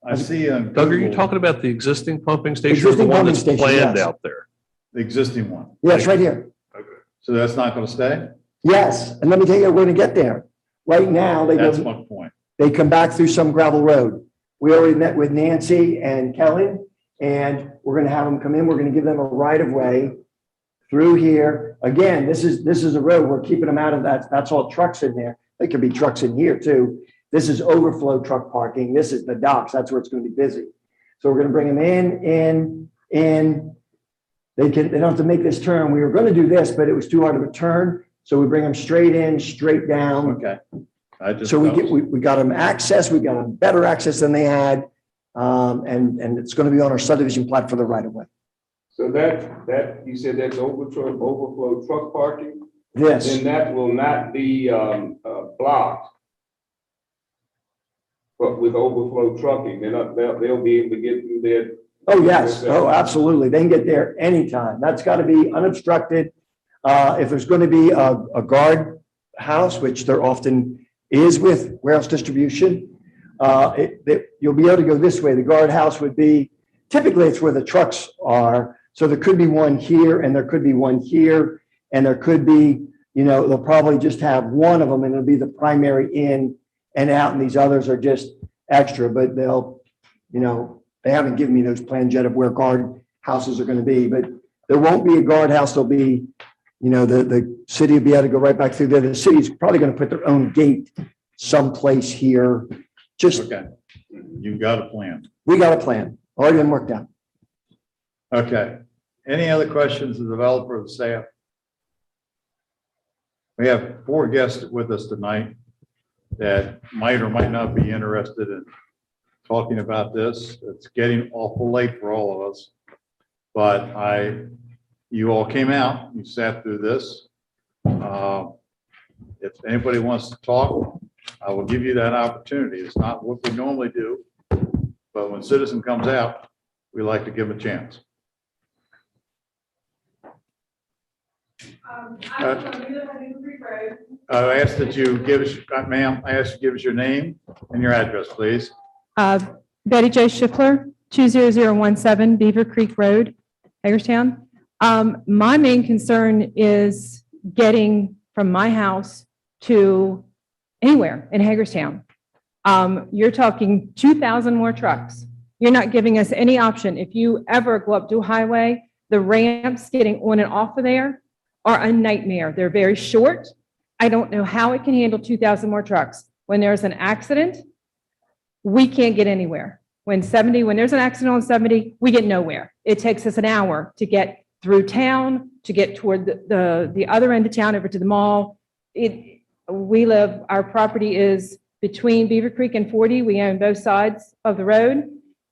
I see on Doug, are you Google, talking about the existing pumping station or the Existing one pumping that's station, planned yes. out there? the existing one. Yeah, it's right here. So that's not going to stay? Yes, and let me tell you, we're going to get there. Right now, That's my point. they come back through some gravel road. We already met with Nancy and Kellen, and we're going to have them come in. We're going to give them a right of way through here. Again, this is a road. We're keeping them out of that. That's all trucks in there. There could be trucks in here too. This is overflow truck parking. This is the docks. That's where it's going to be busy. So we're going to bring them in. They don't have to make this turn. We were going to do this, but it was too hard of a turn. So we bring them straight in, straight down. Okay. So we got them access. We got them better access than they had. And it's going to be on our subdivision plat for the right of way. So that, you said that's overflow truck parking, This, then that will not be, blocked. But with overflow trucking, they'll be able to get through there. oh, yes. Oh, absolutely. They can get there anytime. That's got to be unobstructed. If there's going to be a guard house, which there often is with warehouse distribution, you'll be able to go this way. The guard house would be, typically it's where the trucks are. So there could be one here and there could be one here. And there could be, they'll probably just have one of them and it'll be the primary in and out. And these others are just extra, but they haven't given me those plans yet of where guard houses are going to be, but there won't be a guard house. There'll be, the city will be able to go right back through there. The city's probably going to put their own gate someplace here. Okay. You've got a plan. We got a plan. Already been worked out. Okay. Any other questions of the developer or the staff? We have 4 guests with us tonight that might or might not be interested in talking about this. It's getting awful late for all of us. But you all came out, you sat through this. If anybody wants to talk, I will give you that opportunity. It's not what we normally do, but when citizen comes out, we like to give them a chance. I asked that you give us, ma'am, I asked you to give us your name and your address, please. Betty Jo Schiffler, 20017 Beaver Creek Road, Hagerstown. My main concern is getting from my house to anywhere in Hagerstown. You're talking 2,000 more trucks. You're not giving us any option. If you ever go up to a highway, the ramps getting on and off of there are a nightmare. They're very short. I don't know how it can handle 2,000 more trucks. When there's an accident, we can't get anywhere. When there's an accident on 70, we get nowhere. It takes us an hour to get through town, to get toward the other end of town over to the mall. Our property is between Beaver Creek and 40. We own both sides of the road.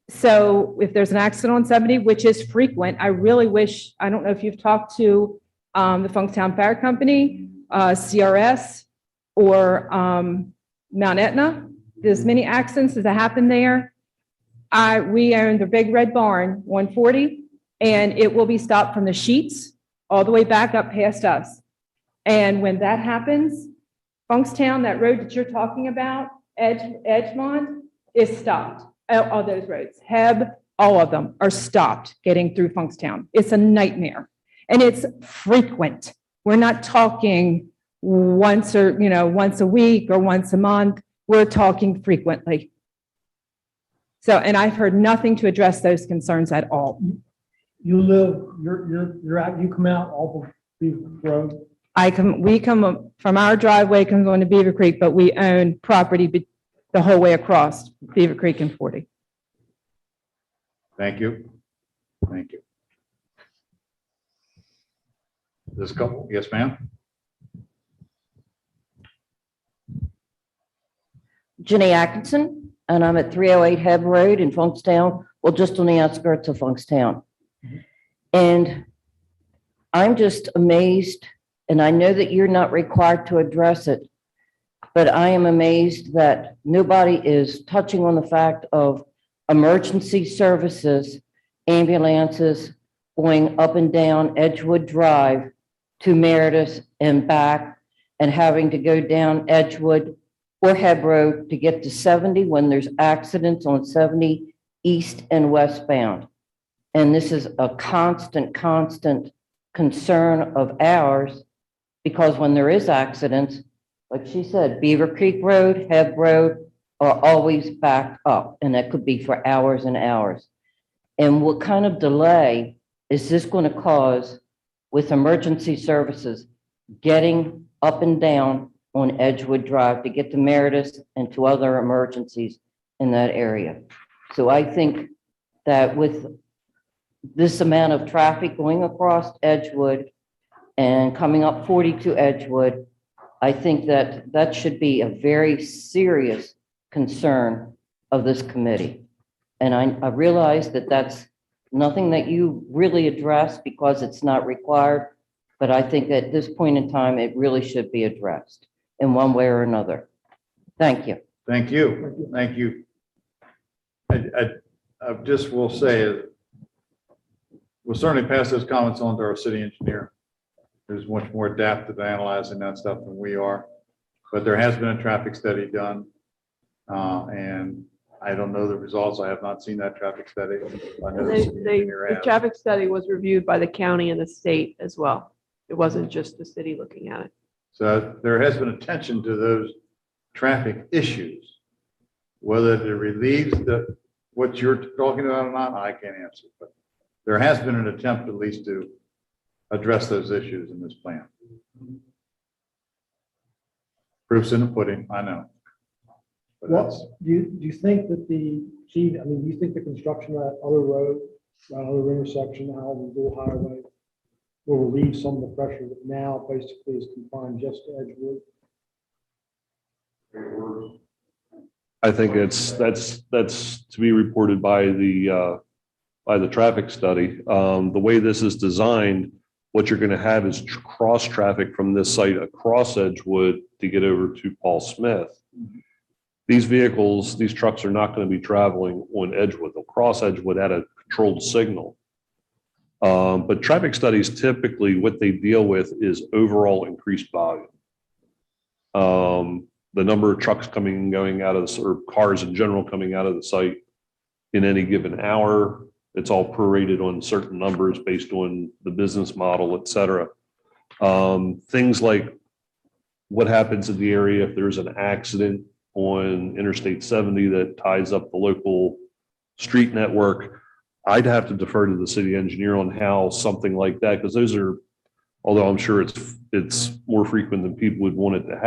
So if there's an accident on 70, which is frequent, I really wish, I don't know if you've talked to the Funkstown Fire Company, CRS, or Mount Etna. There's many accidents that happen there. We own the Big Red Barn, 140, and it will be stopped from the sheets all the way back up past us. And when that happens, Funkstown, that road that you're talking about, Edgemont, is stopped. All those roads, Heb, all of them are stopped getting through Funkstown. It's a nightmare. And it's frequent. We're not talking once a week or once a month. We're talking frequently. So, and I've heard nothing to address those concerns at all. You live, you're out, you come out off of Beaver Road. We come up from our driveway, comes on to Beaver Creek, but we own property the whole way across Beaver Creek and 40. Thank you. Thank you. This couple, yes, ma'am? Jenny Atkinson, and I'm at 308 Heb Road in Funkstown, well, just on the outskirts of Funkstown. And I'm just amazed, and I know that you're not required to address it, but I am amazed that nobody is touching on the fact of emergency services, ambulances going up and down Edgewood Drive to Meredith and back, and having to go down Edgewood or Heb Road to get to 70 when there's accidents on 70 east and westbound. And this is a constant concern of ours, because when there is accidents, like she said, Beaver Creek Road, Heb Road are always backed up, and that could be for hours and hours. And what kind of delay is this going to cause with emergency services getting up and down on Edgewood Drive to get to Meredith and to other emergencies in that area? So I think that with this amount of traffic going across Edgewood and coming up 42 Edgewood, I think that that should be a very serious concern of this committee. And I realize that that's nothing that you really address because it's not required, but I think at this point in time, it really should be addressed in one way or another. Thank you. Thank you. Thank you. I just will say, we'll certainly pass those comments on to our city engineer, who's much more adept at analyzing that stuff than we are. But there has been a traffic study done, and I don't know the results. I have not seen that traffic study. I know the city engineer The has. traffic study was reviewed by the county and the state as well. It wasn't just the city looking at it. So there has been attention to those traffic issues. Whether it relieves what you're talking about or not, I can't answer, but there has been an attempt at least to address those issues in this plan. Proof's in the pudding, I know. But that's, Well, do you think that do you think the construction of that other road, that other intersection, out of the Dual Highway, will relieve some of the pressure that now basically is confined just to Edgewood? I think that's to be reported by the traffic study. The way this is designed, what you're going to have is cross traffic from this site across Edgewood to get over to Paul Smith. These vehicles, these trucks are not going to be traveling on Edgewood. They'll cross Edgewood at a controlled signal. But traffic studies, typically what they deal with is overall increased volume. The number of trucks coming and going out of the, or cars in general coming out of the site in any given hour. It's all prorated on certain numbers based on the business model, et cetera. Things like what happens in the area if there's an accident on Interstate 70 that ties up the local street network. I'd have to defer to the city engineer on how something like that, because those are, although I'm sure it's more frequent than people would want it to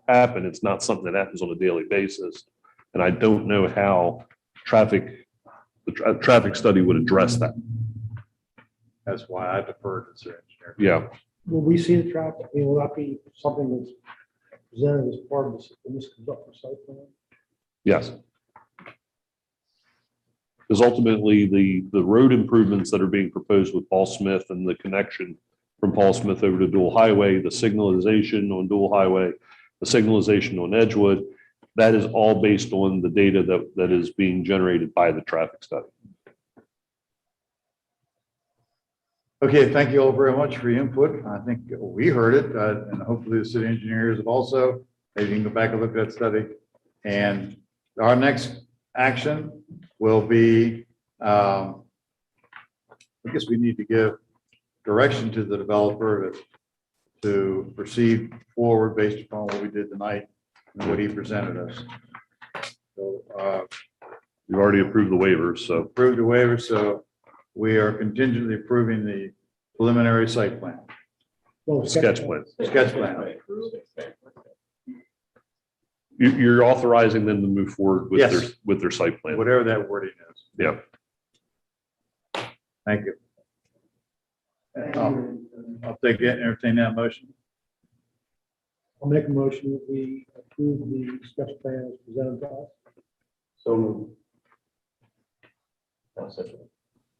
happen, it's not something that happens on a daily basis. And I don't know how the traffic study would address that. that's why I defer to the city engineer. Yeah. Will we see the traffic? Will that be something that's presented as part of this, when this comes up for site plan? Yes. Because ultimately, the road improvements that are being proposed with Paul Smith and the connection from Paul Smith over to Dual Highway, the signalization on Dual Highway, the signalization on Edgewood, that is all based on the data that is being generated by the traffic study. Okay, thank you all very much for your input. I think we heard it, and hopefully the city engineers have also. Maybe you can go back and look at that study. And our next action will be, I guess we need to give direction to the developer to proceed forward based upon what we did tonight and what he presented us. So You've already approved the waivers, so Approved the waiver, so we are contingently approving the preliminary site plan, Well, sketch plan. sketch plan. You're authorizing them to move forward Yes. with their site plan. Whatever that wording is. Yeah. Thank you. I'll take it, entertain that motion. I'll make a motion that we approve the sketch plan as presented to us. So moved.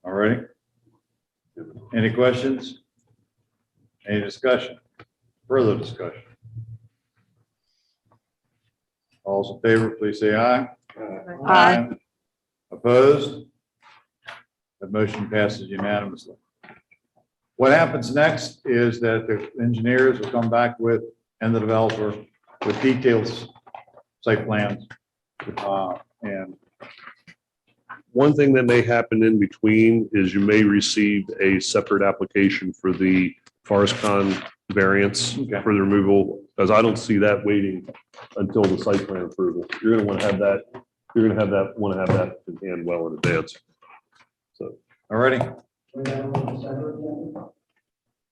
All righty. Any questions? Any discussion? Further discussion? All's in favor, please say aye. Aye. Opposed? The motion passes unanimously. What happens next is that the engineers will come back with, and the developer, with details, site plans. And One thing that may happen in between is you may receive a separate application for the forest con variance Okay. for the removal, because I don't see that waiting until the site plan approval. You're gonna want to have that, want to have that in hand well in advance. So all righty.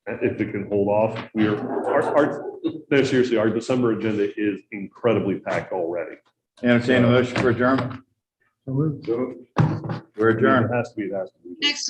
if it can hold off, no, seriously, our December agenda is incredibly packed already. Entertain a motion for adjournment. So moved. We're adjourned. It has to be. Next